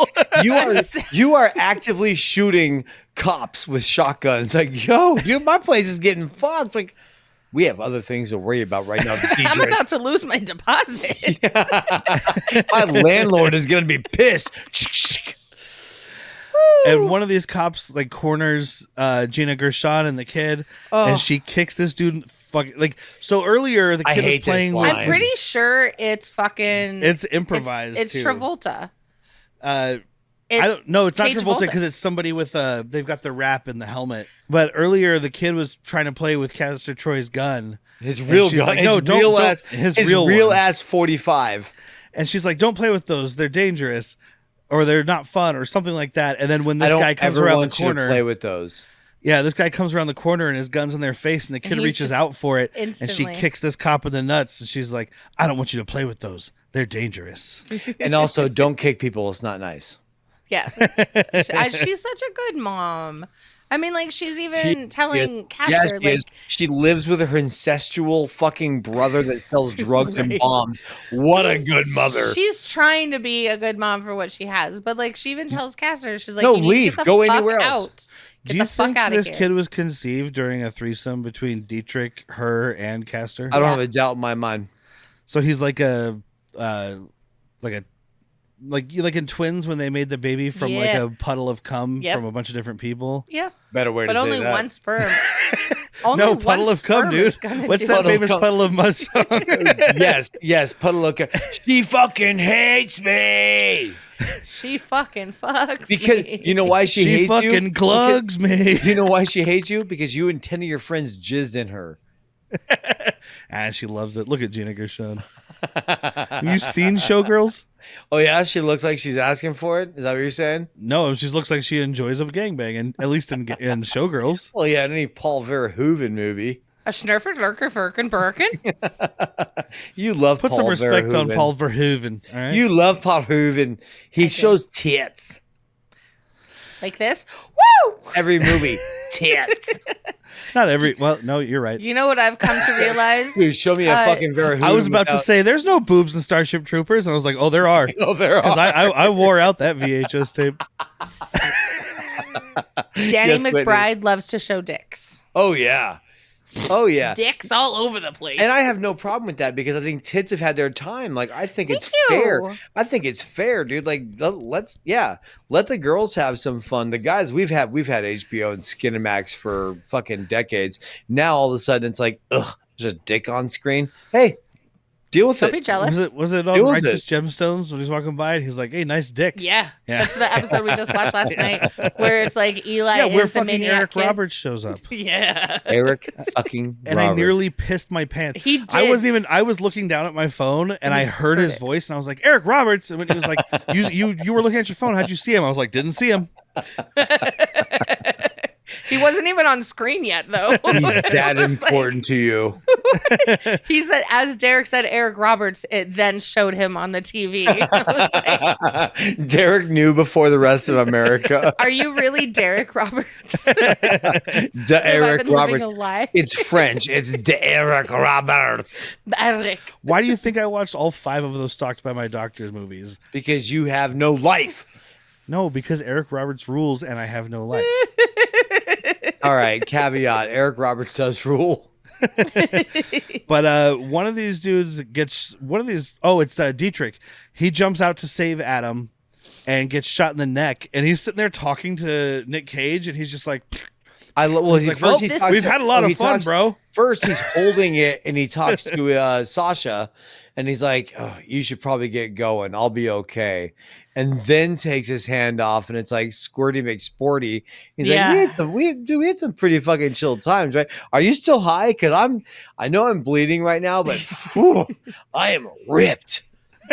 you are actively shooting cops with shotguns. Like, yo, dude, my place is getting fucked. Like, we have other things to worry about right now. I'm about to lose my deposit. My landlord is gonna be pissed. And one of these cops like corners Gina Gershon and the kid, and she kicks this dude. Like so earlier, the kid was playing. I'm pretty sure it's fucking. It's improvised. It's too. Travolta. I don't know. It's not Cage Travolta Volta. because it's somebody with they've got the wrap in the helmet. But earlier, the kid was trying to play with Castor Troy's gun. His real gun. Like, no, don't. His real ass 45. And she's like, "Don't play with those. They're dangerous, or they're not fun, or something like that." And then when this guy comes around the corner, play with those. Yeah, this guy comes around the corner and his gun's in their face, and the kid reaches out for it, instantly. and she kicks this cop in the nuts, and she's like, "I don't want you to play with those. They're dangerous." And also, don't kick people. It's not nice. Yes. She's such a good mom. I mean, like, she's even telling Castor, like, she lives with her incestual fucking brother that sells drugs and bombs. What a good mother. She's trying to be a good mom for what she has, but like, she even tells Castor, she's like, no, you need leave, to get the go fuck anywhere out. else. Get Do you the fuck think out this of here. kid was conceived during a threesome between Dietrich, her, and Castor? I don't have a doubt in my mind. So he's like like in Twins when they made the baby from like a puddle of cum from a bunch of different people. Yeah. Better way to But say only that. one sperm. No, puddle of cum, dude. What's that famous puddle of mud song? yes, puddle of cum. She fucking hates me. She fucking fucks Because me. you know why she hates you? She fucking clugs me. Do you know why she hates you? Because you and 10 of your friends jizzed in her. She loves it. Look at Gina Gershon. Have you seen Showgirls? Oh yeah, she looks like she's asking for it. Is that what you're saying? No, she looks like she enjoys a gangbang, and at least in Showgirls. Well, yeah, in any Paul Verhoeven movie. A Schnurfer, Lurker, Firkin, Birkin. You love Put Paul some respect on Verhoeven. Paul Verhoeven. All right? You love Paul Verhoeven. He shows tits. Like this. Woo! Every movie. Tits. Not every. Well, no, you're right. You know what I've come to realize? Dude, show me a fucking Verhoeven. I was about to say there's no boobs in Starship Troopers, and I was like, oh, there are. Oh, there Because are. I wore out that VHS tape. Danny Yes, Whitney. McBride loves to show dicks. Oh, yeah. Oh, yeah. Dicks all over the place. And I have no problem with that because I think tits have had their time. Like, I think Thank it's you. fair. I think it's fair, dude. Like, let the girls have some fun. The guys we've had HBO and Skinamax for fucking decades. Now all of a sudden it's like, ugh, there's a dick on screen. Hey, deal with Don't be it. jealous. Was it on Deal with Righteous Gemstones when he's walking by and he's like, hey, nice dick. Yeah. Yeah. That's the episode we just watched last night where it's like Eli Yeah, where is the fucking maniac Eric kid. Roberts shows up. Yeah. Eric fucking And Roberts. I nearly pissed my pants. He did. I was looking down at my phone and I heard his voice and I was like, Eric Roberts. And when he was like, you were looking at your phone. How'd you see him? I was like, didn't see him. He wasn't even on screen yet, though. He's that important to you. He said, as Derek said, Eric Roberts, it then showed him on the TV. I was like, Derek knew before the rest of America. are you really Derek Roberts? Derek been living Roberts. a lie? It's French. It's Derek Roberts. Eric. Why do you think I watched all 5 of those Stalked by My Doctors movies? Because you have no life. No, because Eric Roberts rules and I have no life. All right, caveat. Eric Roberts does rule. But one of these dudes gets it's Dietrich. He jumps out to save Adam and gets shot in the neck. And he's sitting there talking to Nic Cage and he's just like, we've had a lot of fun, bro. First, he's holding it and he talks to Sasha and he's like, oh, you should probably get going. I'll be okay. And then takes his hand off and it's like Squirty McSporty. He's like, we had some pretty fucking chill times, right? Are you still high? Because I know I'm bleeding right now, but whew, I am ripped.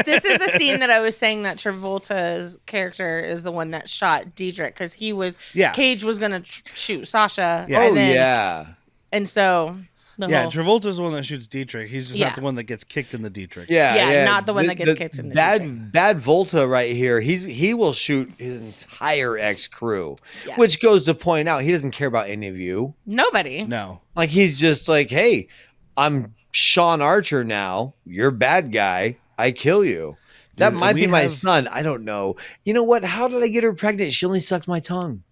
This is the scene that I was saying that Travolta's character is the one that shot Diedrich because Cage was gonna shoot Sasha. Yeah. And then, yeah. And so Travolta's the one that shoots Dietrich. He's just Yeah. not the one that gets kicked in the Dietrich. Yeah, not the one that gets kicked in the bad Volta right here. He will shoot his entire ex crew, Yes. which goes to point out he doesn't care about any of you. Nobody. No. Like he's just like, hey, I'm Sean Archer now. You're a bad guy. I kill you. That Dude, might be we my have- son. I don't know. You know what? How did I get her pregnant? She only sucked my tongue.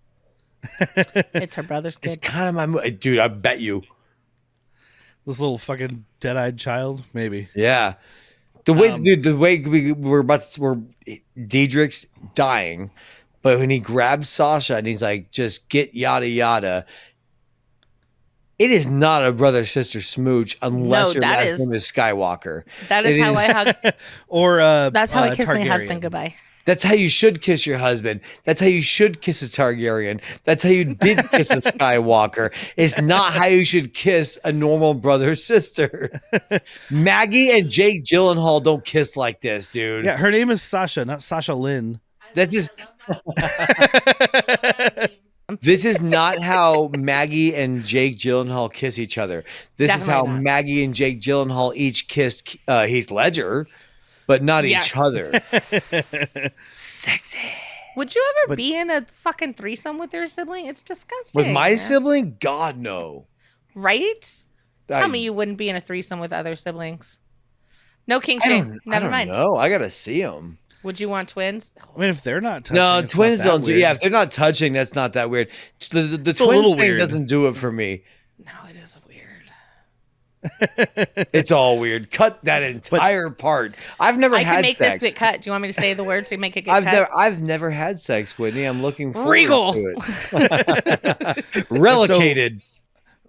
It's her brother's It's kid. kind of my dude. I bet you. This little fucking dead-eyed child, maybe. Yeah. The way, dude, the way we're Diedrich's dying, but when he grabs Sasha and he's like, just get yada yada. It is not a brother sister smooch unless No, your that last is- name is Skywalker. That is It how I hug. Or That's how I kiss my Targaryen. husband goodbye. That's how you should kiss your husband. That's how you should kiss a Targaryen. That's how you did kiss a Skywalker. It's not how you should kiss a normal brother or sister. Maggie and Jake Gyllenhaal don't kiss like this, dude. Yeah, her name is Sasha, not Sasha Lynn. That's just. This is not how Maggie and Jake Gyllenhaal kiss each other. This is how Definitely not. Maggie and Jake Gyllenhaal each kissed Heath Ledger, but not Yes. each other. Would you ever be in a fucking threesome with your sibling? It's disgusting. With my sibling, God no. Right? Tell me you wouldn't be in a threesome with other siblings. No kink shame. Never mind. No, I gotta see them. Would you want twins? I mean, if they're not touching, No, it's twins not that don't do. weird. Yeah, if they're not touching, that's not that weird. The a twins little thing weird. doesn't do it for me. No, it is weird. It's all weird. Cut that entire part. I've never I had can make sex. this get cut. Do you want me to say the words to make it get cut? I've never had sex, Whitney. I'm looking forward Regal. to it. Relocated.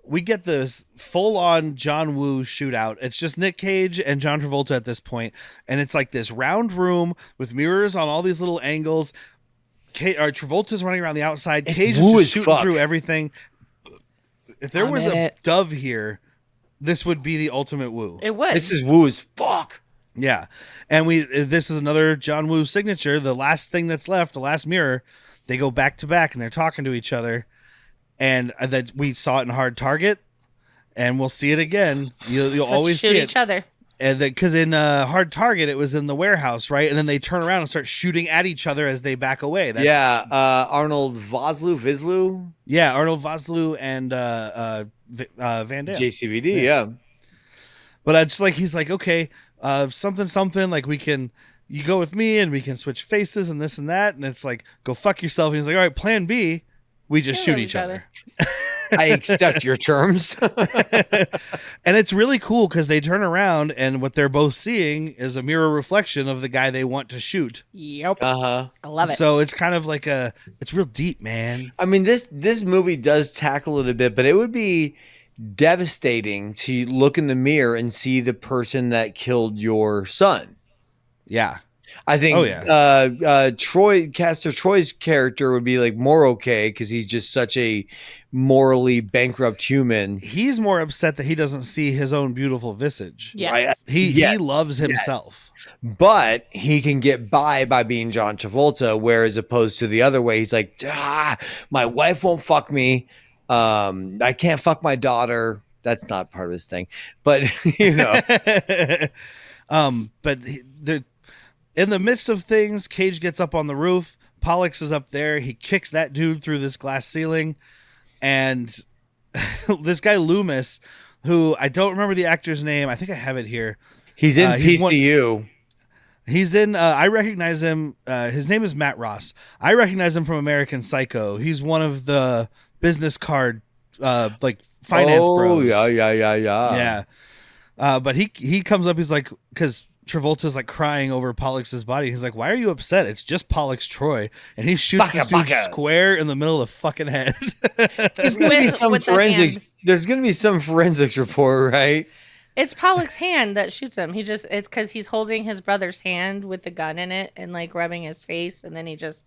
We get this full-on John Woo shootout. It's just Nic Cage and John Travolta at this point, and it's like this round room with mirrors on all these little angles. Travolta's running around the outside. It's Cage woo is as just shooting fuck. through everything. If there I'm was in a it. dove here, this would be the ultimate woo. It would. This is woo as fuck. Yeah, and this is another John Woo signature. The last thing that's left, the last mirror, they go back to back and they're talking to each other, and that we saw it in Hard Target, and we'll see it again. You'll Let's always shoot see it. each other. And because in Hard Target, it was in the warehouse, right? And then they turn around and start shooting at each other as they back away. That's, Arnold Vizslu, yeah, Arnold Vosloo and Van Damme. JCVD, yeah. But it's like he's like, okay, something like you go with me and we can switch faces and this and that, and it's like, go fuck yourself. And he's like, all right, plan B, we just Kill shoot each each other. I accept your terms. And it's really cool because they turn around and what they're both seeing is a mirror reflection of the guy they want to shoot. Yep. Uh-huh. I love it. So it's kind of like it's real deep, man. I mean, this movie does tackle it a bit, but it would be devastating to look in the mirror and see the person that killed your son. Yeah. I think Oh, yeah. Castor Troy's character would be like more okay because he's just such a morally bankrupt human. He's more upset that he doesn't see his own beautiful visage. Yes. Right? He Yes. loves himself. But he can get by being John Travolta, whereas opposed to the other way, he's like, my wife won't fuck me. I can't fuck my daughter. That's not part of this thing, but you know, But they're in the midst of things. Cage gets up on the roof. Pollux is up there. He kicks that dude through this glass ceiling, and this guy Loomis, who I don't remember the actor's name. I think I have it here. he's in He's one- PCU. He's in. I recognize him. His name is Matt Ross. I recognize him from American Psycho. He's one of the business card, like finance bros. Yeah. But he comes up. He's like, because Travolta's like crying over Pollux's body. He's like, "Why are you upset? It's just Pollux Troy." And he shoots this dude square in the middle of the fucking head. There's gonna be some with the forensics. hands. There's gonna be some forensics report, right? It's Pollock's hand that shoots him. It's because he's holding his brother's hand with the gun in it and like rubbing his face, and then he just.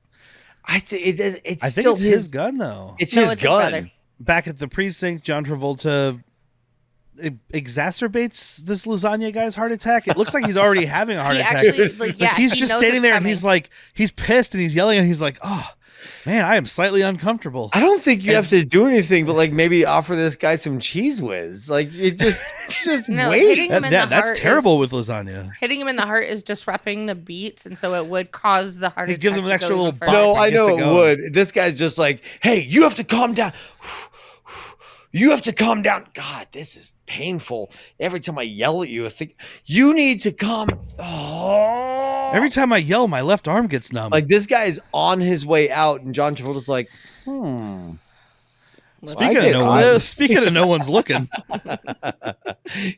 I think it's I think still it's his gun though. It's No, his it's his gun. brother. Back at the precinct, John Travolta exacerbates this lasagna guy's heart attack. It looks like he's already having a heart He attack. actually, like, yeah, he's he just knows standing it's there and coming. he's like, he's pissed and he's yelling and he's like, oh man, I am slightly uncomfortable. I don't think you have to do anything, but like maybe offer this guy some cheese whiz. Like it just No, wait. hitting him in the That's heart terrible with lasagna. Hitting him in the heart is disrupting the beats, and so it would cause the heart It attack. gives him an to extra go little even further. No, It I gets know it it going. would. This guy's just like, hey, you have to calm down. You have to calm down. God, this is painful. Every time I yell at you, I think you need to calm. Oh. Every time I yell, my left arm gets numb. Like this guy is on his way out, and John Travolta's like, Speaking of no one's looking.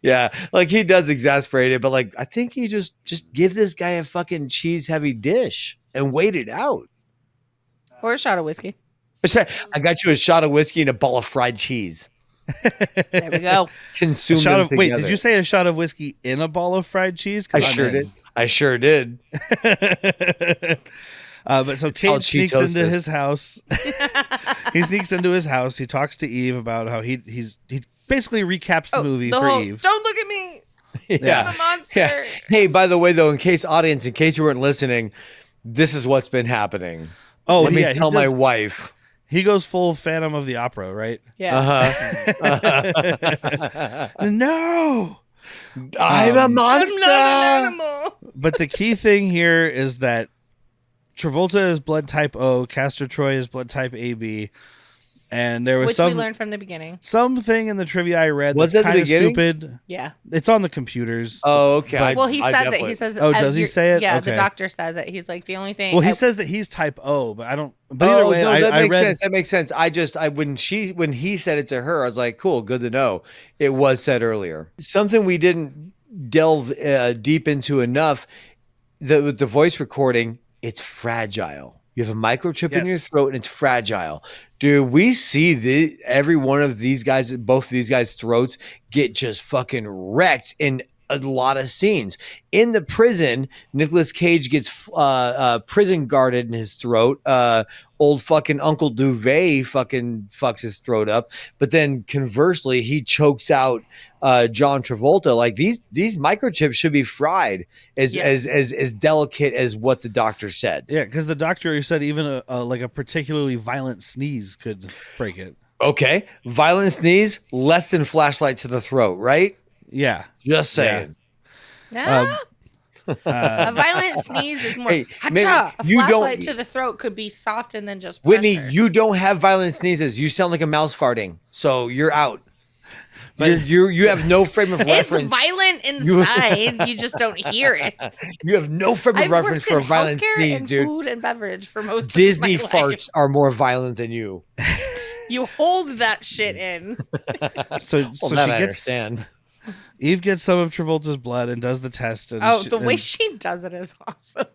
Yeah, like he does exasperate it, but like I think you just give this guy a fucking cheese heavy dish and wait it out. Or a shot of whiskey. I got you a shot of whiskey and a ball of fried cheese. There we go. Consume Shot them of, wait, together. did you say a shot of whiskey in a ball of fried cheese? 'Cause I I'm sure in. did. I sure did. But so called Cage sneaks into Cheetosis. his house. He sneaks into his house. He talks to Eve about how he basically recaps the movie for Eve. Don't look at me. Yeah. I'm a monster. Yeah. Hey, by the way, though, in case you weren't listening, this is what's been happening. Oh, Let me yeah, tell my wife. He goes full Phantom of the Opera, right? Yeah. No. I'm a monster. I'm not an animal. But the key thing here is that Travolta is blood type O, Castor Troy is blood type AB, and there was Which we learned from the beginning. something in the trivia I read Was that's that the kind of beginning? stupid. Yeah. It's on the computers. Oh, okay. But- Well, he I says it. definitely- He says. Oh, does he you're- say it? Yeah, Okay. the doctor says it. He's like the only thing. Well, he says that he's type O, but I don't. But either way, no, I that makes read. sense. That makes sense. When he said it to her, I was like, cool, good to know. It was said earlier. Something we didn't delve deep into enough. With the voice recording, it's fragile. You have a microchip in your Yes. throat, and it's fragile. Dude, we see every one of these guys, both of these guys' throats get just fucking wrecked in a lot of scenes. In the prison, Nicolas Cage gets prison guarded in his throat. Old fucking Uncle Duvet fucking fucks his throat up. But then conversely, he chokes out John Travolta. Like these microchips should be fried as delicate as what the doctor said. Yeah, because the doctor said even a particularly violent sneeze could break it. Okay, violent sneeze, less than flashlight to the throat, right? Yeah. Just saying. Ah. A violent sneeze is more. Hey, Hacha! maybe A you don't- flashlight to the throat could be soft and then just. Whitney, pressure. you don't have violent sneezes. You sound like a mouse farting, so you're out. You have no frame of It's reference. violent inside. You just don't hear it. You have no frame of I've reference worked for in a violent healthcare sneeze, and dude. food and beverage for most Disney of my farts life. are more violent than you. You hold that shit in. So Well, so that she I gets understand. Eve gets some of Travolta's blood and does the test. And Oh, she- the way and- she does it is awesome.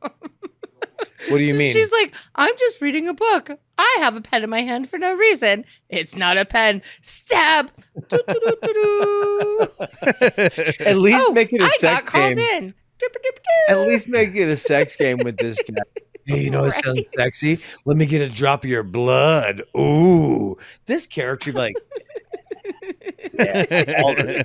What do you mean? She's like, I'm just reading a book. I have a pen in my hand for no reason. It's not a pen. Stab. Do, do, do, do, do. At least Oh, make it a I sex got called game. in. Do, do, do, do. At least make it a sex game with this guy. Hey, you know, it sounds Right. sexy. Let me get a drop of your blood. Ooh, this character be like, yeah,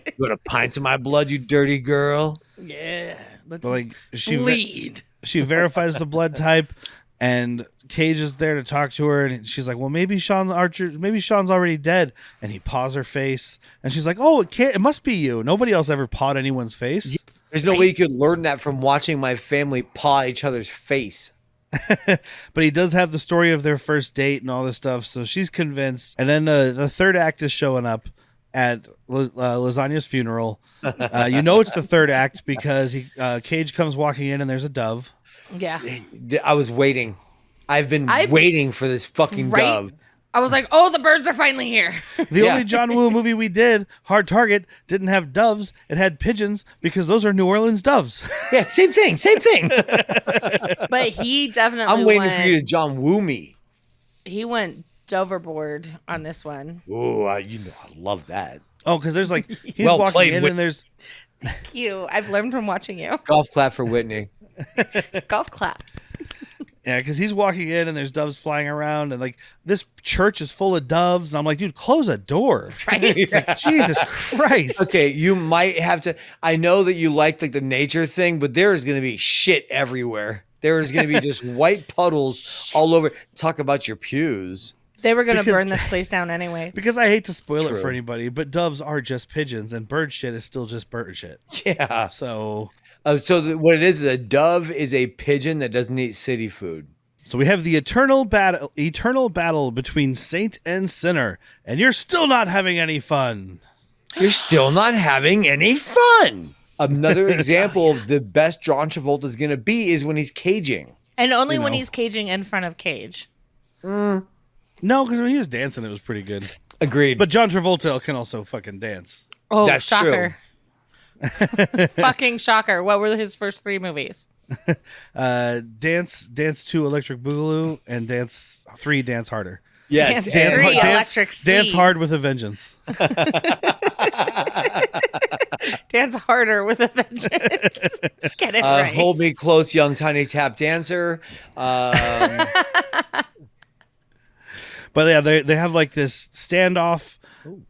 you want a pint of my blood, you dirty girl? Yeah. Let's but, like she bleed. she verifies the blood type, and Cage is there to talk to her, and she's like, "Well, maybe Sean's already dead." And he paws her face, and she's like, "Oh, it must be you. Nobody else ever pawed anyone's face." There's no way you could learn that from watching my family paw each other's face. But he does have the story of their first date and all this stuff, so she's convinced. And then the third act is showing up at Lasagna's funeral. You know it's the third act because Cage comes walking in and there's a dove. Yeah. I was waiting. I've been waiting for this fucking Right? dove. I was like, oh, the birds are finally here. The Yeah. only John Woo movie we did, Hard Target, didn't have doves. It had pigeons because those are New Orleans doves. Yeah, same thing. Same thing. But he definitely I'm waiting went, for you to John Woo me. He went overboard on this one. Ooh, you know, I love that. Oh, because there's like, he's Well walking played, in Whit- and there's, I've learned from watching you. Golf clap for Whitney. Golf clap. Yeah, because he's walking in and there's doves flying around, and like this church is full of doves. And I'm like, dude, close a door. Right? Jesus Christ. Okay, you might have to. I know that you like the nature thing, but there is going to be shit everywhere. There is going to be just white puddles all over. Talk about your pews. They were going to Because- burn this place down anyway. Because I hate to spoil it True. for anybody, but doves are just pigeons, and bird shit is still just bird shit. Yeah. So What it is a dove is a pigeon that doesn't eat city food. we have the eternal battle between saint and sinner, and you're still not having any fun. You're still not having any fun. Another example of the best John Travolta is going to be is when he's caging. And only when know. he's caging in front of Cage. No, because when he was dancing, it was pretty good. Agreed. But John Travolta can also fucking dance. Oh, That's shocker. Fucking shocker. What were his first 3 movies? Dance 2, Electric Boogaloo, and Dance 3, Dance Harder. yes. Dance and- Three, Electric Dance Sleep. hard with a vengeance. Dance harder with a vengeance. Get it right. Hold Me Close, Young Tiny Tap Dancer. But yeah, they have like this standoff,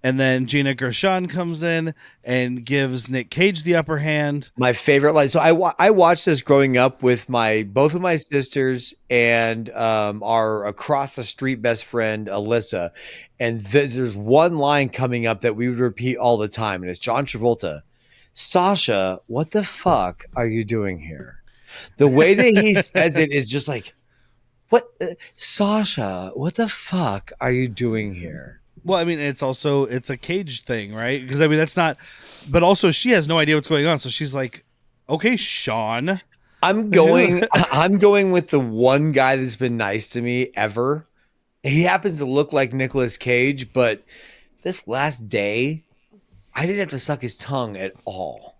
and then Gina Gershon comes in and gives Nic Cage the upper hand. My favorite line. So I watched this growing up with both of my sisters and our across the street best friend Alyssa, and there's one line coming up that we would repeat all the time, and it's John Travolta. Sasha, what the fuck are you doing here? The way that he says it is just like, what, Sasha? What the fuck are you doing here? Well, I mean, it's a Cage thing, right? Because I mean, that's not. But also, she has no idea what's going on, so she's like, "Okay, Sean." I'm going with the one guy that's been nice to me ever. He happens to look like Nicolas Cage, but this last day, I didn't have to suck his tongue at all.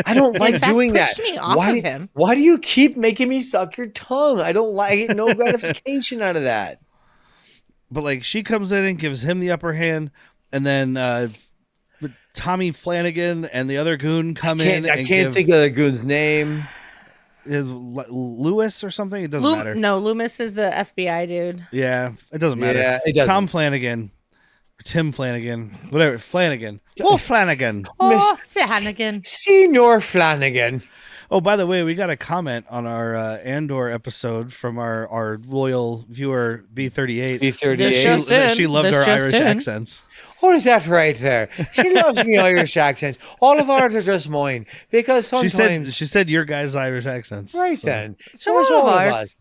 I don't like fact, doing that. pushed me off why, of him. Why do you keep making me suck your tongue? I don't like it. No gratification out of that. But like, she comes in and gives him the upper hand, and then Tommy Flanagan and the other goon come in. I can't think of the goon's name. Lewis or something. It doesn't matter. No, Loomis is the FBI dude. Yeah, it doesn't matter. Yeah, it doesn't. Tom Flanagan, or Tim Flanagan, whatever. Flanagan. Oh, Flanagan. Oh, Flanagan. Senior Flanagan. Oh, by the way, we got a comment on our Andor episode from our loyal viewer B38. B38. This just in. She loved This our just Irish in. accents. What is that right there? She loves me Irish accents. All of ours are just mine because sometimes. She said your guys' Irish accents. Right so. then. So it's all of all ours. us.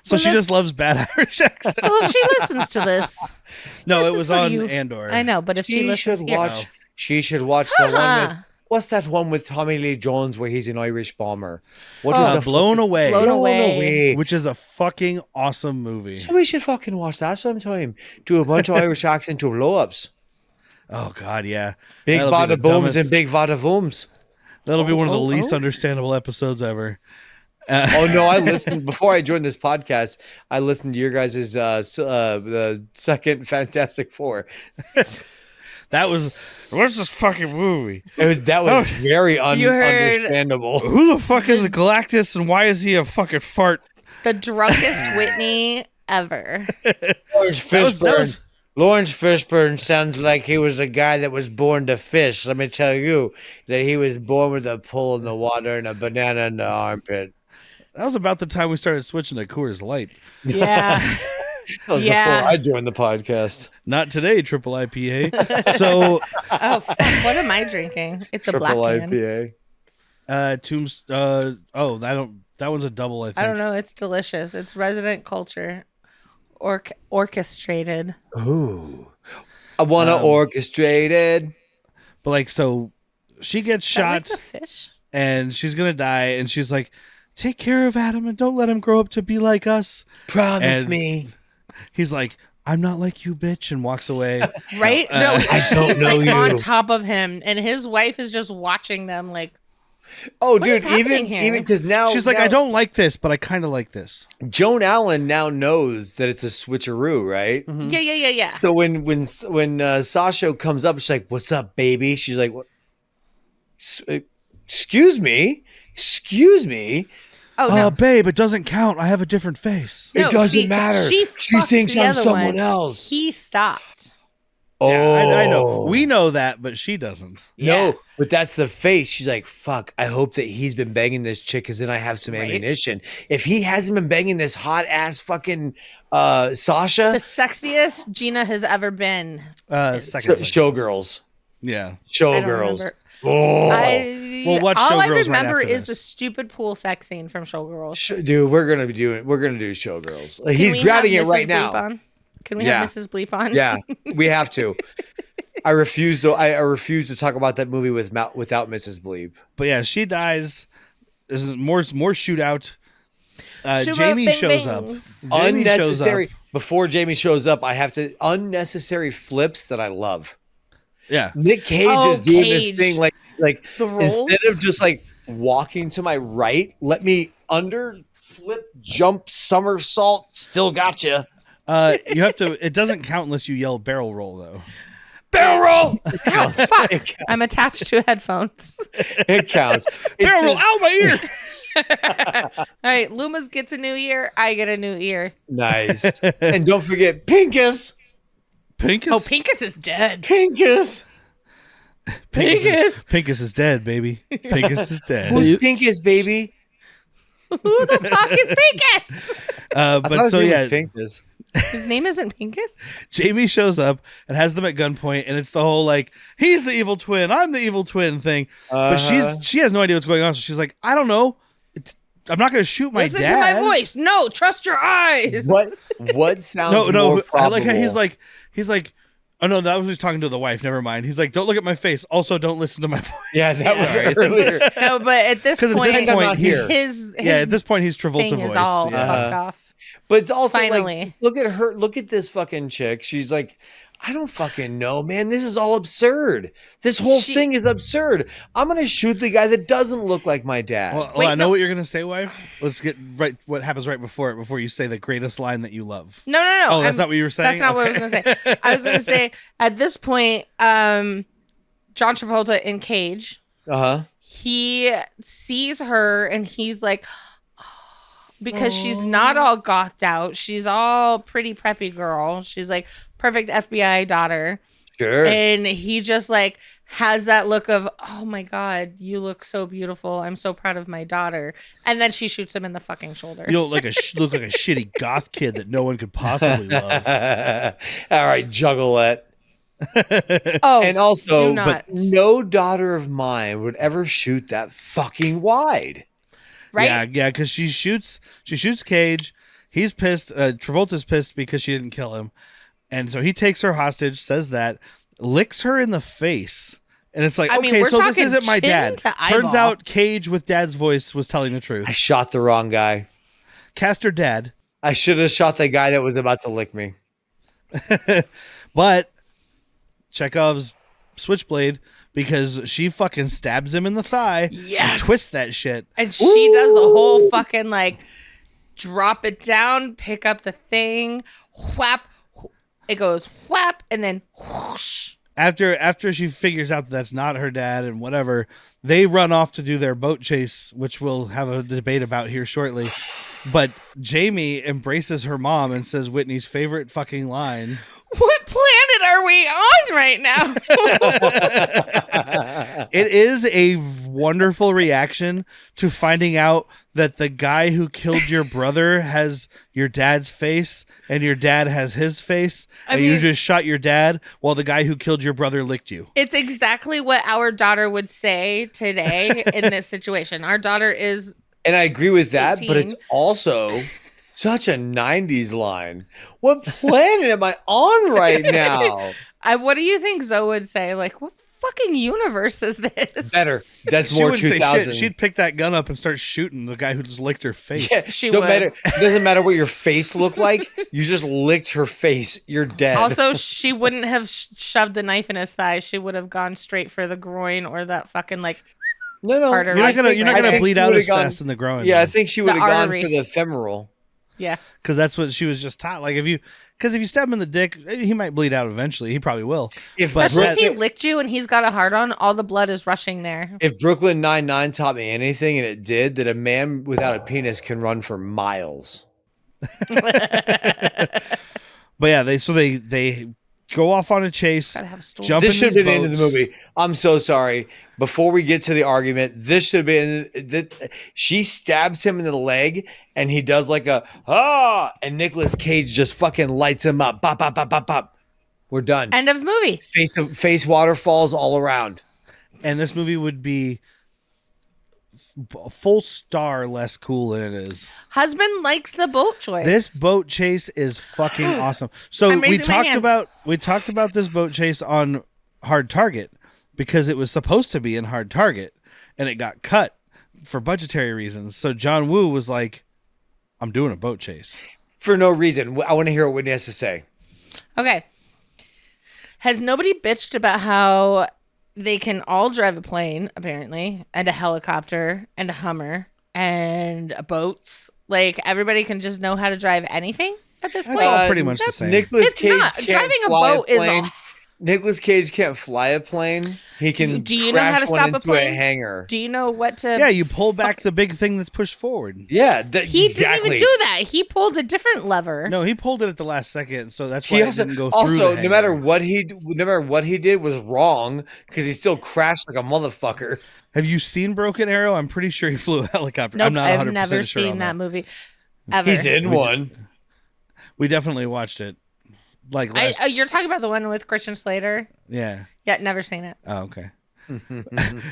So she Well, just loves bad Irish accents. So if she listens to this, No, this it is was for on you. Andor. I know, but if she listens should here, watch. She should watch the one with. Ah. What's that one with Tommy Lee Jones where he's an Irish bomber? What Oh. is the Blown Away, Blown Away. which is a fucking awesome movie. So we should fucking watch that sometime. Do a bunch of Irish accent to blow ups. Oh God, yeah. Big That'll be bada the booms dumbest- and big bada booms. That'll be one of the oh, least oh. understandable episodes ever. Oh no! I listened before I joined this podcast. I listened to your guys' the second Fantastic Four. That was what's this fucking movie? That was very You heard- understandable. Who the fuck is Galactus and why is he a fucking fart? the drunkest Whitney ever. Lawrence That was- Lawrence Fishburne sounds like he was a guy that was born to fish. Let me tell you that he was born with a pole in the water and a banana in the armpit. That was about the time we started switching to Coors Light. Yeah. That was Yeah. before I joined the podcast. Not today, triple IPA. So, Oh, fuck, what am I drinking? It's a black Triple can. IPA. Tombs. That one's a double. I think. I don't know. It's delicious. It's resident culture, orchestrated. Ooh. I want to orchestrate it. But like, so she gets Is that like shot the fish? and she's gonna die, and she's like, "Take care of Adam and don't let him grow up to be like us." Promise And- me. He's like, "I'm not like you, bitch," and walks away. Right? No, she's don't know like you. on top of him, and his wife is just watching them. Like, Oh, What is dude, happening even here? because now She's like, now "I don't like this, but I kind of like this." Joan Allen now knows that it's a switcheroo, right? yeah. So when Sasha comes up, she's like, "What's up, baby?" She's like, "What? Excuse me, excuse me." Oh no, babe, it doesn't count. I have a different face. no, It doesn't she- matter. She, She fucked thinks the I'm other someone one. else. He stopped. Yeah, I know. Oh. We know that, but she doesn't. Yeah. No, but that's the face. She's like, fuck, I hope that he's been banging this chick because then I have some Right. ammunition. If he hasn't been banging this hot ass fucking Sasha, The sexiest Gina has ever been. Second. showgirls. Yeah. I don't Showgirls. remember. Oh. We'll watch all I Showgirls right remember after is this. the stupid pool sex scene from Showgirls. Dude, we're gonna do Showgirls. Like, Can he's we grabbing have it right Mrs. Bleep now. on? Can we Yeah. have Mrs. Bleep on? Yeah, we have to. I refuse to. I refuse to talk about that movie without Mrs. Bleep. But yeah, she dies. There's more shootout. Shoot Jamie bing shows up. bings. Jamie Unnecessary. shows up. Before Jamie shows up, I have to unnecessary flips that I love. Yeah. Nick Cage Oh, is doing Cage. this thing like The rolls? instead of just like walking to my right, let me under flip, jump, somersault. Still got you. You have to. It doesn't count unless you yell barrel roll though. Barrel roll. Oh, fuck. I'm attached to headphones. It counts. It's Barrel roll just- out my ear. All right, Loomis gets a new ear. I get a new ear. Nice. And don't forget Pinkus. Pinkus. Oh, Pinkus is dead. Pinkus. Pinkus. Pinkus is dead, baby. Pinkus is dead. Who's Pinkus, baby? Who the fuck is Pinkus? I thought But his so name was yeah, Pinkus. His name isn't Pinkus? Jamie shows up and has them at gunpoint, and it's the whole like he's the evil twin, I'm the evil twin thing. But she has no idea what's going on, so she's like, I don't know. I'm not going to shoot my Listen dad. to my voice. No, trust your eyes. What sounds No, more I like how probable? he's like, oh no, that was he's talking to the wife. Never mind. He's like, don't look at my face. Also, don't listen to my voice. Yeah, that Sorry. was earlier. No, but at this 'Cause at point, this point, he's- his Yeah, at this point, he's Travolta thing voice. is all Yeah. fucked off. But it's also Finally. like, look at her. Look at this fucking chick. She's like, I don't fucking know, man. This is all absurd. This whole thing is absurd. I'm gonna shoot the guy that doesn't look like my dad. Well, Wait, I know no. what you're gonna say, wife. Let's get right. What happens right before it? Before you say the greatest line that you love. No. Oh, that's not what you were saying? That's not what I was going to say. I was going to say, at this point, John Travolta in Cage, he sees her and he's like, because she's not all gothed out. She's all pretty preppy girl. She's like perfect FBI daughter. Sure. And he just like has that look of, oh my God, you look so beautiful. I'm so proud of my daughter. And then she shoots him in the fucking shoulder. You don't look look like a shitty goth kid that no one could possibly love. All right, Juggalette. Oh, And also, do not. but no daughter of mine would ever shoot that fucking wide. right? Yeah, because she shoots Cage. He's pissed. Travolta's pissed because she didn't kill him, and so he takes her hostage. Says that, licks her in the face, and it's like, I mean, okay, we're so this talking isn't my chin dad. to Turns eyeball. out Cage with dad's voice was telling the truth. I shot the wrong guy. Castor dad, I should have shot the guy that was about to lick me. but Chekhov's switchblade, because she fucking stabs him in the thigh. Yes. And twists that shit. And she does the whole fucking like drop it down, pick up the thing, whap. It goes whap, and then whoosh. After she figures out that that's not her dad and whatever, they run off to do their boat chase, which we'll have a debate about here shortly. But Jamie embraces her mom and says Whitney's favorite fucking line. What planet are we on right now? It is a wonderful reaction to finding out that the guy who killed your brother has your dad's face and your dad has his face, and you mean- just shot your dad while the guy who killed your brother licked you. It's exactly what our daughter would say today in this situation. Our daughter is And I agree with that, but 18. it's also such a 90s line. What planet am I on right now? what do you think Zoe would say? Like, what fucking universe is this? Better. That's She more wouldn't say 2000s. shit. She'd pick that gun up and start shooting the guy who just licked her face. Yeah, She don't would. matter. It doesn't matter what your face looked like. You just licked her face. You're dead. Also, she wouldn't have shoved the knife in his thigh. She would have gone straight for the groin or that fucking like. no. harder. You're not I gonna think you're not I gonna think bleed she out would've as gone- fast in the groin. Yeah, I though. think she would have gone artery. for the femoral. Yeah. because that's what she was just taught. Like if you stab him in the dick, he might bleed out eventually. He probably will. But Especially if he licked you and he's got a hard on, all the blood is rushing there. If Brooklyn Nine-Nine taught me anything, and it did, that a man without a penis can run for miles. But yeah, they go off on a chase. Gotta have a story. Jump This in should have these been the end of the boats. movie. I'm so sorry. Before we get to the argument, this should have been that she stabs him in the leg and he does like a and Nicolas Cage just fucking lights him up. Bop, bop, bop, bop, bop. We're done. End of movie. Face waterfalls all around. And this movie would be a full star less cool than it is. Husband likes the boat choice. This boat chase is fucking awesome. So I'm we raising my hands. talked about this boat chase on Hard Target because it was supposed to be in Hard Target and it got cut for budgetary reasons. So John Woo was like, I'm doing a boat chase. For no reason. I want to hear what Whitney has to say. Okay. Has nobody bitched about how they can all drive a plane, apparently, and a helicopter, and a Hummer, and boats? Like, everybody can just know how to drive anything at this That's point? all pretty much the same. Nicolas It's Cage not. can't Driving a fly boat is plane. a- Nicolas Cage can't fly a plane. He can Do you know how to crash one stop a into plane? hangar. Do you know what to... Yeah, you pull back the big thing that's pushed forward. Yeah, He exactly. didn't even do that. He pulled a different lever. No, he pulled it at the last second, so that's why He it also, didn't go through also the no matter hangar. what he did was wrong because he still crashed like a motherfucker. Have you seen Broken Arrow? I'm pretty sure he flew a helicopter. Nope, I'm not 100% I've never sure seen on that movie. Ever. He's in one. We definitely watched it. Like last, You're talking about the one with Christian Slater? yeah. Yeah, never seen it. Oh, okay.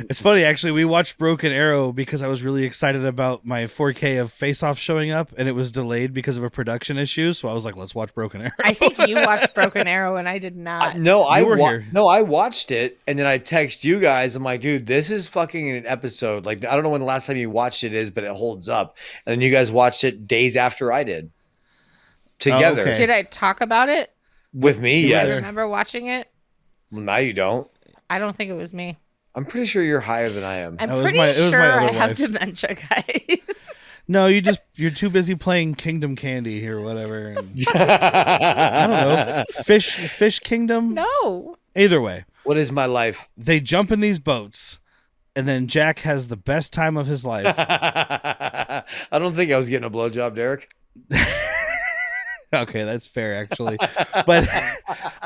It's funny, actually. We watched Broken Arrow because I was really excited about my 4K of Face Off showing up, and it was delayed because of a production issue. So I was like, "Let's watch Broken Arrow." I think you watched Broken Arrow and I did not. I were here. watched it and then I text you guys. I'm like, dude, this is fucking an episode. Like, I don't know when the last time you watched it is, but it holds up. And then you guys watched it days after I did. Together. okay. Did I talk about it? With me, Do you yes. remember watching it? Well, now you don't. I don't think it was me. I'm pretty sure you're higher than I am. I'm That was pretty it was my sure other I have wife. dementia, guys. No, you're too busy playing Kingdom Candy or whatever. And, I don't know. Fish Kingdom? No. Either way, What is my life? they jump in these boats, and then Jack has the best time of his life. I don't think I was getting a blowjob, Derek. Okay, that's fair actually. But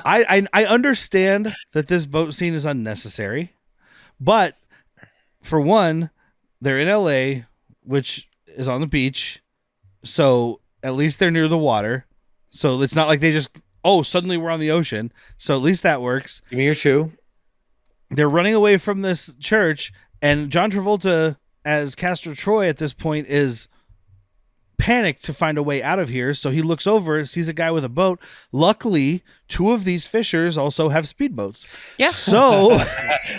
I understand that this boat scene is unnecessary. But for one, they're in LA, which is on the beach. So at least they're near the water. So it's not like they just suddenly we're on the ocean. So at least that works. Give me your shoe. They're running away from this church, and John Travolta as Castor Troy at this point is panicked to find a way out of here. So he looks over and sees a guy with a boat. Luckily, two of these fishers also have speedboats. Yeah. So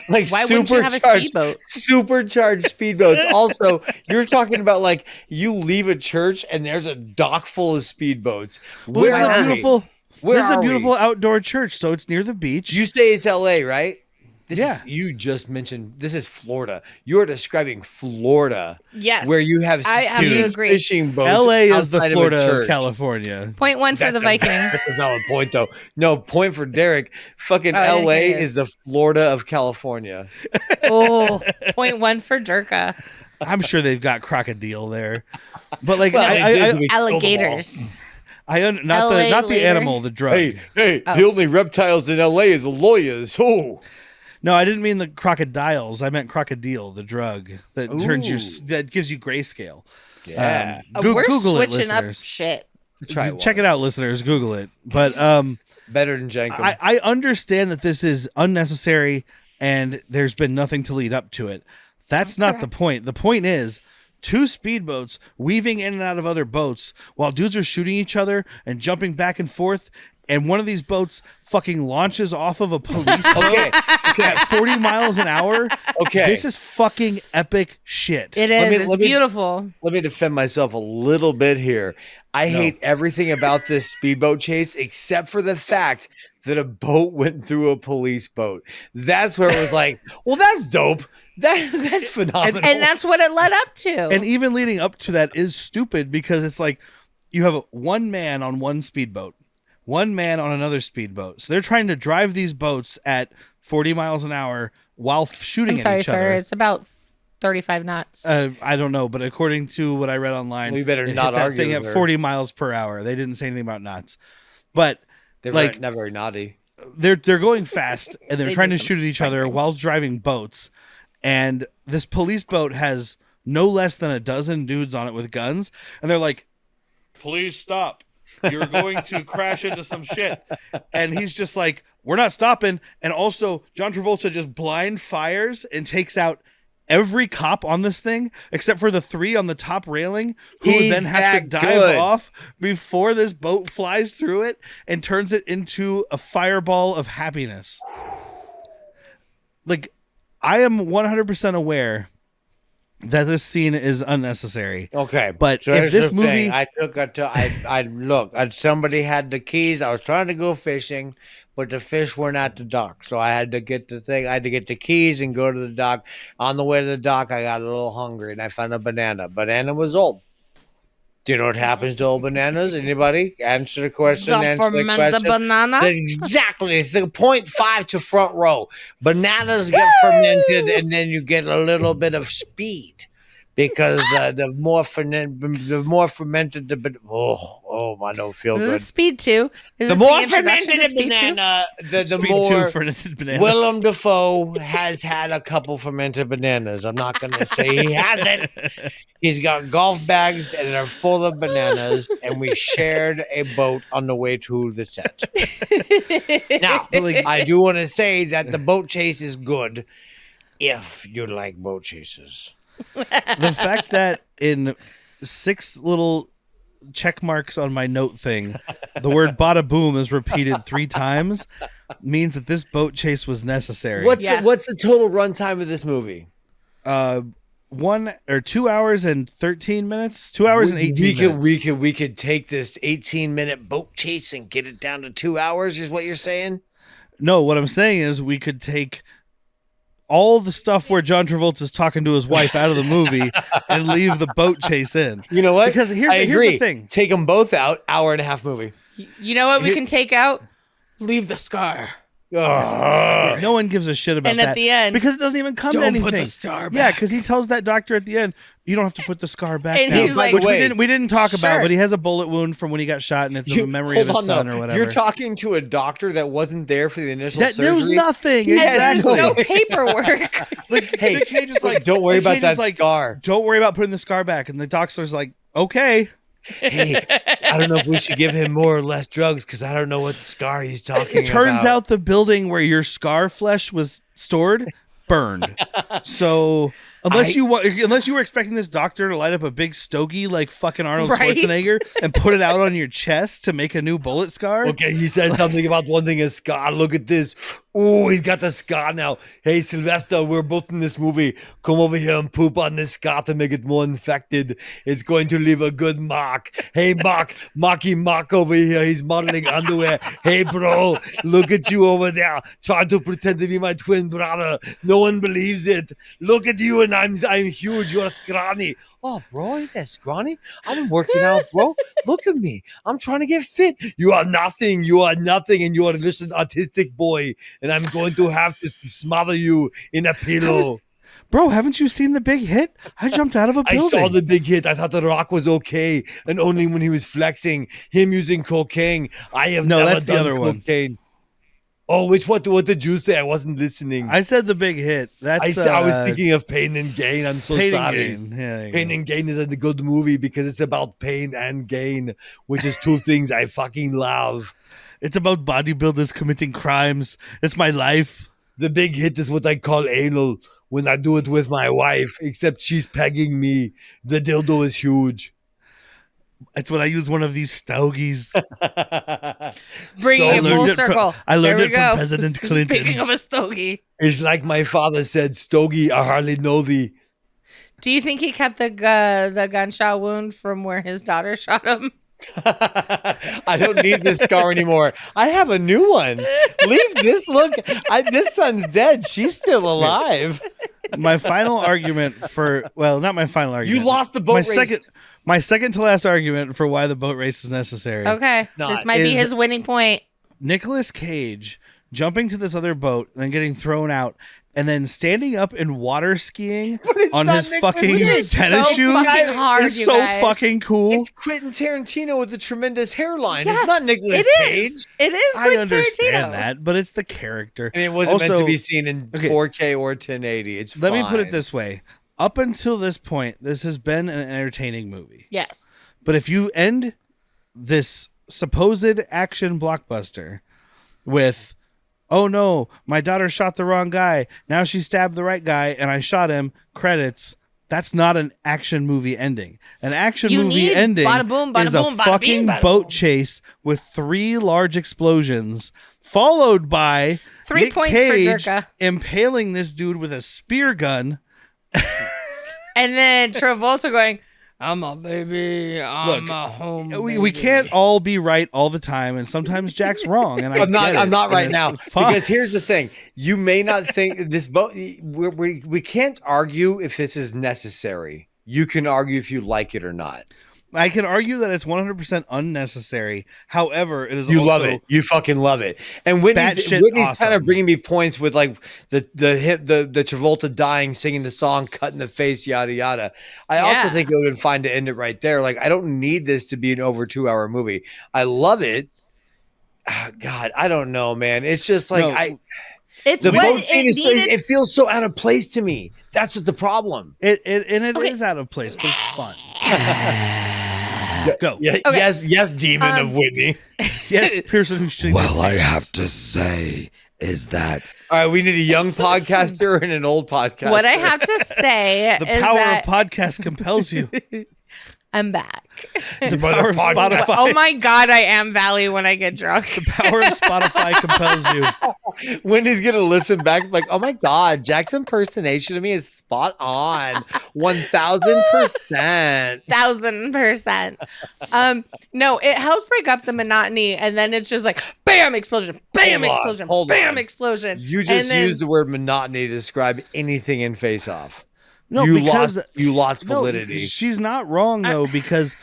Like Why wouldn't you have a supercharged, speedboat? supercharged speedboats. Also, you're talking about like you leave a church and there's a dock full of speedboats. well, this is Where a are we? beautiful Where this is a are we? beautiful outdoor church, so it's near the beach. You say it's LA, right? Yeah. You just mentioned this is Florida. You're describing Florida. Yes. Where you have I have to speed agree. fishing boats. LA is the outside of a Florida of church. California. Point one for That's the Viking. That's a valid point, though. No, point for Derek. Fucking Oh, I didn't LA hear it. is the Florida of California. Oh, point one for Durka. I'm sure they've got crocodile there. But like Well, they did, I, so we killed them all. Alligators. not LA the later. animal, the drug. Hey, the only reptiles in LA are the lawyers. Oh. No, I didn't mean the crocodiles. I meant crocodile, the drug that turns you Ooh. that gives you grayscale. Yeah. We're Google it, switching up listeners. shit. Try Check it once. out, listeners. Google it. But Better than Jenkum. I understand that this is unnecessary and there's been nothing to lead up to it. That's not the point. The point is two speedboats weaving in and out of other boats while dudes are shooting each other and jumping back and forth. And one of these boats fucking launches off of a police boat at 40 miles an hour. Okay. This is fucking epic shit. It Let is. me- It's let me- beautiful. Let me defend myself a little bit here. I hate everything about this speedboat chase except for the fact that a boat went through a police boat. That's where it was like, well, that's dope. That's phenomenal. And that's what it led up to. And even leading up to that is stupid because it's like you have one man on one speedboat, one man on another speedboat. So they're trying to drive these boats at 40 miles an hour while shooting I'm sorry, at each sir. other. It's about 35 knots. I don't know, but according to what I read online, We better it not hit that argue thing with at her. 40 miles per hour. They didn't say anything about knots, but They're like not very naughty. they're going fast and they're They trying do to some shoot at each other sparring. while driving boats. And this police boat has no less than a dozen dudes on it with guns, and they're like, "Please stop! You're going to crash into some shit." And he's just like, "We're not stopping." And also, John Travolta just blind fires and takes out every cop on this thing except for the 3 on the top railing, who He's then have to that dive good. off before this boat flies through it and turns it into a fireball of happiness. Like, I am 100% aware that this scene is unnecessary. Okay, But so if here's this the movie- thing. I took a I look. Somebody had the keys. I was trying to go fishing, but the fish weren't at the dock, so I had to get the thing. I had to get the keys and go to the dock. On the way to the dock, I got a little hungry and I found a banana. Banana was old. Do you know what happens to old bananas? Anybody answer the question? The Answer the fermented question. banana? Exactly. It's the 0.5 to front row. Bananas get fermented, and then you get a little bit of speed because the more fermented I don't feel This good. is Speed 2. Is The this more introduction to fermented Speed 2? banana, the Speed more 2 fermented bananas. Willem Dafoe has had a couple fermented bananas. I'm not going to say he hasn't. He's got golf bags and they're full of bananas, and we shared a boat on the way to the set. Now, I do want to say that the boat chase is good if you like boat chases. The fact that in 6 little check marks on my note thing, the word bada boom is repeated 3 times means that this boat chase was necessary. What's Yes. what's the total runtime of this movie? 1 or 2 hours and 13 minutes? 2 hours and 18 minutes. We could take this 18-minute boat chase and get it down to 2 hours. Is what you're saying? No, what I'm saying is we could take all the stuff where John Travolta's talking to his wife out of the movie and leave the boat chase in. You know what? Because here's I the agree. thing. Take them both out. Hour and a half movie. You know what we can take out? Leave the scar. Ugh. No one gives a shit about And that. at the end, because it doesn't even come to don't anything. put the scar Yeah, back. because he tells that doctor at the end, you don't have to put the scar back And now. he's like, which Wait. we didn't talk about, Sure. but he has a bullet wound from when he got shot, and it's a memory of hold his on, son though. or whatever. You're talking to a doctor that wasn't there for the initial There surgery. was nothing. He has and there's Exactly. no paperwork. Like, Hey, Nic Cage is like, don't worry Nic about Cage that is like, scar. Don't worry about putting the scar back. And the doctor's like, okay. Hey, I don't know if we should give him more or less drugs because I don't know what scar he's talking It turns about. out the building where your scar flesh was stored burned. So unless you were expecting this doctor to light up a big stogie like fucking Arnold Right. Schwarzenegger and put it out on your chest to make a new bullet scar. Okay, he said something about wanting a scar. Look at this. Oh, he's got the scar now. Hey, Sylvester, we're both in this movie. Come over here and poop on this scar to make it more infected. It's going to leave a good mark. Hey, Mark over here. He's modeling underwear. Hey, bro, look at you over there trying to pretend to be my twin brother. No one believes it. Look at you, and I'm huge. You're scrawny. Oh, bro, ain't that scrawny? I've been working out, bro. Look at me. I'm trying to get fit. You are nothing. You are nothing, and you are just an autistic boy. And I'm going to have to smother you in a pillow. Bro, haven't you seen The Big Hit? I jumped out of a I building. saw the big hit. I thought The Rock was okay, and only when he was flexing, him using cocaine. I have No, never that's the done other one. cocaine. Oh, what did you say? I wasn't listening. I said The Big Hit. That's I was thinking of Pain and Gain. I'm so Pain and sorry. Gain. Yeah, there you Pain go. and Gain is a good movie because it's about pain and gain, which is two things I fucking love. It's about bodybuilders committing crimes. It's my life. The Big Hit is what I call anal when I do it with my wife, except she's pegging me. The dildo is huge. It's when I use one of these stogies. Bringing I it learned full it from- circle. I learned There it we from go. President Clinton. Speaking of a stogie, It's like my father said, Stogie, I hardly know thee. do you think he kept the gunshot wound from where his daughter shot him? I don't need this scar anymore. I have a new one. Leave this. Look, this son's dead. She's still alive. My final argument for not my final argument. You lost the boat race. My second to last argument for why the boat race is necessary. Okay, this might be his winning point. Nicolas Cage jumping to this other boat, then getting thrown out, and then standing up and water skiing on his fucking tennis shoes fucking hard, is you so guys. fucking cool. It's Quentin Tarantino with a tremendous hairline. Yes, It's not Nicolas it Cage. is. It is I Quentin understand Tarantino. that, but it's the character. I mean, it wasn't meant to Also, be seen in 4K or 1080. It's Let fine. me put it this way. Up until this point, this has been an entertaining movie. Yes. But if you end this supposed action blockbuster with, oh no, my daughter shot the wrong guy. Now she stabbed the right guy and I shot him. Credits. That's not an action movie ending. An action You movie need ending bada boom, bada is a boom, bada fucking bing, bada boat boom. chase with 3 large explosions, followed by 3 Nic points for Cage Durka. impaling this dude with a spear gun. And then Travolta going, I'm a baby. I'm Look, a home. we baby." can't all be right all the time, and sometimes Jack's wrong. And I'm not right now fine. because here's the thing: you may not think this boat. We can't argue if this is necessary. You can argue if you like it or not. I can argue that it's 100% unnecessary. However, it is You also love it. You fucking love it. And Whitney's batshit kind awesome. of bringing me points with like the Travolta dying, singing the song, cut in the face, yada yada. I also Yeah. think it would have been fine to end it right there. Like I don't need this to be an over 2-hour movie. I love it. God, I don't know, man. It's just like No, It's the what boat scene it is so, needed. it feels so out of place to me. That's what the problem. It is Okay. out of place, but it's fun. Go. Yeah, Okay. yes, demon of Whitney. Yes, Pearson, who's shooting. Well, I have to say is that All right, we need a young podcaster and an old podcaster. What I have to say The is power that of podcast compels you. I'm back. The power of Spotify. Oh my God, I am Valley when I get drunk. The power of Spotify compels you. Wendy's gonna listen back like, oh my God, Jack's impersonation of me is spot on, 1000%. 1000%. No, it helps break up the monotony, and then it's just like bam explosion, bam Hold on, explosion, hold bam on. explosion. You And just then- used the word monotony to describe anything in Face Off. No, you because lost no, validity. she's not wrong though, because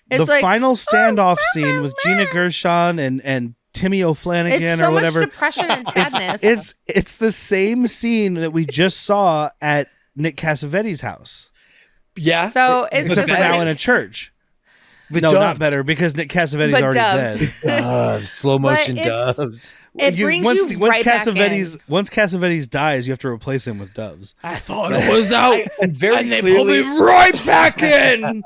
the It's like, final standoff scene with Gina Gershon and Timmy O'Flanagan it's so or whatever. much depression and sadness. It's the same scene that we just saw at Nick Cassavetes' house. Yeah. so it's Except just for now like, in a church. But No, doves. not better, because Nick Cassavetes But already doves. dead. Doves, slow motion it's- doves. it brings once, you once right back Cassavetes in. once Cassavetes dies, you have to replace him with doves. I thought it was out, I'm very and they clearly, pulled me right back in.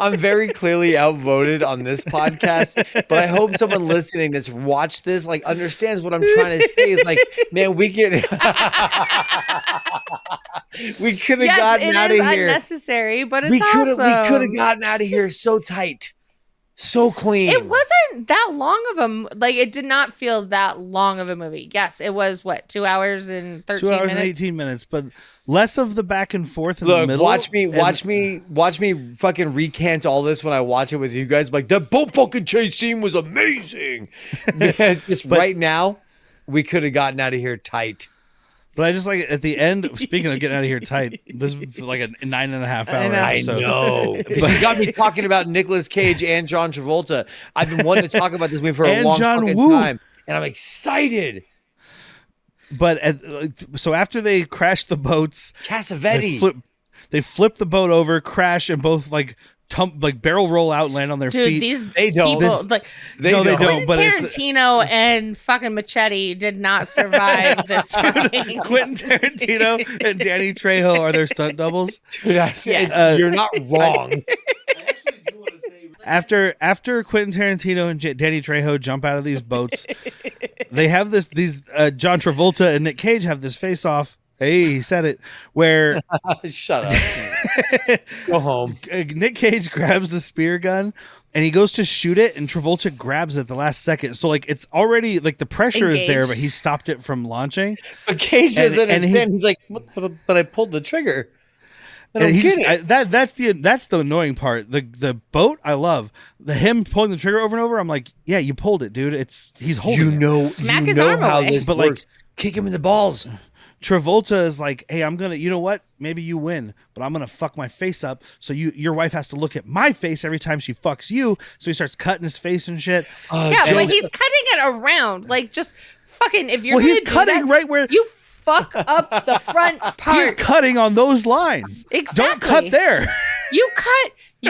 I'm very clearly outvoted on this podcast, but I hope someone listening that's watched this like understands what I'm trying to say. Is like, man, we could we could have Yes, gotten it out is of here. unnecessary, but it's We could have awesome. gotten out of here so tight, so clean. It wasn't that long of like it did not feel that long of a movie. Yes, it was what 2 hours and 13 2 hours minutes. and 18 minutes, but less of the back and forth in the Look, middle. watch me and- fucking recant all this when I watch it with you guys. Like that boat fucking chase scene was amazing. Just right now, we could have gotten out of here tight. But I just like at the end. Speaking of getting out of here tight, this is like a 9.5 hour know. episode. I know. Because you got me talking about Nicolas Cage and John Travolta. I've been wanting to talk about this movie for a And long John fucking Woo. time, and I'm excited. But so after they crash the boats, Cassavetes. they flip the boat over, crash, and both like barrel roll out, and land on their Dude, feet. these They don't. people, This- like They No, they don't. don't. Quentin but it's- Tarantino and fucking Machete did not survive this fucking. Quentin Tarantino and Danny Trejo are their stunt doubles. Dude, I said, Yes. you're not wrong. After Quentin Tarantino and Danny Trejo jump out of these boats, they have these John Travolta and Nic Cage have this face off. Hey, he said it. Where Shut up. Go home. Nic Cage grabs the spear gun and he goes to shoot it, and Travolta grabs it at the last second. So like it's already like the pressure is there, Engaged. but he stopped it from launching. But Cage And- doesn't and he- understand. He's like, but I pulled the trigger. I don't And he's, get it. that's the annoying part. The boat I love. Him pulling the trigger over and over. I'm like, yeah, you pulled it, dude. He's holding it. Smack his arm how away. this But, like- works. Kick him in the balls. Travolta is like, hey, I'm gonna, you know what? Maybe you win, but I'm gonna fuck my face up. So your wife has to look at my face every time she fucks you. So he starts cutting his face and shit. Yeah, but he's cutting it around. Like, just fucking, if you're Well, gonna he's do cutting that, right where you fuck up the front part. he's cutting on those lines. Exactly. Don't cut there. You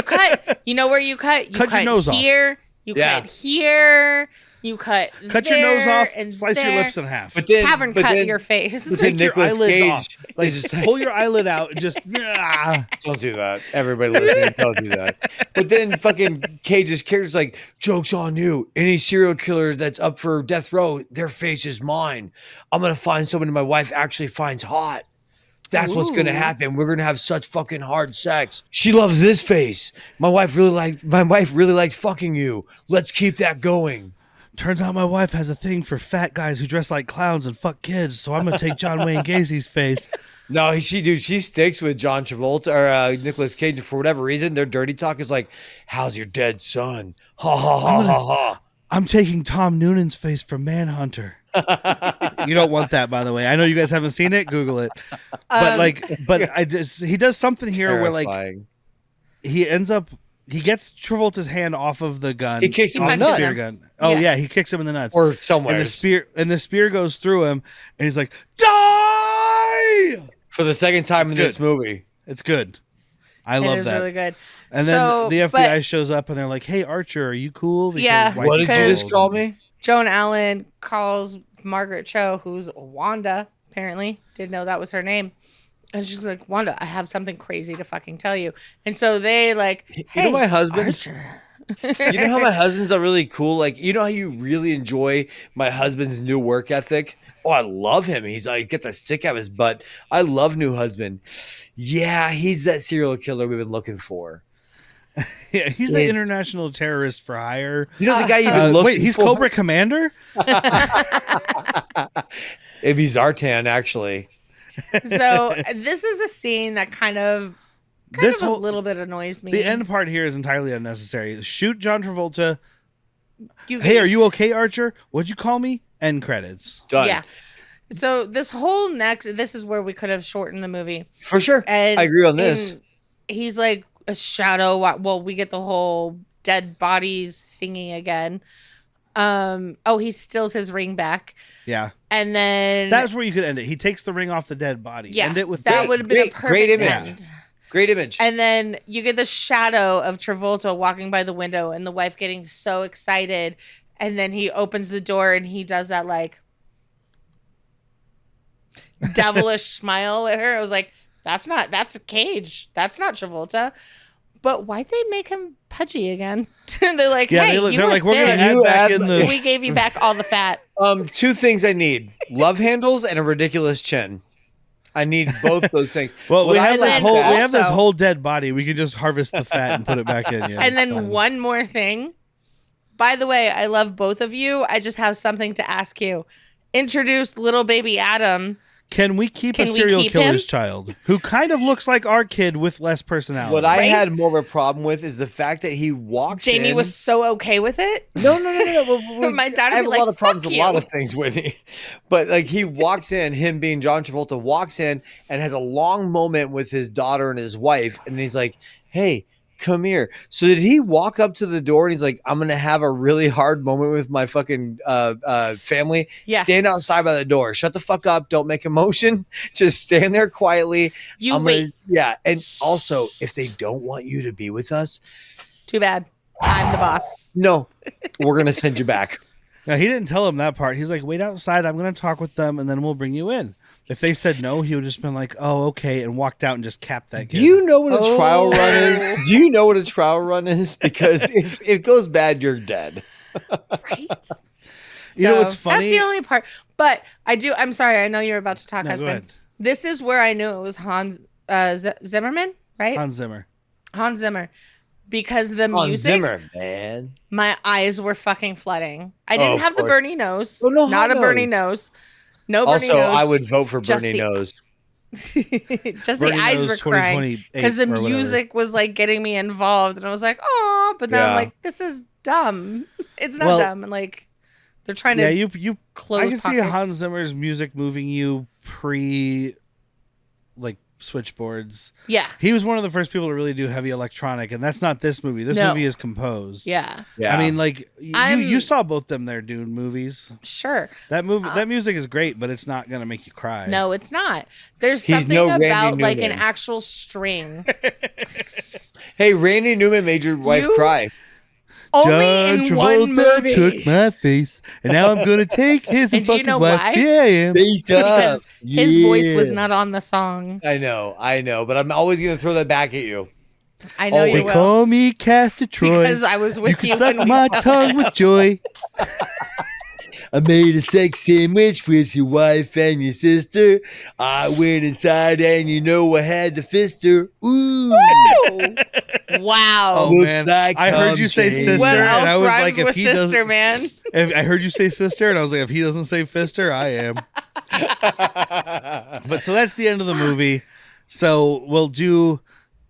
cut. You know where you cut? You Cut your nose off. here. You cut here. You cut Cut your there nose off. and Slice your there. lips in half. But then, Tavern but cut then- your face. but then Take your Nicolas eyelids Cage off. Like, is just pull your eyelid out and just. don't do that. Everybody listening, don't do that. But then fucking Cage's character's like, joke's on you. Any serial killer that's up for death row, their face is mine. I'm gonna find someone my wife actually finds hot. That's what's gonna Ooh. happen. We're gonna have such fucking hard sex. She loves this face. My wife really likes fucking you. Let's keep that going. Turns out my wife has a thing for fat guys who dress like clowns and fuck kids. So I'm gonna take John Wayne Gacy's face. No, she sticks with John Travolta or Nicolas Cage, and for whatever reason, their dirty talk is like, "How's your dead son?" Ha ha ha ha ha. I'm taking Tom Noonan's face from Manhunter. You don't want that, by the way. I know you guys haven't seen it. Google it. But he does something here where like Terrifying. he gets Travolta's hand off of the gun. He kicks him off in the the nuts. spear gun. Oh Yeah. yeah, he kicks him in the nuts. or somewhere and the spear goes through him, and he's like, "Die!" for the second time in good. this movie. It's good. I It love is that. really good. And then So, the FBI but shows up, and they're like, "Hey, Archer, are you cool?" Because Yeah. wife What did you Because- just call me? Joan Allen calls Margaret Cho, who's Wanda, apparently. Didn't know that was her name. And she's like, Wanda, I have something crazy to fucking tell you. And so they like, hey, You know my husband? Archer. You know how my husband's a really cool, like, you know how you really enjoy my husband's new work ethic? Oh, I love him. He's like, get the stick out of his butt. I love new husband. Yeah, he's that serial killer we've been looking for. Yeah, he's the It's- international terrorist for hire. You know the guy you've been looking Wait, he's for? Cobra Commander? It'd be Zartan, actually. So this is a scene that kind of This a whole little bit annoys me. the end part here is entirely unnecessary. Shoot John Travolta. You- Hey, are you okay, Archer? What'd you call me? End credits. Done. Yeah. So this is where we could have shortened the movie. For sure. And I agree on this. and he's like a shadow. Well, we get the whole dead bodies thingy again. He steals his ring back, Yeah. and then That's where you could end it. He takes the ring off the dead body. yeah, End it with that would have been a great perfect image. end. Great image. And then you get the shadow of Travolta walking by the window, and the wife getting so excited, and then he opens the door and he does that like devilish smile at her. I was like, that's a Cage. That's not Travolta. But why'd they make him pudgy again? They're like, Yeah, hey, they're you were like, we're gonna thin. add back in the We gave you back all the fat. Two things I need: love handles and a ridiculous chin. I need both those things. Well, What we I have like this whole that- we have this also- whole dead body. We can just harvest the fat and put it back in. Yeah, And it's then fine. one more thing. By the way, I love both of you. I just have something to ask you. Introduce little baby Adam. Can we keep Can a we serial keep killer's him? child who kind of looks like our kid with less personality? What I Right? had more of a problem with is the fact that he walks Jamie in. was so okay with it. No. My dad would I have be a like, lot of problems "Fuck with a lot you." of things, Whitney. But like he walks in, him being John Travolta, walks in and has a long moment with his daughter and his wife, and he's like, "Hey, come here." So did he walk up to the door and he's like, "I'm gonna have a really hard moment with my fucking family. Yeah. Stand outside by the door. Shut the fuck up. Don't make a motion. Just stand there quietly. You I'm wait. gonna- yeah. And also, if they don't want you to be with us, Too bad. I'm the boss. no, we're gonna send you back." No, he didn't tell him that part. He's like, wait outside. I'm going to talk with them, and then we'll bring you in. If they said no, he would have just been like, oh, okay, and walked out and just capped that kid. Do you know what a trial run Oh. is? Do you know what a trial run is? Because if it goes bad, you're dead. Right? You know what's funny? That's the only part. But I'm sorry. I know you're about to talk, No, go husband. ahead. This is where I knew it was Hans Zimmerman, right? Hans Zimmer. Hans Zimmer. Because the On music, Zimmer, man. my eyes were fucking flooding. I didn't of have the course. Bernie nose. Oh, no Not a hot Bernie nose. nose. No Bernie Also, nose. I would vote for Just Bernie the- Nose. Just Bernie the eyes Nose were crying 2028 because the or whatever. music was like getting me involved, and I was like, "Oh!" But then I'm Yeah. like, "This is dumb. It's not Well- dumb." And like, They're trying Yeah, to you. close I can see pockets. Hans Zimmer's music moving you pre, like switchboards. Yeah. He was one of the first people to really do heavy electronic, and that's not this movie. This No. movie is composed. Yeah. Yeah. I mean, like I'm- you saw both them there Dune movies. Sure. That music is great, but it's not gonna make you cry. No, it's not. There's He's something no Randy about like an Newman. actual string. Hey, Randy Newman made your wife You- cry. Only in one movie. took my face, and now I'm gonna take his And do you know why? Yeah, I am. Because his voice was not on the song. I know, but I'm always gonna throw that back at you. I know Oh, you They will. call me Castor Troy. Because I was with you you. can suck when we my watched tongue with joy. I made a sex sandwich with your wife and your sister. I went inside and you know I had to fist her. Ooh. Wow. Oh Looks man, like I heard you say cum sister, change. what and else I was rhymes like, if with he sister, doesn't, man? I heard you say sister, and I was like, if he doesn't say fister, I am. But so that's the end of the movie. So we'll do.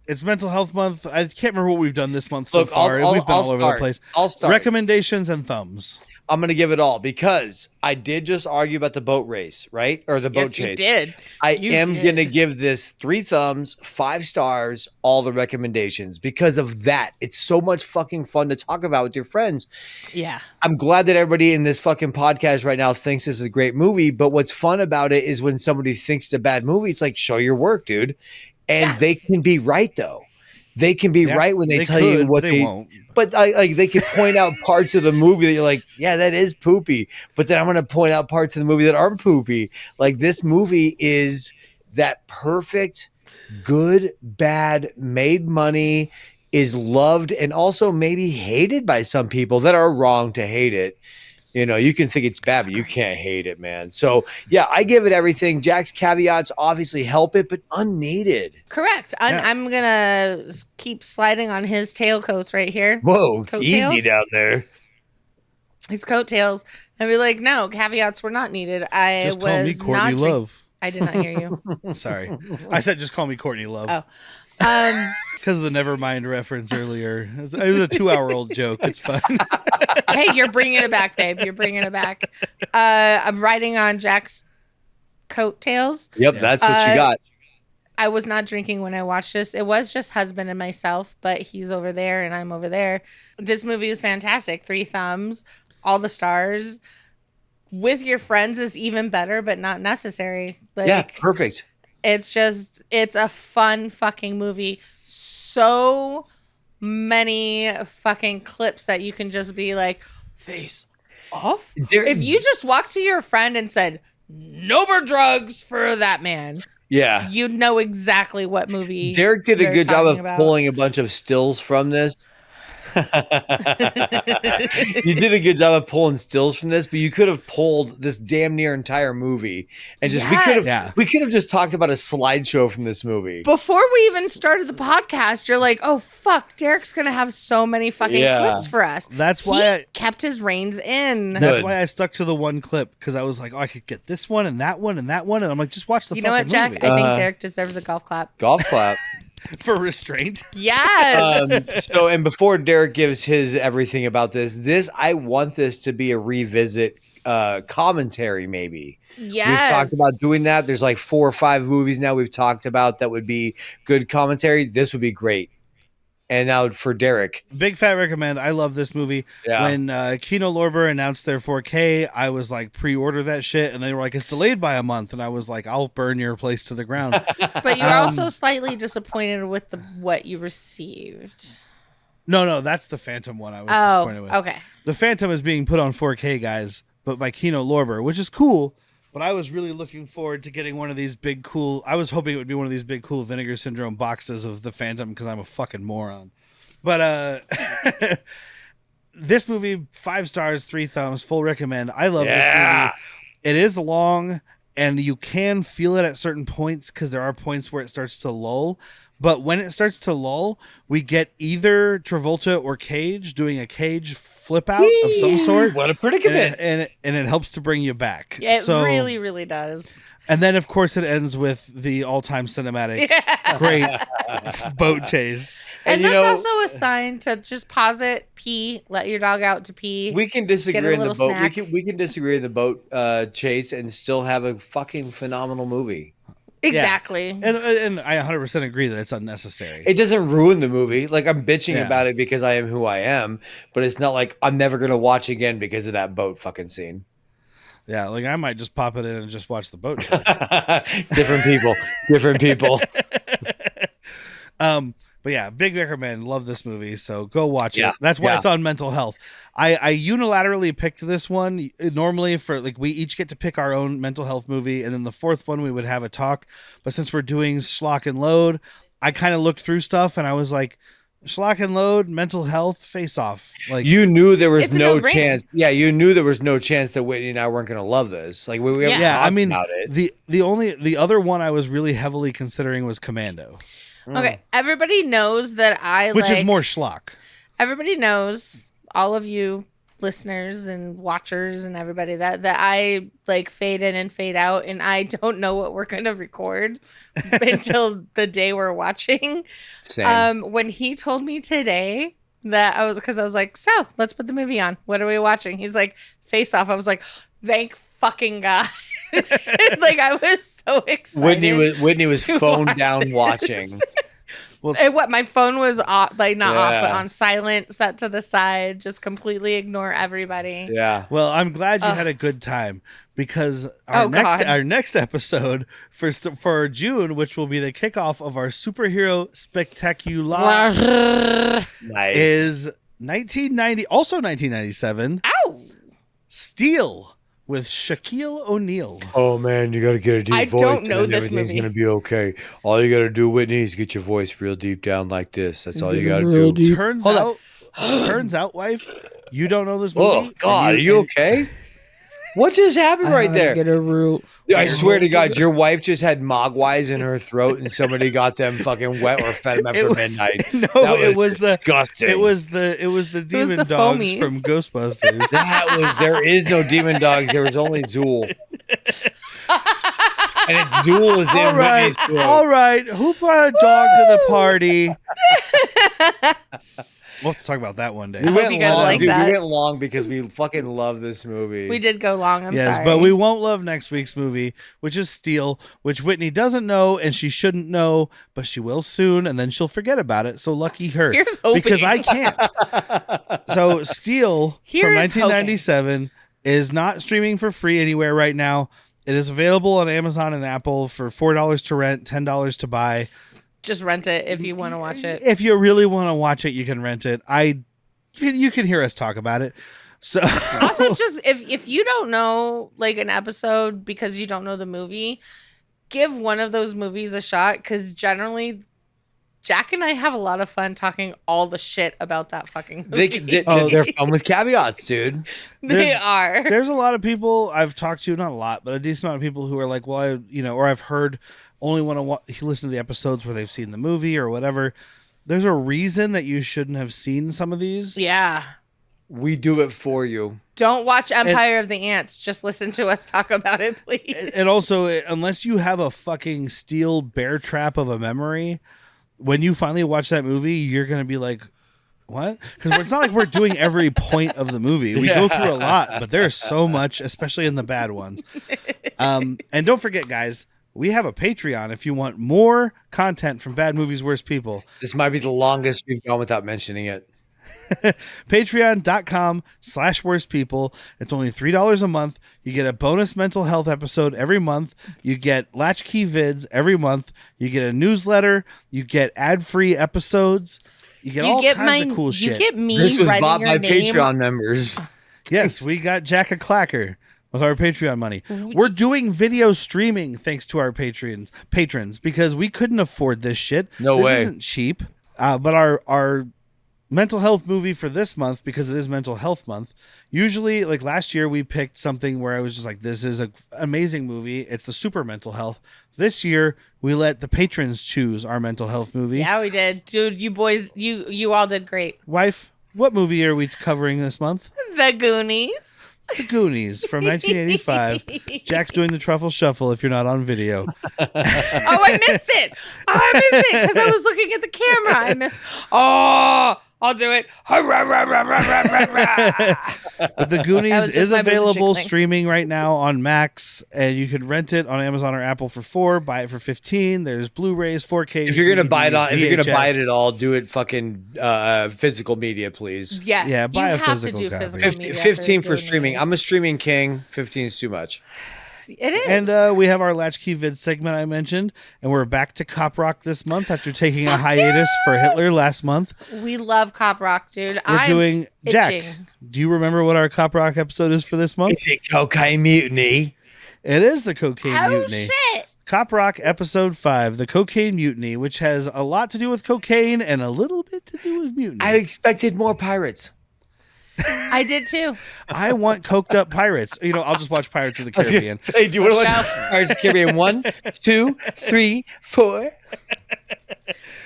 It's Mental Health Month. I can't remember what we've done this month so Look, far. We've been all over the start. place. I'll start. Recommendations and thumbs. I'm going to give it all because I did just argue about the boat race, right? Or the boat Yes, you chase. did. I You am did. going to give this 3 thumbs, 5 stars, all the recommendations because of that. It's so much fucking fun to talk about with your friends. Yeah. I'm glad that everybody in this fucking podcast right now thinks this is a great movie. But what's fun about it is when somebody thinks it's a bad movie, it's like, show your work, dude. And they Yes. can be right, though. They can be Yeah, right when they tell could, you what but they won't. But like they could point out parts of the movie that you're like, yeah, that is poopy. But then I'm going to point out parts of the movie that aren't poopy. Like this movie is that perfect, good, bad, made money, is loved and also maybe hated by some people that are wrong to hate it. You know, you can think it's bad, but you can't hate it, man. So, yeah, I give it everything. Jack's caveats obviously help it, but unneeded. Correct. I'm going to keep sliding on his tailcoats right here. Whoa, Coattails? easy down there. His coattails. And be like, no, caveats were not needed. I Just was call me not Courtney drink- Love. I did not hear you. Sorry, I said just call me Courtney Love. Oh. Because of the Nevermind reference earlier. It was a 2-hour-old joke. It's fun. Hey, you're bringing it back, babe. You're bringing it back. I'm riding on Jack's coattails. Yep, that's what you got. I was not drinking when I watched this. It was just husband and myself, but he's over there and I'm over there. This movie is fantastic. 3 thumbs, all the stars. With your friends is even better, but not necessary. Like, Yeah, perfect. it's a fun fucking movie. So many fucking clips that you can just be like, face off. If you just walked to your friend and said, no more drugs for that man, Yeah. you'd know exactly what movie. Derek did a they're good job of talking about. pulling a bunch of stills from this. You did a good job of pulling stills from this, but you could have pulled this damn near entire movie and just Yes. we could have just talked about a slideshow from this movie. Before we even started the podcast, you're like, oh, fuck, Derek's going to have so many fucking Yeah. clips for us. That's He why kept his reins in. That's Good. why I stuck to the one clip, because I was like, oh, I could get this one and that one and that one, and I'm like, just watch the You fucking know what, Jack? movie. I think Derek deserves a golf clap. Golf clap. For restraint. Yes. So, and before Derek gives his everything about this, I want this to be a revisit commentary, maybe. Yes. We've talked about doing that. There's like 4 or 5 movies now we've talked about that would be good commentary. This would be great. And now for Derek. Big fat recommend. I love this movie. Yeah. When Kino Lorber announced their 4K, I was like, pre-order that shit, and they were like, it's delayed by a month, and I was like, I'll burn your place to the ground. But you're also slightly disappointed with what you received. No, that's the Phantom one I was Oh, disappointed with. okay. The Phantom is being put on 4K, guys, but by Kino Lorber, which is cool. But I was really looking forward to getting one of these big, cool. I was hoping it would be one of these big, cool Vinegar Syndrome boxes of the Phantom because I'm a fucking moron. But this movie, 5 stars, 3 thumbs, full recommend. I love this movie. It is long, and you can feel it at certain points because there are points where it starts to lull. But when it starts to lull, we get either Travolta or Cage doing a Cage flip out of some sort. What a predicament. And it helps to bring you back. It really, really does. And then, of course, it ends with the all-time cinematic, great boat chase. And that's also a sign to just pause it, pee, let your dog out to pee. We can disagree in the boat. Snack. We can disagree in the boat chase and still have a fucking phenomenal movie. Exactly. Yeah. And I 100% agree that it's unnecessary. It doesn't ruin the movie. Like, I'm bitching about it because I am who I am, but it's not like I'm never going to watch again because of that boat fucking scene. Yeah, like I might just pop it in and just watch the boat chase. Different people. But yeah, big recommend. Love this movie, so go watch it. That's why it's on mental health. I unilaterally picked this one. Normally, for like we each get to pick our own mental health movie, and then the fourth one we would have a talk. But since we're doing Schlock and Load, I kind of looked through stuff and I was like, Schlock and Load, mental health, Face Off. Like you knew there was no no-brainer. chance. Yeah, you knew there was no chance that Whitney and I weren't going to love this. Like we haven't talked I mean, about it. the other one I was really heavily considering was Commando. Okay, everybody knows that Which is more schlock. Everybody knows, all of you listeners and watchers and everybody, that I like fade in and fade out, and I don't know what we're gonna record until the day we're watching. Same. When he told me today that I was like, so let's put the movie on. What are we watching? He's like, Face Off. I was like, thank fucking God. Like I was so excited. Whitney was phone down watching. Well, My phone was off, like not off, but on silent, set to the side, just completely ignore everybody. Yeah. Well, I'm glad you had a good time because our next episode for June, which will be the kickoff of our superhero spectacular, Nice. is 1997. Ow! Steel with Shaquille O'Neal. Oh man, you got to get a deep I voice. don't know and this everything's movie. gonna be okay. All you got to do, Whitney, is get your voice real deep down like this. That's all you got to do. Turns out, wife, you don't know this movie. Oh God, are you okay? What just happened right there? I swear to God, your wife just had mogwais in her throat, and somebody got them fucking wet or fed them after midnight. No, That it was disgusting. It was the demon the dogs foamies. from Ghostbusters. There is no demon dogs. There was only Zool. And Zool is in Whitney's throat. All right. Who brought a dog to the party? We'll have to talk about that one day. We went you guys long, like dude. that. We went long because we fucking love this movie. We did go long. I'm Yes, sorry. but we won't love next week's movie, which is Steel, which Whitney doesn't know and she shouldn't know, but she will soon, and then she'll forget about it. So lucky her. Here's hoping. Because I can't. So Steel Here's from 1997 is not streaming for free anywhere right now. It is available on Amazon and Apple for $4 to rent, $10 to buy. Just rent it if you want to watch it. If you really want to watch it, you can rent it. You can hear us talk about it. So Also, just if you don't know like an episode because you don't know the movie, give one of those movies a shot, because generally Jack and I have a lot of fun talking all the shit about that fucking movie. They're fun with caveats, dude. They are. There's a lot of people I've talked to, not a lot, but a decent amount of people who are like, well, or I've heard only want to listen to the episodes where they've seen the movie or whatever. There's a reason that you shouldn't have seen some of these. Yeah. We do it for you. Don't watch Empire of the Ants. Just listen to us talk about it, please. And also, unless you have a fucking steel bear trap of a memory, when you finally watch that movie, you're going to be like, what? Because it's not like we're doing every point of the movie. We go through a lot, but there's so much, especially in the bad ones. And don't forget, guys, we have a Patreon if you want more content from Bad Movies, Worst People. This might be the longest we've gone without mentioning it. Patreon.com/worst people. It's only $3 a month. You get a bonus mental health episode every month. You get latchkey vids every month. You get a newsletter. You get ad-free episodes. You get all kinds of cool shit. You get me This was writing bought your by name. Patreon members. Yes, we got Jack a Clacker with our Patreon money. We're doing video streaming thanks to our patrons because we couldn't afford this shit. No this way. isn't cheap. But our mental health movie for this month, because it is mental health month. Usually, like last year, we picked something where I was just like, this is an amazing movie. It's the super mental health. This year, we let the patrons choose our mental health movie. Yeah, we did. Dude, you boys, you all did great. Wife, what movie are we covering this month? The Goonies. The Goonies from 1985. Jack's doing the truffle shuffle if you're not on video. Oh, I missed it. Because I was looking at the camera. I missed. Oh, I'll do it. But The Goonies That was just is my boots available jiggling. streaming right now on Max, and you can rent it on Amazon or Apple for $4, buy it for $15. There's Blu-rays, 4K. If you're gonna buy it DVDs, if you're gonna buy it VHS. at all, do it fucking physical media, please. Yes. Yeah, buy you a have to physical do copy. physical 15, media 15 for the streaming. Goonies. I'm a streaming king. 15 is too much. It is. And we have our Latchkey Vid segment I mentioned, and we're back to Cop Rock this month after taking a hiatus for Hitler last month. we love Cop Rock, dude. We're doing Jack. itching. Do you remember what our Cop Rock episode is for this month? Is it Cocaine Mutiny? It is the Cocaine Oh, Mutiny. shit. Cop Rock episode 5, the Cocaine Mutiny, which has a lot to do with cocaine and a little bit to do with mutiny. I expected more pirates. I did too. I want coked up pirates. You know, I'll just watch Pirates of the I was gonna Caribbean. say, do you want to No. watch Pirates of the Caribbean 1, 2, 3, 4?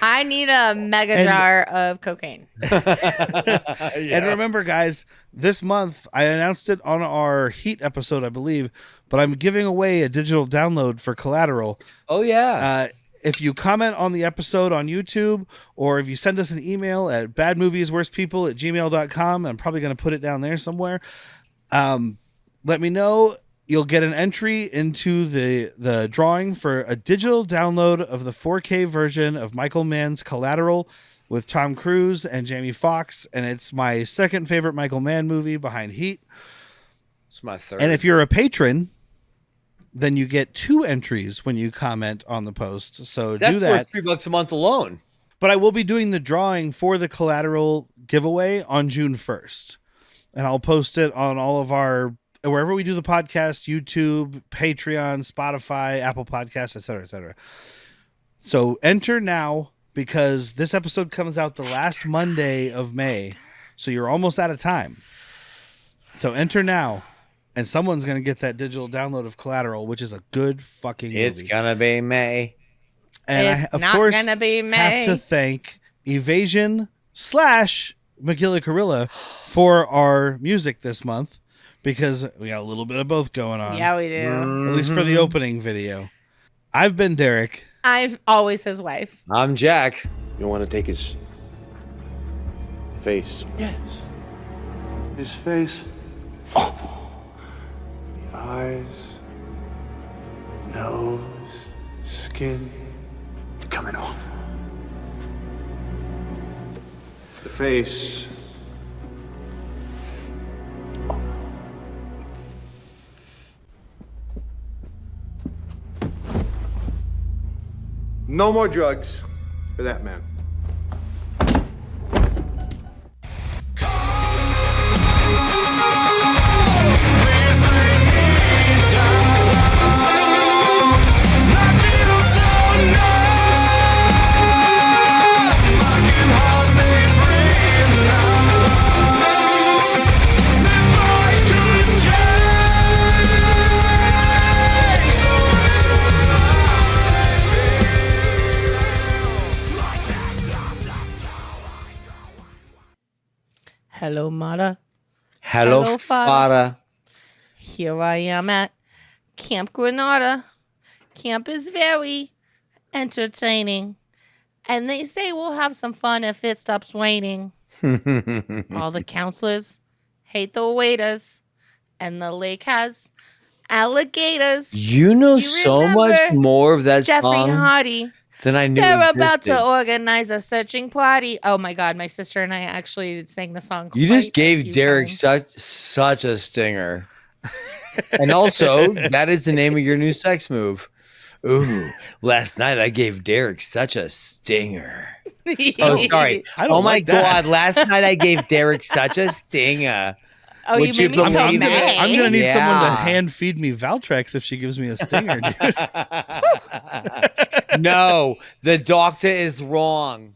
I need a mega jar of cocaine. And remember, guys, this month I announced it on our Heat episode, I believe, but I'm giving away a digital download for Collateral. Oh yeah. If you comment on the episode on YouTube, or if you send us an email at badmoviesworstpeople@gmail.com, I'm probably going to put it down there somewhere. Let me know. You'll get an entry into the drawing for a digital download of the 4K version of Michael Mann's Collateral with Tom Cruise and Jamie Foxx, and it's my second favorite Michael Mann movie behind Heat. It's my third. And if you're a patron, then you get 2 entries when you comment on the post. So that's do that. worth $3 a month alone. But I will be doing the drawing for the Collateral giveaway on June 1st. And I'll post it on all of our, wherever we do the podcast, YouTube, Patreon, Spotify, Apple Podcasts, etc., etc. So enter now, because this episode comes out the last Monday of May. So you're almost out of time. So enter now. And someone's going to get that digital download of Collateral, which is a good fucking movie. It's gonna be May. And It's I, of not course, gonna be have May. to thank Evasion / McGillicuddy Gorilla for our music this month, because we got a little bit of both going on. Yeah, we do. At least for the opening video. I've been Derek. I'm always his wife. I'm Jack. You want to take his face? Yes. His face. Oh. The eyes. Nose. Skin. Coming off. The face. No more drugs for that man. Hello, Mata. Hello, Hello, Fada. Here I am at Camp Granada. Camp is very entertaining. And they say we'll have some fun if it stops raining. All the counselors hate the waiters. And the lake has alligators. You know You so much remember more of that Jeffrey song Hardy. than I knew. They're about existed. to organize a searching party. Oh my God, my sister and I actually sang the song. You quite just a gave few Derek times. such a stinger. And also, that is the name of your new sex move. Ooh, last night I gave Derek such a stinger. Oh, sorry. I don't Oh my like that. God, last night I gave Derek such a stinger. Oh, Would you you made me believe so it? mad. I'm gonna need someone to Yeah. hand feed me Valtrex if she gives me a stinger, dude. No, the doctor is wrong.